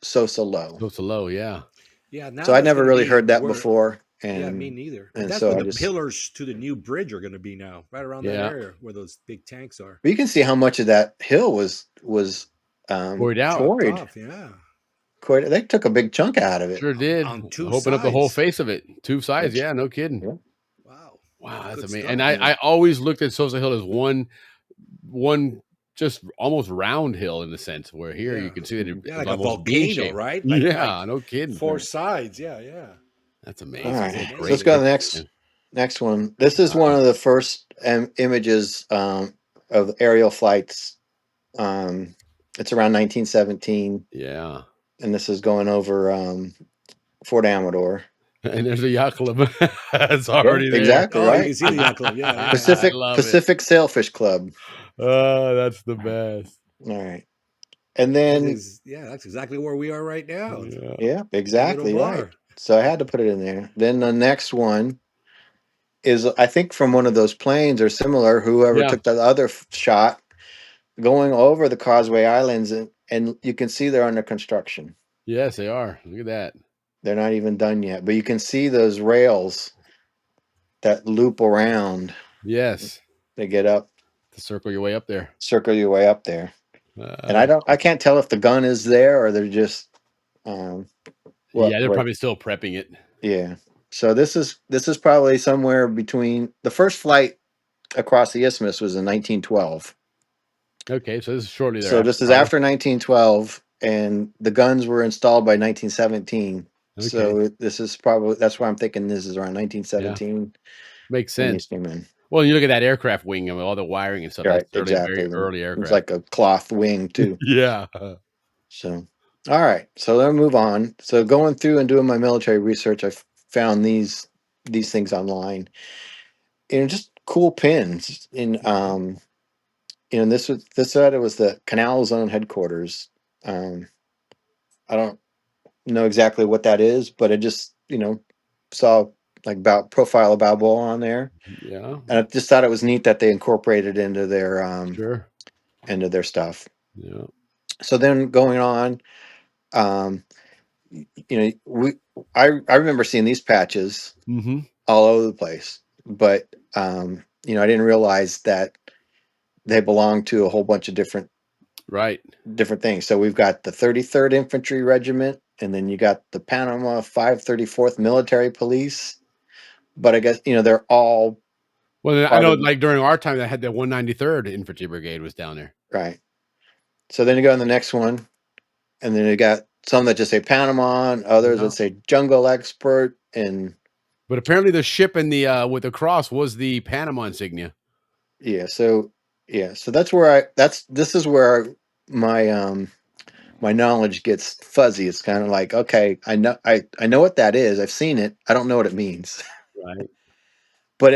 Speaker 11: Sosa Low.
Speaker 6: Sosa Low, yeah.
Speaker 7: Yeah. Now
Speaker 11: so I never really heard that before. And
Speaker 7: yeah, me neither.
Speaker 11: And
Speaker 7: that's
Speaker 11: so
Speaker 7: where the pillars to the new bridge are going to be now, right around that area where those big tanks are.
Speaker 11: But you can see how much of that hill was
Speaker 6: quarried out.
Speaker 7: Off, yeah.
Speaker 11: They took a big chunk out of it.
Speaker 6: Sure did.
Speaker 7: On two
Speaker 6: Open up the whole face of it. Two sides. Yeah, no kidding.
Speaker 11: Yeah.
Speaker 6: Wow, that's amazing. Stuff, and I always looked at Sosa Hill as one just almost round hill in the sense where here you can see that it's
Speaker 7: like
Speaker 6: almost
Speaker 7: a volcano, right? Like,
Speaker 6: no kidding.
Speaker 7: 4 sides. Yeah.
Speaker 6: That's amazing.
Speaker 11: All right. So let's go to the next one. This is one of the first images of aerial flights. It's around 1917.
Speaker 6: Yeah.
Speaker 11: And this is going over Fort Amador.
Speaker 6: And there's a yacht club. It's already there.
Speaker 11: Exactly, right?
Speaker 7: You can see the yacht club. Yeah.
Speaker 11: Pacific Sailfish Club.
Speaker 6: Oh, that's the best.
Speaker 11: All right. And then
Speaker 7: that's exactly where we are right now.
Speaker 11: Yeah, exactly right. So I had to put it in there. Then the next one is, I think, from one of those planes or similar, whoever took the other shot, going over the Causeway Islands, and you can see they're under construction.
Speaker 6: Yes, they are. Look at that.
Speaker 11: They're not even done yet, but you can see those rails that loop around.
Speaker 6: Yes.
Speaker 11: They get up.
Speaker 6: To circle your way up there.
Speaker 11: And I can't tell if the gun is there or they're just
Speaker 6: they're probably still prepping it.
Speaker 11: Yeah. So this is probably somewhere between the first flight across the isthmus was in 1912.
Speaker 6: Okay, so this is shortly there.
Speaker 11: So this is after 1912, and the guns were installed by 1917. Okay. So this is probably, that's why I'm thinking this is around 1917.
Speaker 6: Makes sense. Well, you look at that aircraft wing and all the wiring and stuff.
Speaker 11: Right,
Speaker 6: that's exactly. Very early aircraft.
Speaker 11: It's like a cloth wing too.
Speaker 6: Yeah.
Speaker 11: So, all right. So let's move on. So going through and doing my military research, I found these things online. Just cool pins. This side it was the Canal Zone headquarters. I don't know exactly what that is, but I just saw like profile of Balboa on there.
Speaker 6: Yeah.
Speaker 11: And I just thought it was neat that they incorporated into their into their stuff.
Speaker 6: Yeah.
Speaker 11: So then going on, I remember seeing these patches all over the place, but I didn't realize that they belong to a whole bunch of different things. So we've got the 33rd Infantry Regiment, and then you got the Panama 534th Military Police. But I guess they're all.
Speaker 6: Well, I know, like during our time, they had the 193rd Infantry Brigade was down there.
Speaker 11: Right. So then you go on the next one, and then you got some that just say Panama, and others that say Jungle Expert,
Speaker 6: But apparently, the ship and the with the cross was the Panama insignia.
Speaker 11: Yeah. So that's where this is where my my knowledge gets fuzzy. It's kind of like, okay, I know what that is. I've seen it. I don't know what it means.
Speaker 6: Right.
Speaker 11: But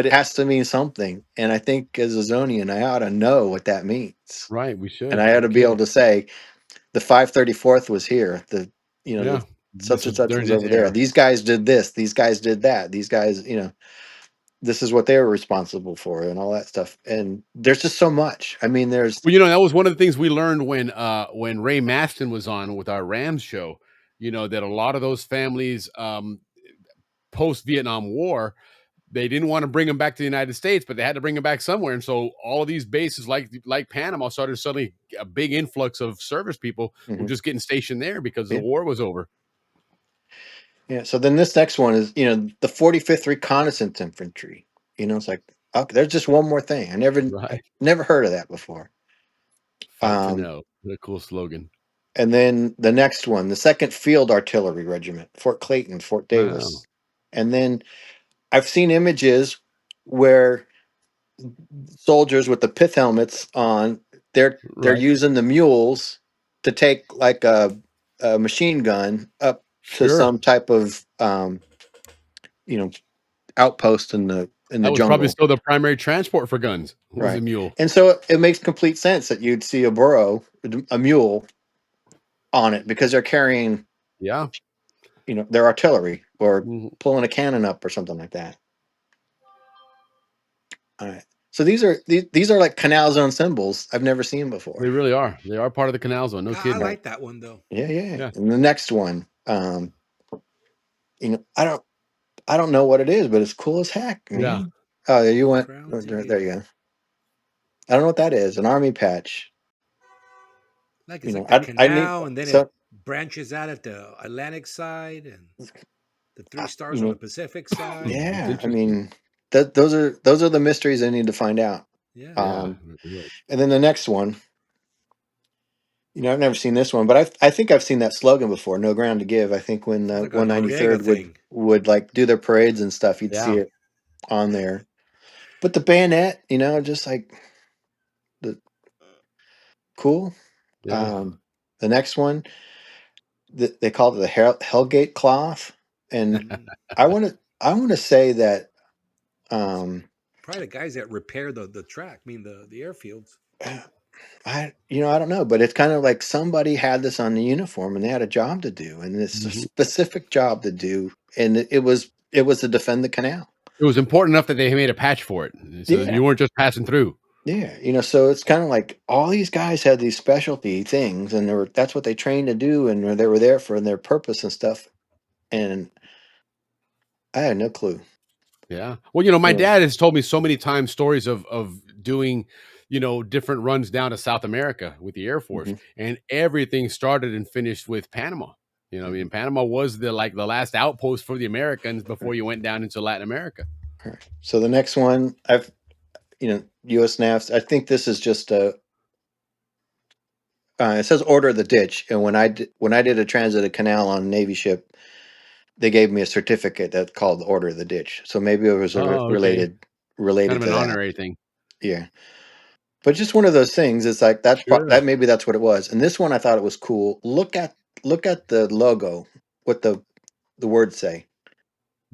Speaker 11: it has to mean something. And I think as a Zonian, I ought to know what that means.
Speaker 6: Right. We should.
Speaker 11: And I ought to be able to say the 534th was here. The such and such was over there. These guys did this. These guys did that. These guys, this is what they were responsible for and all that stuff. And there's just so much. I mean, there's
Speaker 6: Well, that was one of the things we learned when Ray Maston was on with our Rams show. That a lot of those families post Vietnam War, they didn't want to bring them back to the United States, but they had to bring them back somewhere. And so all of these bases, like Panama, started suddenly a big influx of service people were just getting stationed there because the war was over.
Speaker 11: Yeah. So then this next one is, the 45th Reconnaissance Infantry. It's like, okay, there's just one more thing. I never heard of that before.
Speaker 6: Fight to know. What a cool slogan.
Speaker 11: And then the next one, the 2nd Field Artillery Regiment, Fort Clayton, Fort Davis.
Speaker 6: Wow.
Speaker 11: And then I've seen images where soldiers with the pith helmets on, they're using the mules to take like a machine gun up to some type of outpost in the
Speaker 6: That was
Speaker 11: jungle.
Speaker 6: probably still the primary transport for guns. Was
Speaker 11: Right.
Speaker 6: a mule.
Speaker 11: And so it makes complete sense that you'd see a burro, a mule on it, because they're carrying their artillery or pulling a cannon up or something like that. All right. So these are like Canal Zone symbols I've never seen before.
Speaker 6: They really are. They are part of the Canal Zone. No kidding.
Speaker 7: I like that one though.
Speaker 11: Yeah. And the next one, I don't know what it is, but it's cool as heck, man.
Speaker 6: Yeah.
Speaker 11: Oh, you went there you go. I don't know what that is. An army patch.
Speaker 7: Like it's like a canal, and then it branches out at the Atlantic side, and the 3 stars on the Pacific side.
Speaker 11: Yeah, I mean, those are the mysteries I need to find out.
Speaker 7: Yeah.
Speaker 11: And then the next one, I've never seen this one, but I think I've seen that slogan before. No ground to give. I think when the 193rd would like do their parades and stuff, you'd see it on there. But the bayonet, just like the cool.
Speaker 6: Yeah.
Speaker 11: The next one, they call it the Hellgate cloth, and I want to say that
Speaker 7: probably the guys that repair the track, the airfields.
Speaker 11: I don't know, but it's kind of like somebody had this on the uniform and they had a job to do, and it's a specific job to do, and it was to defend the canal.
Speaker 6: It was important enough that they made a patch for it, so you weren't just passing through.
Speaker 11: Yeah, so it's kind of like all these guys had these specialty things, and that's what they trained to do, and they were there for their purpose and stuff. And I had no clue.
Speaker 6: Yeah. Well, my dad has told me so many times stories of doing, different runs down to South America with the Air Force, and everything started and finished with Panama. I mean, Panama was the last outpost for the Americans before you went down into Latin America.
Speaker 11: All right. So the next one, U.S. NAVs. I think this is just it says Order of the Ditch, and when I did a transited canal on a Navy ship, they gave me a certificate that's called the Order of the Ditch. So maybe it was related
Speaker 6: kind of
Speaker 11: to
Speaker 6: an honorary thing.
Speaker 11: Yeah, but just one of those things. It's like that maybe that's what it was. And this one, I thought it was cool. Look at the logo. What the words say?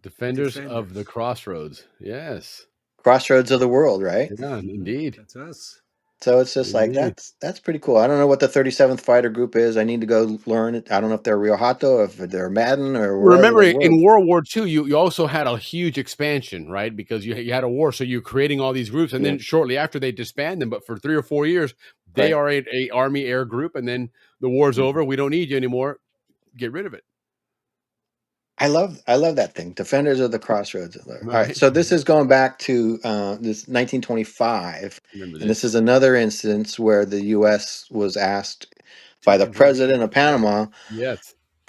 Speaker 6: Defenders of the Crossroads. Yes.
Speaker 11: Crossroads of the world, right?
Speaker 6: Yeah, indeed.
Speaker 7: That's us.
Speaker 11: So it's just like that's pretty cool. I don't know what the 37th Fighter Group is. I need to go learn it. I don't know if they're Rio Hato, if they're Madden, or
Speaker 6: remember in World War II, you also had a huge expansion, right? Because you had a war, so you're creating all these groups, and then shortly after they disband them. But for 3 or 4 years, they are a Army air group, and then the war's over. We don't need you anymore. Get rid of it.
Speaker 11: I love that thing. Defenders of the Crossroads. All right. So this is going back to this 1925. And this is another instance where the U.S. was asked by the president of Panama,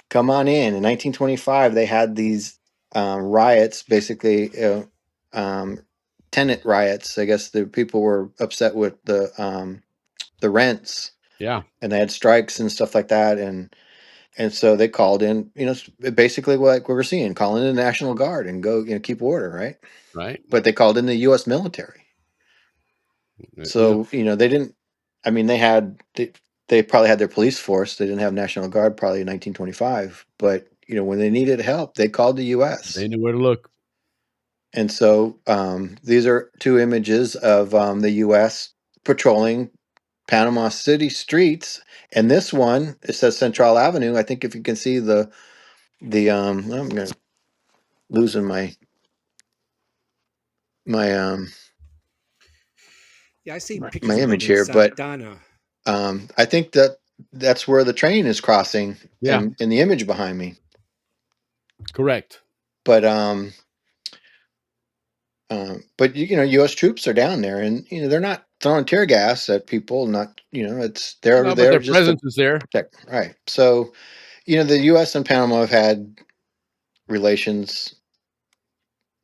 Speaker 11: come on in. In 1925, they had these riots, basically tenant riots. I guess the people were upset with the rents.
Speaker 6: Yeah.
Speaker 11: And they had strikes and stuff like that. And so they called in, basically like what we're seeing, calling in the National Guard and go, keep order, right?
Speaker 6: Right.
Speaker 11: But they called in the U.S. military. So, they didn't, I mean, they probably had their police force. They didn't have National Guard probably in 1925. But, when they needed help, they called the U.S.
Speaker 6: They knew where to look.
Speaker 11: And so these are 2 images of the U.S. patrolling Panama City streets, and this one, it says Central Avenue. I think if you can see I'm losing my
Speaker 7: Yeah, I see
Speaker 11: my
Speaker 7: pictures of it
Speaker 11: image
Speaker 7: in
Speaker 11: here, but
Speaker 7: Santana.
Speaker 11: I think that's where the train is crossing,
Speaker 6: Yeah.
Speaker 11: in the image behind me.
Speaker 6: Correct.
Speaker 11: But U.S. troops are down there, and they're not throwing tear gas at people. Not it's they're
Speaker 6: No, but
Speaker 11: there
Speaker 6: their
Speaker 11: just to
Speaker 6: presence is there.
Speaker 11: protect. Right. So the U.S. and Panama have had relations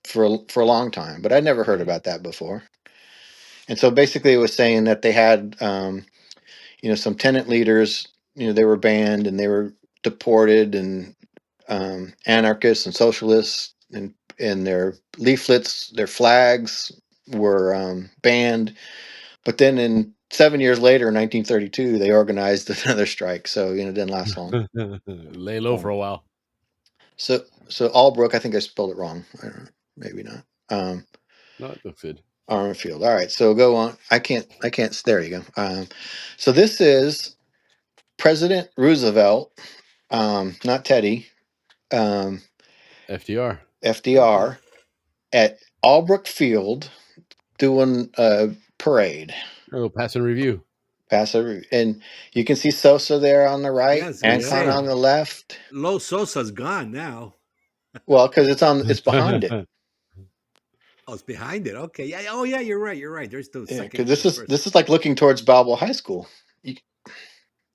Speaker 11: for a long time, but I'd never heard about that before. And so basically, it was saying that they had some tenant leaders. They were banned and they were deported, and anarchists and socialists, and their leaflets, their flags were banned. But then, in 7 years later, in 1932, they organized another strike. So it didn't last long.
Speaker 6: Lay low for a while.
Speaker 11: So Albrook, I think I spelled it wrong. I don't know, maybe not.
Speaker 6: No, it looks good.
Speaker 11: Armfield. All right, so go on. I can't. There you go. So this is President Roosevelt, not Teddy,
Speaker 6: FDR.
Speaker 11: FDR, at Albrook Field doing a parade.
Speaker 6: Oh, pass and review.
Speaker 11: And you can see Sosa there on the right,
Speaker 7: Yeah, I was gonna
Speaker 11: Ancon
Speaker 7: say,
Speaker 11: on the left.
Speaker 7: Los Sosa's gone now.
Speaker 11: Well, because it's behind it.
Speaker 7: Oh, it's behind it. Okay. Yeah. Oh, yeah. You're right. You're right. There's the
Speaker 11: Yeah,
Speaker 7: second.
Speaker 11: because
Speaker 7: The first.
Speaker 11: this is like looking towards Balboa High School.
Speaker 7: Yeah.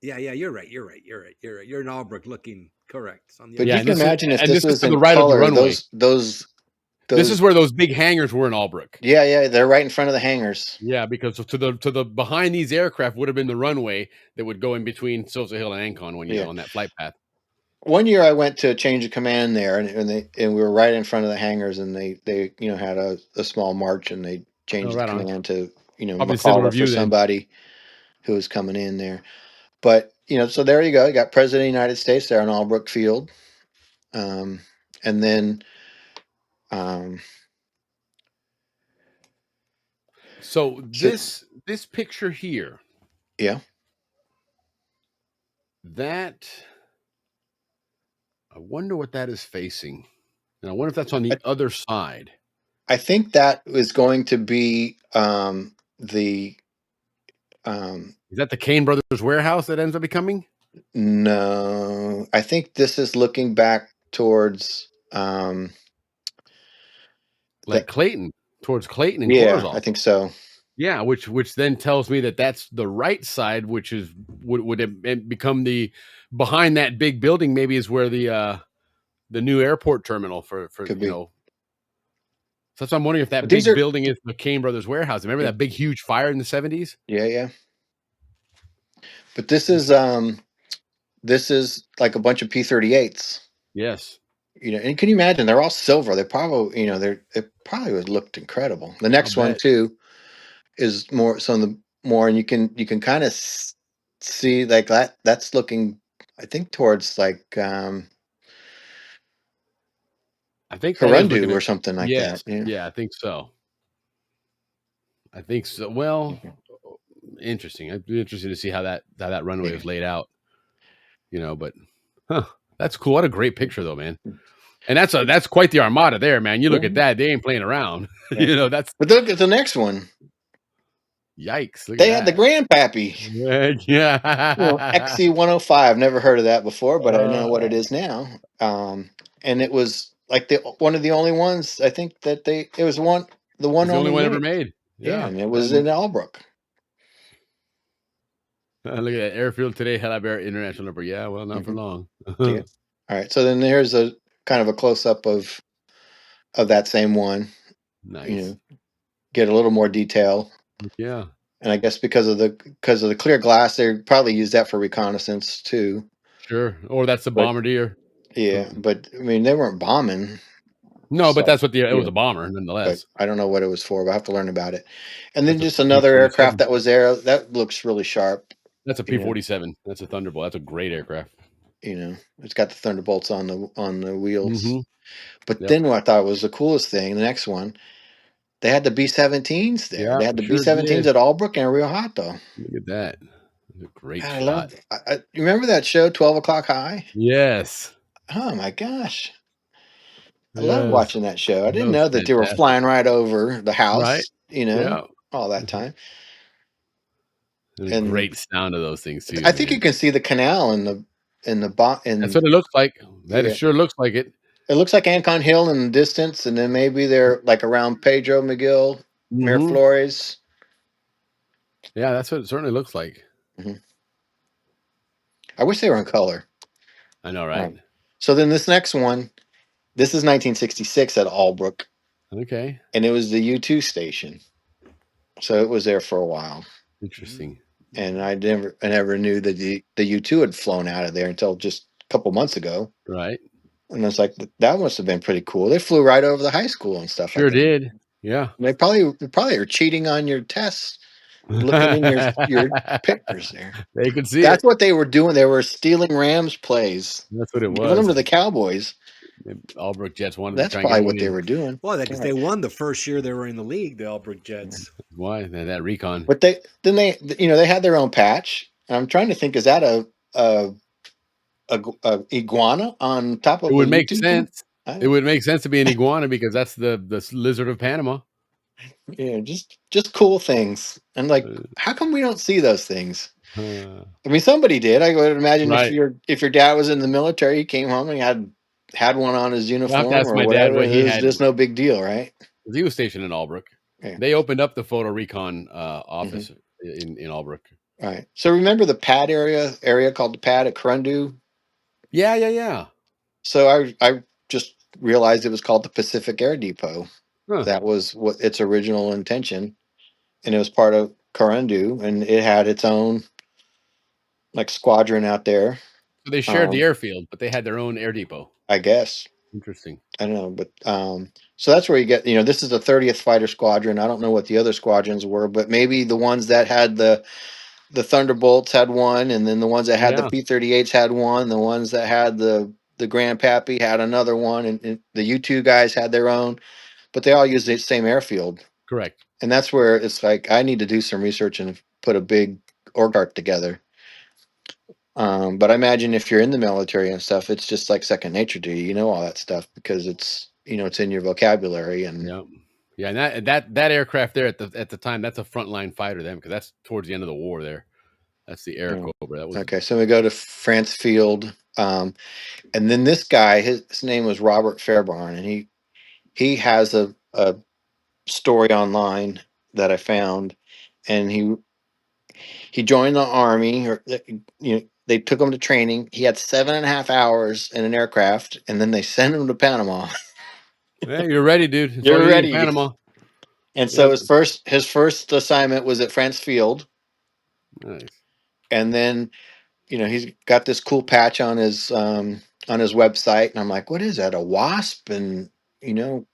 Speaker 7: Yeah. You're right. You're right. You're right. You're right. You're in Albrook looking correct. It's on the
Speaker 11: But
Speaker 7: other
Speaker 11: you
Speaker 6: and
Speaker 11: can
Speaker 6: this
Speaker 11: imagine if
Speaker 6: is
Speaker 11: this was
Speaker 6: to the
Speaker 11: in
Speaker 6: right of the
Speaker 11: color,
Speaker 6: runway.
Speaker 11: those.
Speaker 6: This is where those big hangars were in Albrook.
Speaker 11: Yeah, they're right in front of the hangars.
Speaker 6: Yeah, because to the behind these aircraft would have been the runway that would go in between Sosa Hill and Ancon when on that flight path.
Speaker 11: One year I went to change of command there, and we were right in front of the hangars, and they had a small march, and they changed the command to
Speaker 6: Probably send a
Speaker 11: McCullough for somebody who was coming in there. But so there you go. You got President of the United States there on Albrook Field, and then
Speaker 6: so this picture here,
Speaker 11: yeah,
Speaker 6: that I wonder what that is facing, and I wonder if that's on the other side.
Speaker 11: I think that was going to be the.
Speaker 6: Is that the Kane Brothers warehouse that ends up becoming?
Speaker 11: No, I think this is looking back towards
Speaker 6: like Clayton, towards Clayton and
Speaker 11: yeah,
Speaker 6: Corozal.
Speaker 11: I think so.
Speaker 6: Yeah, which then tells me that that's the right side, which is would have become the behind that big building. Maybe is where the new airport terminal for
Speaker 11: Could be.
Speaker 6: So that's I'm wondering if that big building is the Kane Brothers warehouse. Remember that big huge fire in the 70s?
Speaker 11: Yeah. But this is like a bunch of P-38s.
Speaker 6: Yes.
Speaker 11: And can you imagine? They're all silver. They probably, it probably would looked incredible. The next one too is more and you can kind of see like that. That's looking, I think, towards like
Speaker 6: I think
Speaker 11: Karundu or something like that.
Speaker 6: Yeah, I think so. Well, interesting. It'd be interesting to see how that runway is laid out. But that's cool. What a great picture though, man. And that's quite the armada there, man. You look at that, they ain't playing around. That's
Speaker 11: but look at the next one.
Speaker 6: Yikes.
Speaker 11: They had the Grandpappy.
Speaker 6: Yeah.
Speaker 11: XC105. Never heard of that before, but I know what it is now. And it was like one of the only ones I think that it was the only
Speaker 6: one ever made.
Speaker 11: Yeah, and it was in Albrook.
Speaker 6: Look at that airfield today, Helabear International number. Yeah, well, not for long.
Speaker 11: Yeah. All right, so then there's a kind of a close up of that same one.
Speaker 6: Nice.
Speaker 11: Get a little more detail.
Speaker 6: Yeah.
Speaker 11: And I guess because of the clear glass, they probably use that for reconnaissance too.
Speaker 6: Sure. Or that's the bombardier.
Speaker 11: Yeah, but I mean they weren't bombing.
Speaker 6: No, but that's what it was a bomber nonetheless.
Speaker 11: But I don't know what it was for, but I have to learn about it. And then just another aircraft that was there that looks really sharp.
Speaker 6: That's a P-47. That's a Thunderbolt. That's a great aircraft.
Speaker 11: It's got the Thunderbolts on the wheels.
Speaker 6: Mm-hmm.
Speaker 11: But then what I thought was the coolest thing, the next one, they had the B-17s there.
Speaker 6: Yeah,
Speaker 11: they had the B-17s at Albrook and Rio Hato.
Speaker 6: Look at that. That's a great shot.
Speaker 11: I love you remember that show, 12 O'Clock High?
Speaker 6: Yes.
Speaker 11: Oh my gosh. I love
Speaker 6: Yes,
Speaker 11: watching that show. I
Speaker 6: that
Speaker 11: didn't
Speaker 6: was
Speaker 11: know that they were
Speaker 6: fantastic.
Speaker 11: flying right over the
Speaker 6: Right?
Speaker 11: house,
Speaker 6: Yeah.
Speaker 11: all that time.
Speaker 6: And a
Speaker 11: And
Speaker 6: great sound of those things too,
Speaker 11: I think
Speaker 6: man.
Speaker 11: you can see the canal
Speaker 6: That's
Speaker 11: in
Speaker 6: what it looks like. That it
Speaker 11: yeah.
Speaker 6: sure looks like it.
Speaker 11: It looks like Ancon Hill in the distance, and then maybe they're like around Pedro McGill,
Speaker 6: Mhm.
Speaker 11: Miraflores.
Speaker 6: Yeah, that's what it certainly looks like.
Speaker 11: Mhm. I wish they were in color.
Speaker 6: I know,
Speaker 11: All
Speaker 6: right?
Speaker 11: right. So then this next one, this is 1966 at Albrook,
Speaker 6: Okay.
Speaker 11: and it was the U2 station. So it was there for a while,
Speaker 6: Interesting.
Speaker 11: and I never knew that the U2 had flown out of there until just a couple months ago.
Speaker 6: Right.
Speaker 11: And it's like that must have been pretty cool. They flew right over the high school and stuff. I
Speaker 6: Sure
Speaker 11: think
Speaker 6: did. Yeah.
Speaker 11: they probably are cheating on your tests, looking in your papers there.
Speaker 6: They could see it.
Speaker 11: That's what they were doing. They were stealing Rams plays,
Speaker 6: That's what it
Speaker 11: giving them
Speaker 6: was.
Speaker 11: to the Cowboys.
Speaker 6: The Albrook Jets wanted to
Speaker 11: That's
Speaker 6: try and get a
Speaker 11: probably what they
Speaker 6: win.
Speaker 11: were doing.
Speaker 7: Well, because
Speaker 11: All
Speaker 7: they
Speaker 11: right.
Speaker 7: won the first year they were in the league, the Albrook Jets.
Speaker 6: Why? That recon.
Speaker 11: But they had their own patch. And I'm trying to think, is that a, a iguana on top
Speaker 6: It
Speaker 11: of a
Speaker 6: would make
Speaker 11: YouTube thing?
Speaker 6: sense. It would make sense to be an iguana because that's the lizard of Panama.
Speaker 11: Yeah, just cool things. And like,
Speaker 6: Uh,
Speaker 11: how come we don't see those things?
Speaker 6: uh,
Speaker 11: I mean, somebody did. I would imagine
Speaker 6: right.
Speaker 11: if your dad was in the military, he came home and had one on his
Speaker 6: You'll have to
Speaker 11: uniform
Speaker 6: ask
Speaker 11: or
Speaker 6: my dad
Speaker 11: whatever.
Speaker 6: what
Speaker 11: It
Speaker 6: he
Speaker 11: was
Speaker 6: had.
Speaker 11: just no big deal, right?
Speaker 6: He was stationed in Albrook.
Speaker 11: Yeah.
Speaker 6: They opened up the photo recon
Speaker 11: Hmm.
Speaker 6: office in Albrook.
Speaker 11: Right. So remember the pad area called the pad at Corundu?
Speaker 6: Yeah, yeah, yeah.
Speaker 11: So I just realized it was called the Pacific Air Depot.
Speaker 6: Huh.
Speaker 11: That was what its original intention, and it was part of Corundu, and it had its own like squadron out there.
Speaker 6: So they shared the airfield, but they had their own air depot.
Speaker 11: I guess
Speaker 6: Interesting.
Speaker 11: I don't know, but so that's where you get this is the 30th Fighter Squadron. I don't know what the other squadrons were, but maybe the ones that had the Thunderbolts had one, and then the ones that had the
Speaker 6: Yeah,
Speaker 11: P-38s had one. The ones that had the Grandpappy had another one, and the U2 guys had their own, but they all used the same airfield.
Speaker 6: correct.
Speaker 11: And that's where it's like I need to do some research and put a big org chart together. But I imagine if you're in the military and stuff, it's just like second nature to you. You know all that stuff because it's in your vocabulary. And
Speaker 6: Yeah, yeah, and that aircraft there at the time, that's a frontline fighter then because that's towards the end of the war there. That's the Air Cobra. That was
Speaker 11: okay, so we go to France Field, and then this guy, his name was Robert Fairbairn, and he has a story online that I found, and he joined the army, or they took him to training. He had 7.5 hours in an aircraft, and then they sent him to Panama.
Speaker 6: yeah. You're ready, dude. That's all
Speaker 11: You're
Speaker 6: you need in
Speaker 11: ready.
Speaker 6: Panama.
Speaker 11: And so
Speaker 6: Yep.
Speaker 11: his first assignment was at France Field,
Speaker 6: Nice.
Speaker 11: and then he's got this cool patch on his website, and I'm like, what is that? A wasp? And you know,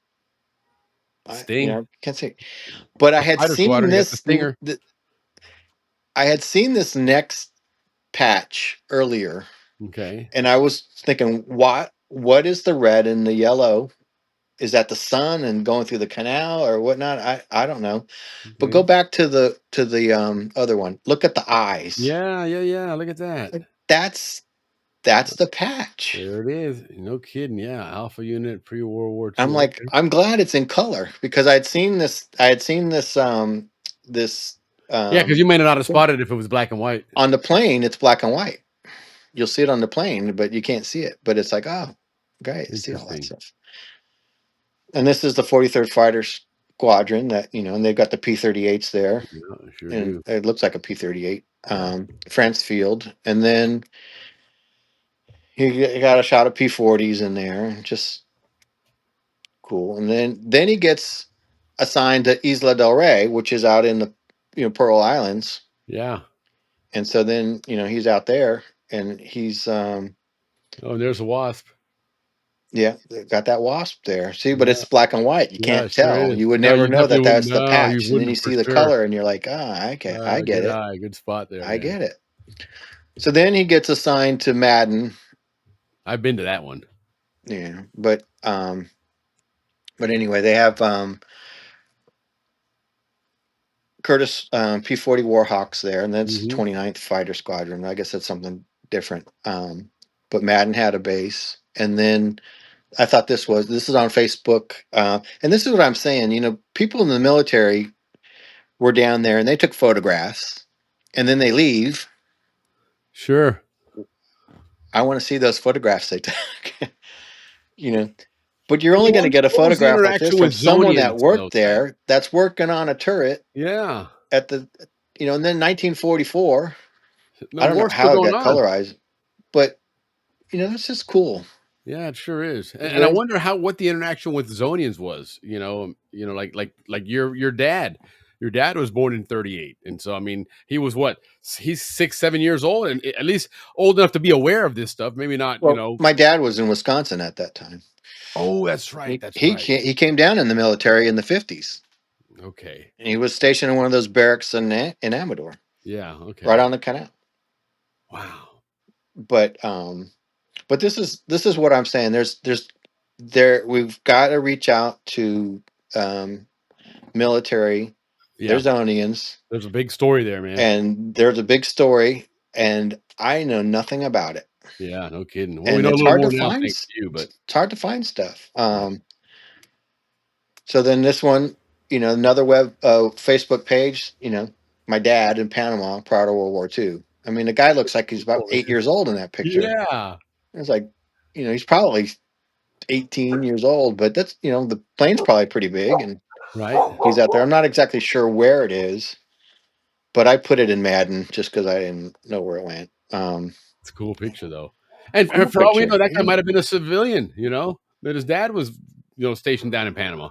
Speaker 6: Sting.
Speaker 11: can't say, but I
Speaker 6: A
Speaker 11: had
Speaker 6: fighter
Speaker 11: seen
Speaker 6: squadron. You got the
Speaker 11: this.
Speaker 6: Stinger.
Speaker 11: I had seen this next patch earlier,
Speaker 6: Okay.
Speaker 11: and I was thinking, what is the red and the yellow? Is that the sun and going through the canal or whatnot? I don't know. But go
Speaker 6: Okay.
Speaker 11: back to the other one. Look at the eyes.
Speaker 6: Yeah, yeah, yeah. Look at that.
Speaker 11: Like, that's the patch.
Speaker 6: There it is. No kidding. Yeah, Alpha unit pre-World War
Speaker 11: I'm
Speaker 6: II.
Speaker 11: like,
Speaker 6: Okay.
Speaker 11: I'm glad it's in color because this
Speaker 6: Yeah, because
Speaker 11: um
Speaker 6: you may not have spotted if it was black and white.
Speaker 11: on the plane. It's black and white. You'll see it on the plane, but you can't see it. But it's like, oh, great, see all that
Speaker 6: Interesting.
Speaker 11: stuff. And this is the 43rd Fighter Squadron and they've got the P-38s there,
Speaker 6: Yeah, sure
Speaker 11: and
Speaker 6: do.
Speaker 11: it looks like a P-38.
Speaker 6: Yeah.
Speaker 11: France Field, and then he got a shot of P-40s in there, just cool. And then he gets assigned to Isla del Rey, which is out in the Pearl Islands,
Speaker 6: Yeah.
Speaker 11: and so then he's out there, and he's
Speaker 6: Oh, and there's a wasp.
Speaker 11: yeah, they got that wasp there. See, but
Speaker 6: Yeah.
Speaker 11: it's black and white. You
Speaker 6: Yeah,
Speaker 11: can't
Speaker 6: it sure
Speaker 11: tell.
Speaker 6: is.
Speaker 11: You would
Speaker 6: No,
Speaker 11: never
Speaker 6: you
Speaker 11: know that
Speaker 6: definitely wouldn't.
Speaker 11: that's the
Speaker 6: No, you
Speaker 11: patch, and then you
Speaker 6: wouldn't for
Speaker 11: see the
Speaker 6: sure.
Speaker 11: color, and you're like, I get
Speaker 6: Good
Speaker 11: it.
Speaker 6: eye. Good spot there,
Speaker 11: I
Speaker 6: man.
Speaker 11: get it. So then he gets assigned to Madden.
Speaker 6: I've been to that one.
Speaker 11: Yeah, but anyway, they have Curtis P-40 Warhawks there, and that's
Speaker 6: Mhm.
Speaker 11: 29th Fighter Squadron. I guess that's something different. But Madden had a base, and then I thought this is on Facebook, and this is what I'm saying. You know, people in the military were down there and they took photographs, and then they leave.
Speaker 6: Sure.
Speaker 11: I want to see those photographs they took. You know, but you're
Speaker 6: Well,
Speaker 11: only going to get a
Speaker 6: what was the
Speaker 11: photograph like this
Speaker 6: interaction
Speaker 11: from
Speaker 6: with
Speaker 11: someone that
Speaker 6: Zonians, though,
Speaker 11: worked
Speaker 6: Ted?
Speaker 11: there that's working on a turret
Speaker 6: Yeah.
Speaker 11: at the, and then 1944.
Speaker 6: The
Speaker 11: I don't know
Speaker 6: war's still
Speaker 11: how it
Speaker 6: going
Speaker 11: got
Speaker 6: on.
Speaker 11: colorized, but that's just cool.
Speaker 6: Yeah, it sure is. And I
Speaker 11: Very,
Speaker 6: wonder what the interaction with Zonians was. Like your dad. Your dad was born in 38. And so I mean, he was what? He's 6, 7 years old and at least old enough to be aware of this stuff. Maybe not,
Speaker 11: well, my dad was in Wisconsin at that time.
Speaker 6: Oh, that's right.
Speaker 11: He
Speaker 6: That's
Speaker 11: he
Speaker 6: right.
Speaker 11: ca- he came down in the military in the 50s.
Speaker 6: Okay.
Speaker 11: And he was stationed in one of those barracks in Amador,
Speaker 6: Yeah,
Speaker 11: right
Speaker 6: okay.
Speaker 11: on the canal.
Speaker 6: Wow.
Speaker 11: But this is what I'm saying. There we've got to reach out to um, military.
Speaker 6: Yeah.
Speaker 11: There's Onions,
Speaker 6: There's a big story there, man.
Speaker 11: and there's a big story, and I know nothing about it,
Speaker 6: Yeah, no kidding. Well, we
Speaker 11: and
Speaker 6: know a
Speaker 11: it's
Speaker 6: little
Speaker 11: hard to
Speaker 6: more now
Speaker 11: find.
Speaker 6: thanks to you, but
Speaker 11: It's hard to find stuff.
Speaker 6: yeah.
Speaker 11: So then this one, another Facebook page. My dad in Panama prior to World War II. I mean, the guy looks like he's about 8 years old in that picture.
Speaker 6: Yeah.
Speaker 11: It's like, he's probably 18 years old, but that's, the plane's probably pretty big and
Speaker 6: Right.
Speaker 11: he's out there. I'm not exactly sure where it is, but I put it in Madden just because I didn't know where it went.
Speaker 6: It's a cool picture though. And
Speaker 11: Cool
Speaker 6: for all we know,
Speaker 11: picture.
Speaker 6: that guy
Speaker 11: Yeah.
Speaker 6: might have been a civilian, that his dad was, stationed down in Panama,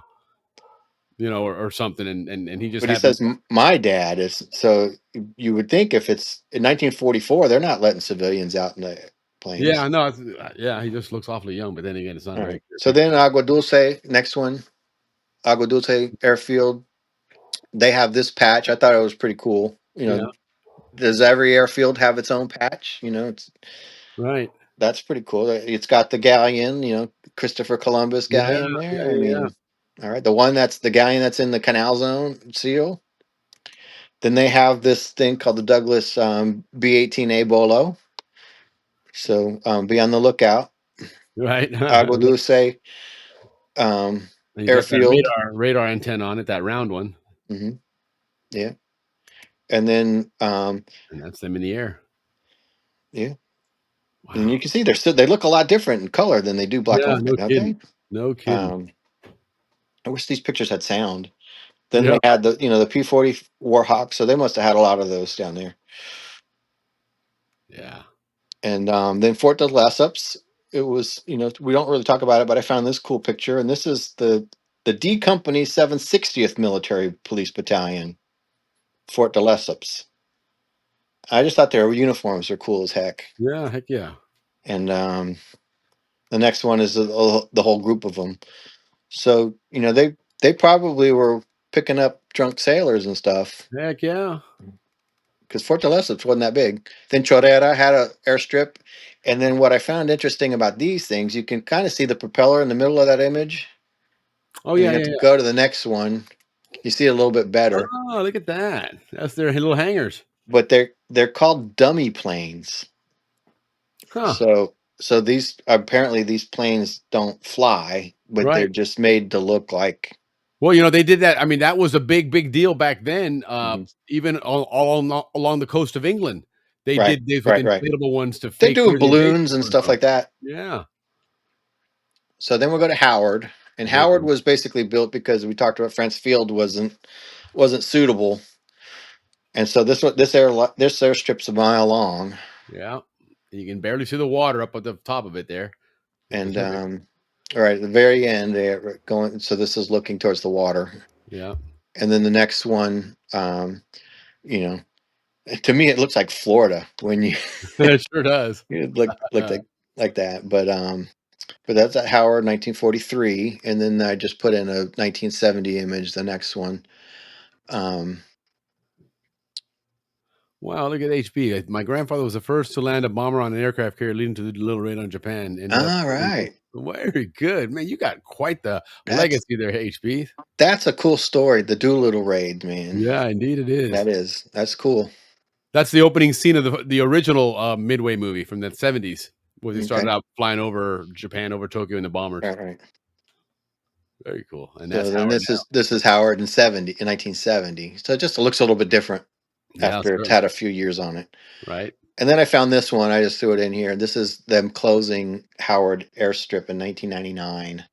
Speaker 6: or something. And he just
Speaker 11: But he
Speaker 6: happened.
Speaker 11: says, my dad is, so you would think if it's in 1944, they're not letting civilians out in the
Speaker 6: Yeah,
Speaker 11: planes.
Speaker 6: no, yeah, he just looks awfully young, but then again, it's not a
Speaker 11: All
Speaker 6: very
Speaker 11: right.
Speaker 6: clear
Speaker 11: So
Speaker 6: picture.
Speaker 11: then Agua Dulce, next one, Agua Dulce Airfield, they have this patch. I thought it was pretty cool.
Speaker 6: Yeah,
Speaker 11: Does every airfield have its own patch?
Speaker 6: right.
Speaker 11: That's pretty cool. It's got the galleon, Christopher Columbus
Speaker 6: Yeah,
Speaker 11: galleon there.
Speaker 6: yeah,
Speaker 11: I
Speaker 6: yeah,
Speaker 11: mean, all right, the galleon that's in the Canal Zone seal. Then they have this thing called the Douglas B-18A Bolo. So be on the lookout.
Speaker 6: right.
Speaker 11: Agua Dulce um,
Speaker 6: And you got that
Speaker 11: Airfield.
Speaker 6: radar antenna on it, that round one,
Speaker 11: hmm Yeah, and then
Speaker 6: and that's them in the air.
Speaker 11: yeah, and you
Speaker 6: Wow.
Speaker 11: can see they look a lot different in color than they do black
Speaker 6: Yeah,
Speaker 11: and
Speaker 6: no
Speaker 11: white, don't
Speaker 6: kidding.
Speaker 11: they?
Speaker 6: No kidding.
Speaker 11: Um, I wish these pictures had sound. Then they
Speaker 6: Yeah,
Speaker 11: had the P-40 Warhawk, so they must have had a lot of those down there.
Speaker 6: yeah.
Speaker 11: And then Fort de Lesseps, it was, we don't really talk about it, but I found this cool picture, and this is the D Company 760th Military Police Battalion, Fort de Lesseps. I just thought their uniforms are cool as heck.
Speaker 6: Yeah, heck yeah.
Speaker 11: And the next one is the whole group of them. So they probably were picking up drunk sailors and stuff
Speaker 6: Heck yeah.
Speaker 11: because Fort de Lesseps wasn't that big. Then Chorrera had a airstrip, and then what I found interesting about these things, you can kind of see the propeller in the middle of that image.
Speaker 6: Oh,
Speaker 11: And
Speaker 6: yeah,
Speaker 11: you have
Speaker 6: yeah,
Speaker 11: to
Speaker 6: yeah.
Speaker 11: go to the next one. You see it a little bit better,
Speaker 6: Oh, look at that. That's their little hangers.
Speaker 11: but they're called dummy planes.
Speaker 6: Huh.
Speaker 11: So these planes don't fly, but they're
Speaker 6: Right.
Speaker 11: just made to look like.
Speaker 6: Well, they did that. I mean, that was a big, big deal back then.
Speaker 11: Mhm.
Speaker 6: Even along the coast of England, they
Speaker 11: Right,
Speaker 6: did this with
Speaker 11: right, right.
Speaker 6: inflatable ones to
Speaker 11: They
Speaker 6: fake
Speaker 11: do
Speaker 6: where the invasion
Speaker 11: balloons
Speaker 6: was
Speaker 11: and
Speaker 6: coming
Speaker 11: stuff
Speaker 6: from.
Speaker 11: like that.
Speaker 6: Yeah.
Speaker 11: So then we'll go to Howard, and Howard
Speaker 6: Okay.
Speaker 11: was basically built because we talked about France Field wasn't suitable, and so this airstrip's a mile long,
Speaker 6: Yeah. You can barely see the water up at the top of it there in the
Speaker 11: and
Speaker 6: Pacific.
Speaker 11: all right, at the very end they're going. So this is looking towards the water,
Speaker 6: Yeah.
Speaker 11: and then the next one, you know, to me it looks like Florida when you
Speaker 6: It sure does.
Speaker 11: it looked like that, but that's at Howard 1943, and then I just put in a 1970 image. The next one. Um,
Speaker 6: Wow, look at HB. My grandfather was the first to land a bomber on an aircraft carrier leading to the little raid on Japan. Ended up
Speaker 11: all right.
Speaker 6: very good. Man, you got quite the
Speaker 11: That's
Speaker 6: legacy there, HB.
Speaker 11: that's a cool story. The Doolittle raid, man.
Speaker 6: Yeah, indeed it is.
Speaker 11: That's cool.
Speaker 6: That's the opening scene of the original Midway movie from the 70s. Where they
Speaker 11: Okay.
Speaker 6: started out flying over Japan, over Tokyo in the bombers.
Speaker 11: All right.
Speaker 6: Very cool. And
Speaker 11: So
Speaker 6: that's
Speaker 11: then
Speaker 6: Howard
Speaker 11: this is Howard in 1970. So it just looks a little bit different
Speaker 6: now. Yeah,
Speaker 11: after it's
Speaker 6: sure.
Speaker 11: had a few years on it.
Speaker 6: Right.
Speaker 11: And then I found this one. I just threw it in here. This is them closing Howard Airstrip in 1999.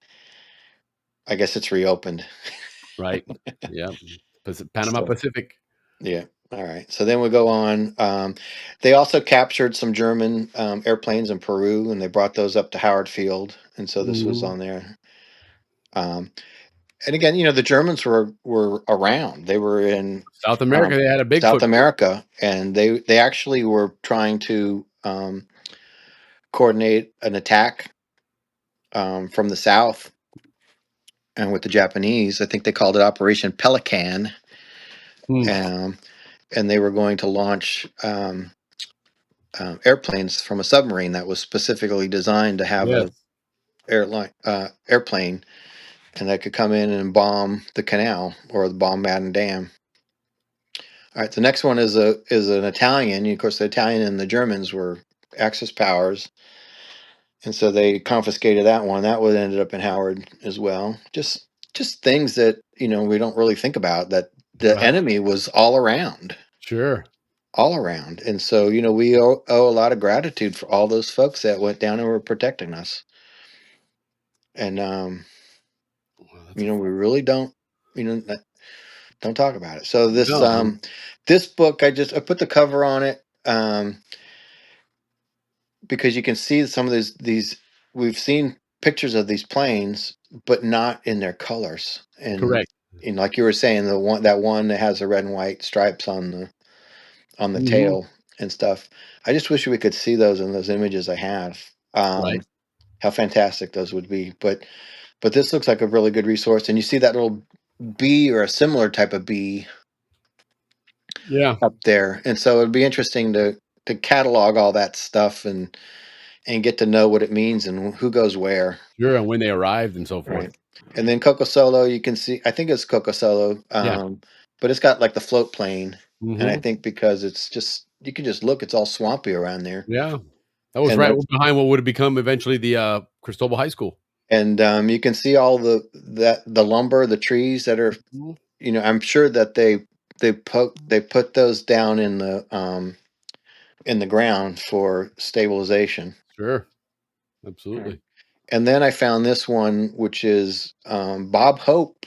Speaker 11: I guess it's reopened.
Speaker 6: Right. Yeah. Panama
Speaker 11: So,
Speaker 6: Pacific.
Speaker 11: yeah. All right. So then we go on. They also captured some German airplanes in Peru, and they brought those up to Howard Field, and so this was
Speaker 6: Mhm.
Speaker 11: on there. And again, the Germans were around. They were in
Speaker 6: South America, they had a big
Speaker 11: South
Speaker 6: footprint.
Speaker 11: America, and they actually were trying to coordinate an attack from the south, and with the Japanese. I think they called it Operation Pelican,
Speaker 6: Hmm.
Speaker 11: and they were going to launch airplanes from a submarine that was specifically designed to have
Speaker 6: Yes.
Speaker 11: a airplane, and that could come in and bomb the canal or bomb Madden Dam. All right, the next one is an Italian. Of course, the Italian and the Germans were Axis powers, and so they confiscated that one. That would ended up in Howard as well. Just things that we don't really think about, that the
Speaker 6: Right.
Speaker 11: enemy was all around,
Speaker 6: Sure.
Speaker 11: and so we owe a lot of gratitude for all those folks that went down and were protecting us, and
Speaker 6: Well,
Speaker 11: we really don't don't talk about it. So this
Speaker 6: no.
Speaker 11: this book, I put the cover on it. Because you can see some of these we've seen pictures of these planes, but not in their colors. And
Speaker 6: Correct.
Speaker 11: like you were saying, the one that has the red and white stripes on the
Speaker 6: Mhm.
Speaker 11: tail and stuff. I just wish we could see those in those images I have.
Speaker 6: Right.
Speaker 11: How fantastic those would be. But this looks like a really good resource. And you see that little bee or a similar type of bee
Speaker 6: Yeah.
Speaker 11: up there. And so it'd be interesting to catalog all that stuff and get to know what it means and who goes where.
Speaker 6: Sure. And when they arrived and so forth.
Speaker 11: Right. And then Coco Solo, you can see, I think it's Coco Solo,
Speaker 6: Yeah.
Speaker 11: but it's got like the float plane. And I
Speaker 6: Mhm.
Speaker 11: think because it's just, you can just look, it's all swampy around there.
Speaker 6: Yeah. That was
Speaker 11: And
Speaker 6: right
Speaker 11: that's,
Speaker 6: behind what would have become eventually the Cristobal High School.
Speaker 11: and you can see all the lumber, the trees that are,
Speaker 6: Mhm.
Speaker 11: I'm sure that they put those down in the ground for stabilization.
Speaker 6: Sure.
Speaker 11: Right.
Speaker 6: Absolutely.
Speaker 11: And then I found this one, which is Bob Hope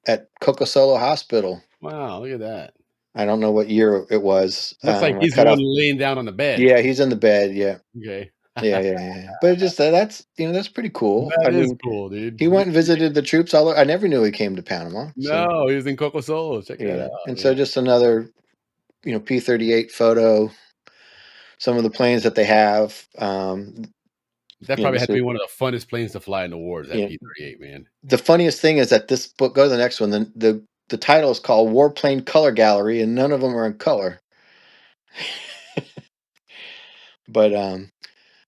Speaker 11: at Coco Solo Hospital.
Speaker 6: Wow, look at that.
Speaker 11: I don't know what year it was.
Speaker 6: Looks like
Speaker 11: I
Speaker 6: he's the
Speaker 11: cut
Speaker 6: one
Speaker 11: off.
Speaker 6: laying down on the bed.
Speaker 11: Yeah, he's in the bed. Yeah,
Speaker 6: Okay.
Speaker 11: yeah. But it just that's that's pretty cool.
Speaker 6: That
Speaker 11: I
Speaker 6: is
Speaker 11: mean,
Speaker 6: cool, dude.
Speaker 11: he went and visited the troops all. I never knew he came to Panama. So
Speaker 6: No, he was in Coco Solo. Check that
Speaker 11: yeah,
Speaker 6: out,
Speaker 11: and
Speaker 6: man.
Speaker 11: so just another P-38 photo. Some of the planes that they have.
Speaker 6: That probably
Speaker 11: This
Speaker 6: had to
Speaker 11: was,
Speaker 6: be one of the funnest planes to fly in the wars, that
Speaker 11: yeah.
Speaker 6: P-38, man.
Speaker 11: The funniest thing is that this book. Go to the next one. The title is called Warplane Color Gallery, and none of them are in color. But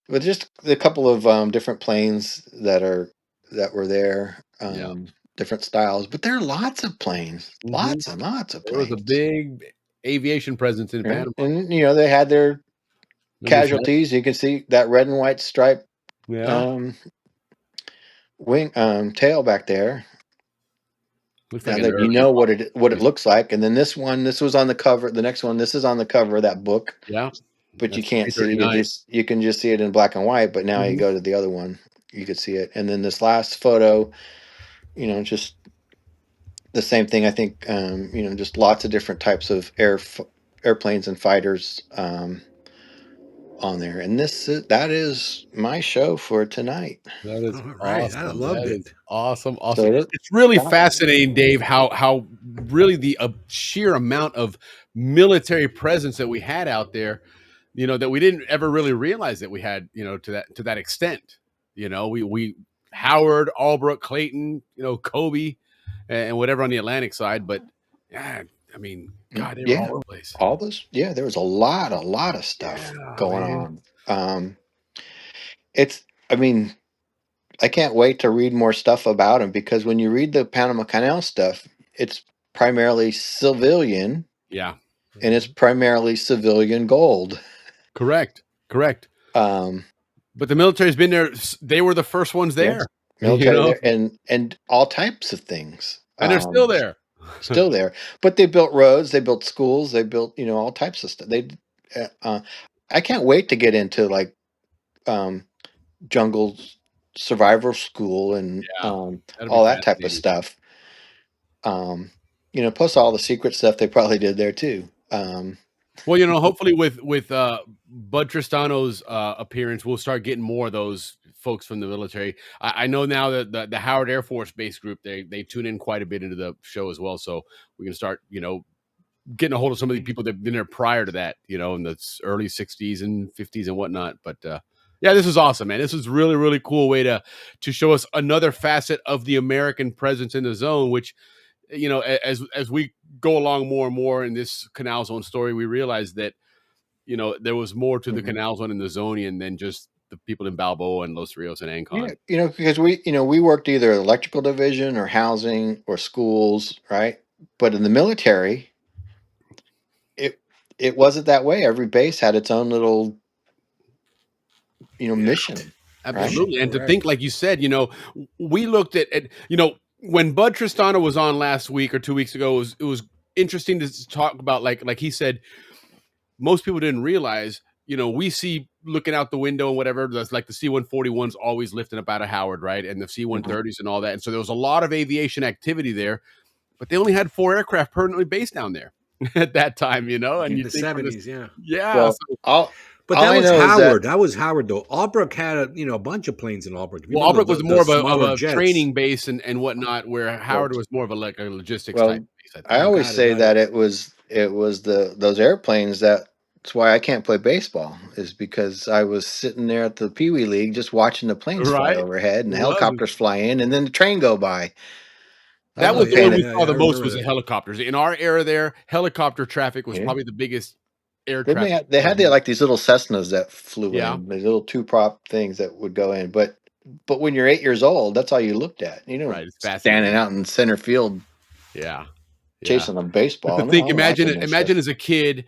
Speaker 11: But just a couple of different planes that were there,
Speaker 6: Yeah.
Speaker 11: different styles. But there are lots of planes,
Speaker 6: Mhm.
Speaker 11: lots and lots of
Speaker 6: There was a
Speaker 11: planes.
Speaker 6: big aviation presence in
Speaker 11: Right?
Speaker 6: Panama.
Speaker 11: And they had their
Speaker 6: Numerous ships.
Speaker 11: casualties. You can see that red and white stripe
Speaker 6: Yeah.
Speaker 11: um, wing tail back there.
Speaker 6: Looks like
Speaker 11: Now
Speaker 6: an
Speaker 11: that you
Speaker 6: early
Speaker 11: know what it
Speaker 6: bomb.
Speaker 11: looks like, and then this was on the cover. The next one, this is on the cover of that book,
Speaker 6: Yeah.
Speaker 11: but you
Speaker 6: That's
Speaker 11: can't see it.
Speaker 6: P-39.
Speaker 11: You can just see it in black and white. But now you
Speaker 6: Mhm.
Speaker 11: go to the other one, you could see it. And then this last photo, just the same thing. I think just lots of different types of airplanes and fighters on there. And that is my show for tonight.
Speaker 6: That is
Speaker 7: All right, I
Speaker 6: awesome.
Speaker 7: loved
Speaker 6: That
Speaker 7: it.
Speaker 6: is awesome, awesome.
Speaker 11: So
Speaker 6: It's really
Speaker 11: that,
Speaker 6: fascinating, Dave, how really the sheer amount of military presence that we had out there, that we didn't ever really realize that we had, to that extent. We Howard, Albrook, Clayton, Kobe, and whatever on the Atlantic side. But yeah, I mean, God, they were all
Speaker 11: yeah,
Speaker 6: over the place.
Speaker 11: all this. Yeah, there was a lot of stuff
Speaker 6: Yeah,
Speaker 11: going
Speaker 6: man.
Speaker 11: on. It's. I mean, I can't wait to read more stuff about him, because when you read the Panama Canal stuff, it's primarily civilian,
Speaker 6: Yeah.
Speaker 11: and it's primarily civilian gold.
Speaker 6: Correct.
Speaker 11: Um,
Speaker 6: But the military's been there. They were the first ones there.
Speaker 11: Yes.
Speaker 6: You
Speaker 11: Military
Speaker 6: know,
Speaker 11: there and all types of things.
Speaker 6: and they're still there.
Speaker 11: Still there. But they built roads, they built schools, they built, all types of stuff. I can't wait to get into like jungle survival school and
Speaker 6: Yeah, that'll be
Speaker 11: all that type of
Speaker 6: fascinating.
Speaker 11: stuff. Plus all the secret stuff they probably did there too.
Speaker 6: Well, hopefully with Bud Tristano's appearance, we'll start getting more of those folks from the military. I know now that the Howard Air Force Base group, they tune in quite a bit into the show as well. So we can start, getting a hold of some of the people that have been there prior to that, in the early 60s and 50s and whatnot. But yeah, this is awesome, man. This is really, really cool way to show us another facet of the American presence in the zone, which, as we go along more and more in this Canal Zone story, we realize that, there was more to the Canal Zone and the Zonian than just the people in Balboa and Los Rios and Ancon.
Speaker 11: Yeah, because we worked either electrical division or housing or schools, right? But in the military, it wasn't that way. Every base had its own little, mission.
Speaker 6: Absolutely.
Speaker 11: Right?
Speaker 6: And to think, like you said, we looked at when Bud Tristano was on last week or 2 weeks ago, it was interesting to talk about, like he said, most people didn't realize, we see looking out the window and whatever, that's like the C-141's always lifting up out of Howard, right? And the C-130s and all that. And so there was a lot of aviation activity there, but they only had 4 aircraft permanently based down there at that time, and
Speaker 7: in
Speaker 6: you
Speaker 7: the
Speaker 6: think
Speaker 7: 70s, yeah.
Speaker 6: Yeah.
Speaker 11: Well,
Speaker 6: so,
Speaker 7: but that was Howard. That was Howard, though. Albrook had a bunch of planes in Albrook.
Speaker 6: Well, Albrook was more of a training base and whatnot, where Howard was more of a logistics type base.
Speaker 11: I always say that it was those airplanes that's why I can't play baseball, is because I was sitting there at the Pee Wee League just watching the planes fly overhead and the helicopters fly in and then the train go by.
Speaker 6: That was the one we saw the most, was the helicopters. In our era there, helicopter traffic was probably the biggest air traffic.
Speaker 11: They had like these little Cessnas that flew
Speaker 6: Yeah.
Speaker 11: in, these little 2-prop things that would go in. But when you're 8 years old, that's all you looked at.
Speaker 6: It's
Speaker 11: standing out in center field.
Speaker 6: Yeah.
Speaker 11: Chasing a baseball.
Speaker 6: But to think, imagine as a kid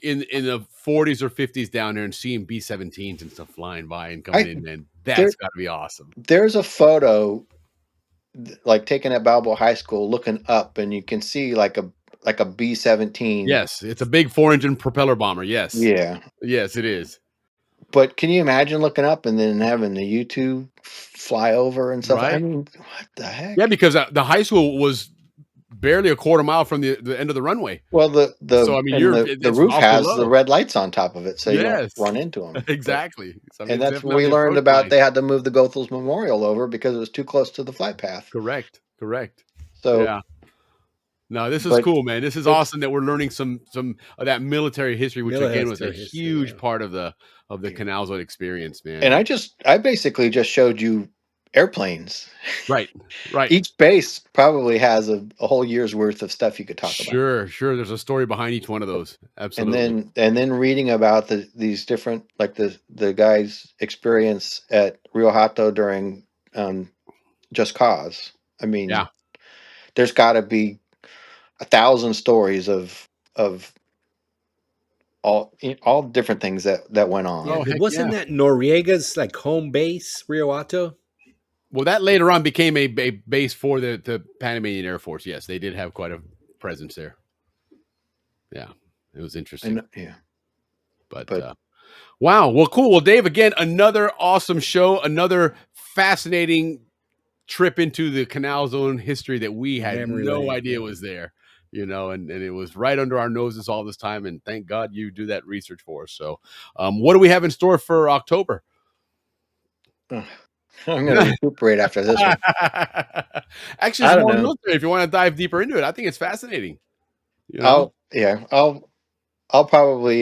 Speaker 6: in the 40s or 50s down there and seeing B-17s and stuff flying by and coming in, man. That's got to be awesome.
Speaker 11: There's a photo like taken at Balboa High School looking up, and you can see like a B-17.
Speaker 6: Yes, it's a big 4-engine propeller bomber. Yes.
Speaker 11: Yeah.
Speaker 6: Yes, it is.
Speaker 11: But can you imagine looking up and then having the U-2 fly over and stuff?
Speaker 6: Right.
Speaker 11: I mean, what the heck?
Speaker 6: Yeah, because the high school was barely a quarter mile from the end of the runway.
Speaker 11: Well, the roof has the red lights on top of it, so you don't run into them.
Speaker 6: Exactly.
Speaker 11: And that's what we learned about. They had to move the Goethals Memorial over because it was too close to the flight path.
Speaker 6: Correct.
Speaker 11: So
Speaker 6: yeah. No, this is cool, man. This is awesome that we're learning some of that military history, which again was a huge part of the Canal Zone experience, man.
Speaker 11: And I basically just showed you airplanes.
Speaker 6: Right.
Speaker 11: Each base probably has a whole year's worth of stuff you could talk about.
Speaker 6: Sure. There's a story behind each one of those. Absolutely.
Speaker 11: And then reading about these different, like the guy's experience at Rio Hato during Just Cause. I mean, there's got to be 1,000 stories of all different things that went on.
Speaker 7: Yeah, wasn't that Noriega's like home base, Rio Hato?
Speaker 6: Well, that later on became a base for the Panamanian Air Force. Yes, they did have quite a presence there. Yeah, it was interesting. But wow. Well, cool. Well, Dave, again, another awesome show, another fascinating trip into the Canal Zone history that we had no idea was there. And it was right under our noses all this time. And thank God you do that research for us. So what do we have in store for October?
Speaker 11: I'm going to recuperate after this one.
Speaker 6: Actually, it's more military if you want to dive deeper into it. I think it's fascinating.
Speaker 11: I'll probably,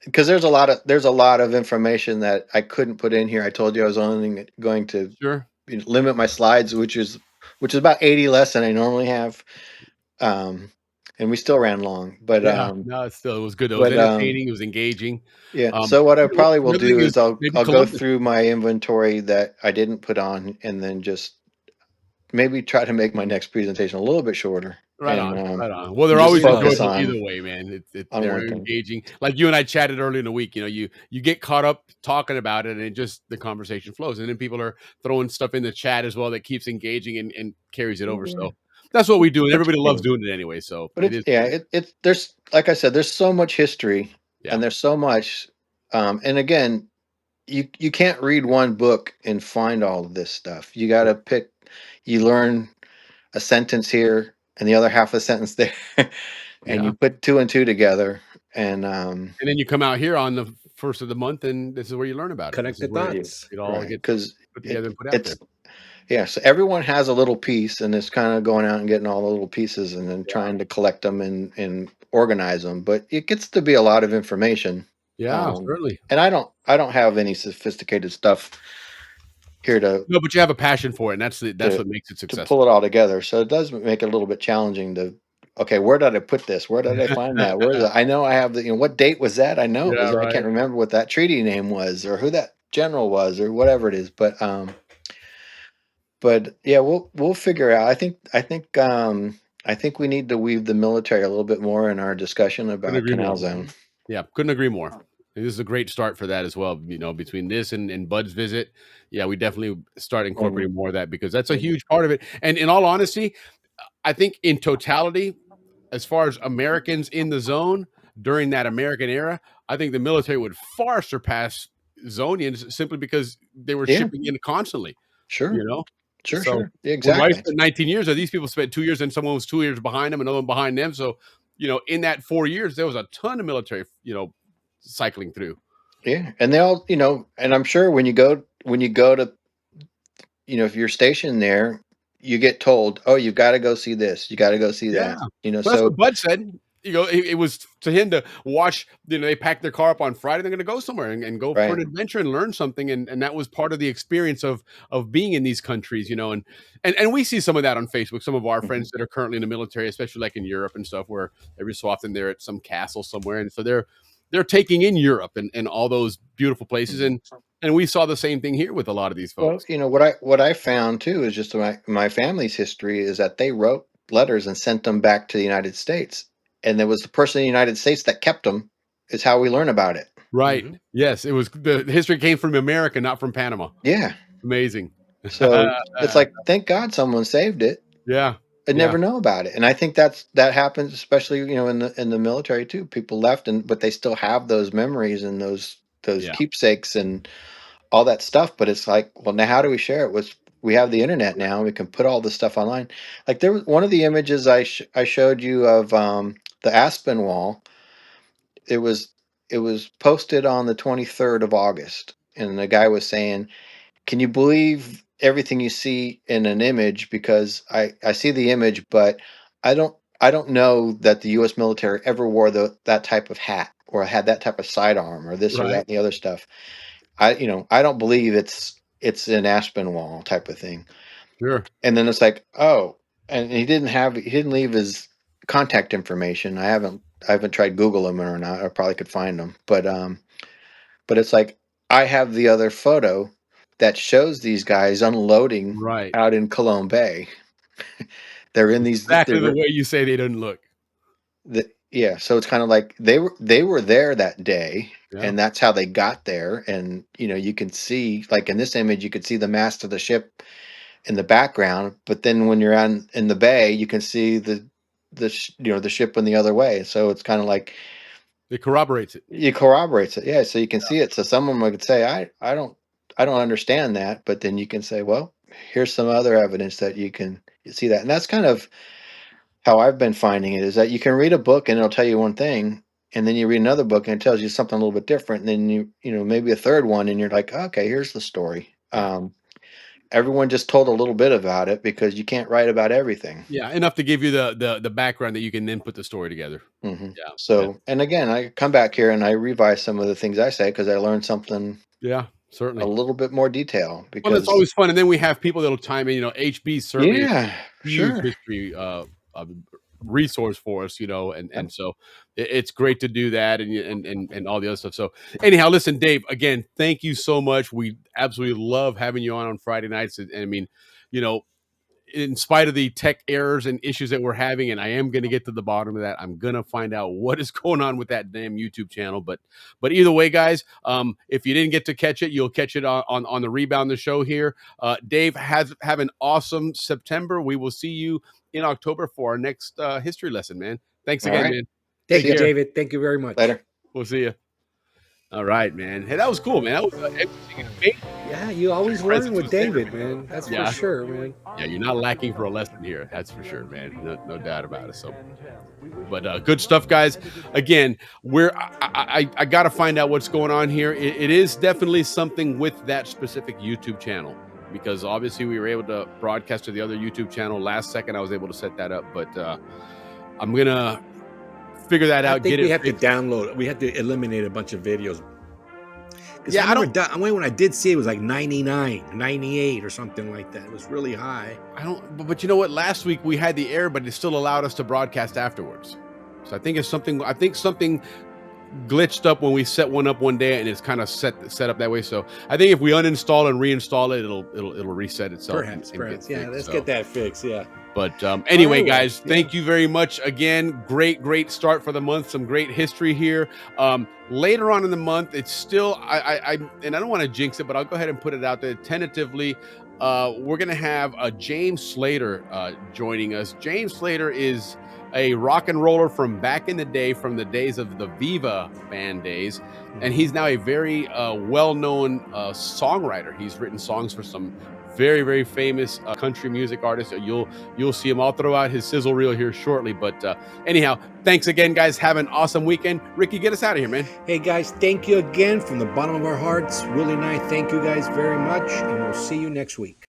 Speaker 11: because there's a lot of information that I couldn't put in here. I told you I was only going to limit my slides, which is about 80 less than I normally have. And we still ran long, but
Speaker 6: no, it was good. It was entertaining. It was engaging.
Speaker 11: Yeah. So what I probably will do is I'll go through my inventory that I didn't put on, and then just maybe try to make my next presentation a little bit shorter.
Speaker 6: Right
Speaker 11: and
Speaker 6: on, right on. Well, they're
Speaker 11: just
Speaker 6: always
Speaker 11: focus
Speaker 6: enjoyable
Speaker 11: on
Speaker 6: either way, man.
Speaker 11: on
Speaker 6: They're
Speaker 11: one thing.
Speaker 6: engaging. Like you and I chatted earlier in the week. You know, you get caught up talking about it, and it just the conversation flows, and then people are throwing stuff in the chat as well that keeps engaging and carries it over.
Speaker 11: Yeah.
Speaker 6: So that's what we do, and
Speaker 11: But
Speaker 6: everybody loves
Speaker 11: yeah,
Speaker 6: doing it anyway. So
Speaker 11: but
Speaker 6: it is what it is.
Speaker 11: it's there's like I said, there's so much history
Speaker 6: Yeah,
Speaker 11: and there's so much, and again, you can't read one book and find all of this stuff. You got to pick. You learn a sentence here and the other half a sentence there, and
Speaker 6: yeah.
Speaker 11: you put two and two together, and
Speaker 6: And then you come out here on the first of the month, and this is where you learn about it.
Speaker 7: Connect
Speaker 6: This
Speaker 7: the
Speaker 6: is where
Speaker 11: yeah,
Speaker 7: dots.
Speaker 6: it all
Speaker 11: right,
Speaker 6: gets
Speaker 11: because
Speaker 6: put together and put out there.
Speaker 11: it's yeah. So everyone has a little piece, and it's kind of going out and getting all the little pieces, and then
Speaker 6: Yeah,
Speaker 11: trying to collect them and organize them. But it gets to be a lot of information.
Speaker 6: yeah, certainly.
Speaker 11: And I don't have any sophisticated stuff here
Speaker 6: No, but you have a passion for it, and that's
Speaker 11: to
Speaker 6: what makes it
Speaker 11: to
Speaker 6: successful.
Speaker 11: pull it all together. So it does make it a little bit challenging to, okay, where did I put this? Where did I find that? Where is it? I know I have the, what date was that? I know it
Speaker 6: Yeah,
Speaker 11: was, I can't
Speaker 6: right.
Speaker 11: remember what that treaty name was or who that general was or whatever it is. But yeah, we'll figure out. I think we need to weave the military a little bit more in our discussion
Speaker 6: Couldn't
Speaker 11: about
Speaker 6: agree
Speaker 11: Canal
Speaker 6: more.
Speaker 11: Zone.
Speaker 6: Yeah, couldn't agree more. And this is a great start for that as well. You know, between this and Bud's visit, yeah, we definitely start
Speaker 11: And,
Speaker 6: incorporating more of that because that's a
Speaker 11: and
Speaker 6: huge part of it. And in all honesty, I think in totality, as far as Americans in the zone during that American era, I think the military would far surpass Zonians simply because they were
Speaker 11: yeah,
Speaker 6: shipping in constantly, you
Speaker 11: sure,
Speaker 6: know?
Speaker 11: sure,
Speaker 6: So
Speaker 11: sure, yeah,
Speaker 6: when I
Speaker 11: exactly.
Speaker 6: spent 19 years there, these people spent 2 years and someone was 2 years behind them, another one behind them. So, you know, in that 4 years, there was a ton of military, cycling through.
Speaker 11: Yeah, and they all, and I'm sure when you go to, if you're stationed there, you get told, "Oh, you've got to go see this. You got to go see
Speaker 6: Yeah.
Speaker 11: that."
Speaker 6: Well, that's what
Speaker 11: So
Speaker 6: Bud said. It was to him to watch, they pack their car up on Friday, they're gonna go somewhere and go for
Speaker 11: right.
Speaker 6: an adventure and learn something. And that was part of the experience of being in these countries, and we see some of that on Facebook. Some of our
Speaker 11: Mhm.
Speaker 6: friends that are currently in the military, especially like in Europe and stuff, where every so often they're at some castle somewhere. And so they're taking in Europe and all those beautiful places.
Speaker 11: Mhm.
Speaker 6: And we saw the same thing here with a lot of these
Speaker 11: Well,
Speaker 6: folks.
Speaker 11: what I found too is just my family's history is that they wrote letters and sent them back to the United States, and there was the person in the United States that kept them. Is how we learn about it.
Speaker 6: Right.
Speaker 7: Mhm.
Speaker 6: Yes, it was the history came from America, not from Panama.
Speaker 11: Yeah.
Speaker 6: Amazing.
Speaker 11: So it's like, thank God someone saved it.
Speaker 6: Yeah,
Speaker 11: I
Speaker 6: yeah,
Speaker 11: never know about it, and I think that happens, especially in the military too. People left, but they still have those memories and those
Speaker 6: yeah.
Speaker 11: keepsakes and all that stuff. But it's like, well, now how do we share it? We have the internet now. We can put all this stuff online. Like there was one of the images I showed you of the Aspen Wall. It was it was posted on the 23rd of August, and the guy was saying, can you believe everything you see in an image? Because I see the image, but I don't know that the U.S. military ever wore that type of hat or had that type of sidearm or this or that
Speaker 6: Right.
Speaker 11: and the other stuff. I don't believe it's an Aspen wall type of thing.
Speaker 6: Sure.
Speaker 11: And then it's like, oh, and he didn't leave his contact information. I haven't tried Google him or not. I probably could find him, but it's like I have the other photo that shows these guys unloading
Speaker 6: Right.
Speaker 11: out in Cologne Bay. They're in these they
Speaker 6: Exactly the
Speaker 11: were
Speaker 6: way you say they didn't look.
Speaker 11: yeah, so it's kind of like they were there that day,
Speaker 6: Yeah.
Speaker 11: and that's how they got there. And you can see, like in this image, you could see the mast of the ship in the background, but then when you're on in the bay, you can see the ship in the other way. So it's kind of like
Speaker 6: It corroborates it.
Speaker 11: it corroborates it. Yeah, so you can see it. So someone would say, I don't understand that, but then you can say, well, here's some other evidence that you see that. And that's kind of how I've been finding it, is that you can read a book and it'll tell you one thing, and then you read another book and it tells you something a little bit different, and then maybe a third one and you're like, okay, here's the story.
Speaker 6: Yeah.
Speaker 11: Everyone just told a little bit about it because you can't write about everything.
Speaker 6: Yeah. Enough to give you the background that you can then put the story together.
Speaker 11: hmm
Speaker 6: Yeah. Yeah.
Speaker 11: So, and again, I come back here and I revise some of the things I say because I learned something
Speaker 6: Yeah.
Speaker 11: a
Speaker 6: Certainly.
Speaker 11: little bit more detail
Speaker 6: Well, it's
Speaker 11: because
Speaker 6: always fun. And then we have people that'll chime in. HB certainly is
Speaker 11: yeah,
Speaker 6: a huge
Speaker 11: sure.
Speaker 6: history resource for us, and so it's great to do that and all the other stuff. So anyhow, listen, Dave, again, thank you so much. We absolutely love having you on Friday nights. And I mean, you know, in spite of the tech errors and issues that we're having, and I am going to get to the bottom of that. I'm going to find out what is going on with that damn YouTube channel. But either way, guys, if you didn't get to catch it, you'll catch it on the rebound the show here. Dave, have an awesome September. We will see you in October for our next history lesson, man. Thanks again, man.
Speaker 7: Thank
Speaker 6: Take
Speaker 7: you,
Speaker 6: care.
Speaker 7: David. Thank you very much.
Speaker 11: Later.
Speaker 6: We'll see you. All right, man. Hey, that was cool, man. That was interesting and amazing.
Speaker 7: Yeah, you always learn with David, man. That's
Speaker 6: Yeah.
Speaker 7: for sure, man.
Speaker 6: Yeah, you're not lacking for a lesson here. That's for sure, man. No doubt about it. So, but good stuff, guys. Again, I got to find out what's going on here. It is definitely something with that specific YouTube channel, because obviously we were able to broadcast to the other YouTube channel. Last second, I was able to set that up, but I'm gonna figure that out.
Speaker 7: I think we have to download. We have to eliminate a bunch of videos.
Speaker 6: Yeah,
Speaker 7: when I did see it, was like 99, 98 or something like that. It was really high.
Speaker 6: But you know what? Last week we had the error, but it still allowed us to broadcast afterwards. So I think something glitched up when we set one up one day, and it's kind of set up that way. So I think if we uninstall and reinstall it, it'll reset itself.
Speaker 7: Perhaps. Yeah, let's get that fixed. Yeah.
Speaker 6: But anyway, guys, thank you very much again. Great start for the month. Some great history here. Later on in the month, it's still and I don't want to jinx it, but I'll go ahead and put it out there tentatively. We're gonna have James Slater joining us. James Slater is a rock and roller from back in the day, from the days of the Viva band days, and he's now a very well-known songwriter. He's written songs for some very famous country music artists. You'll see him all throughout his sizzle reel here shortly. But anyhow, thanks again, guys. Have an awesome weekend. Ricky, get us out of here, man.
Speaker 7: Hey guys, thank you again from the bottom of our hearts. Willie and I thank you guys very much, and we'll see you next week.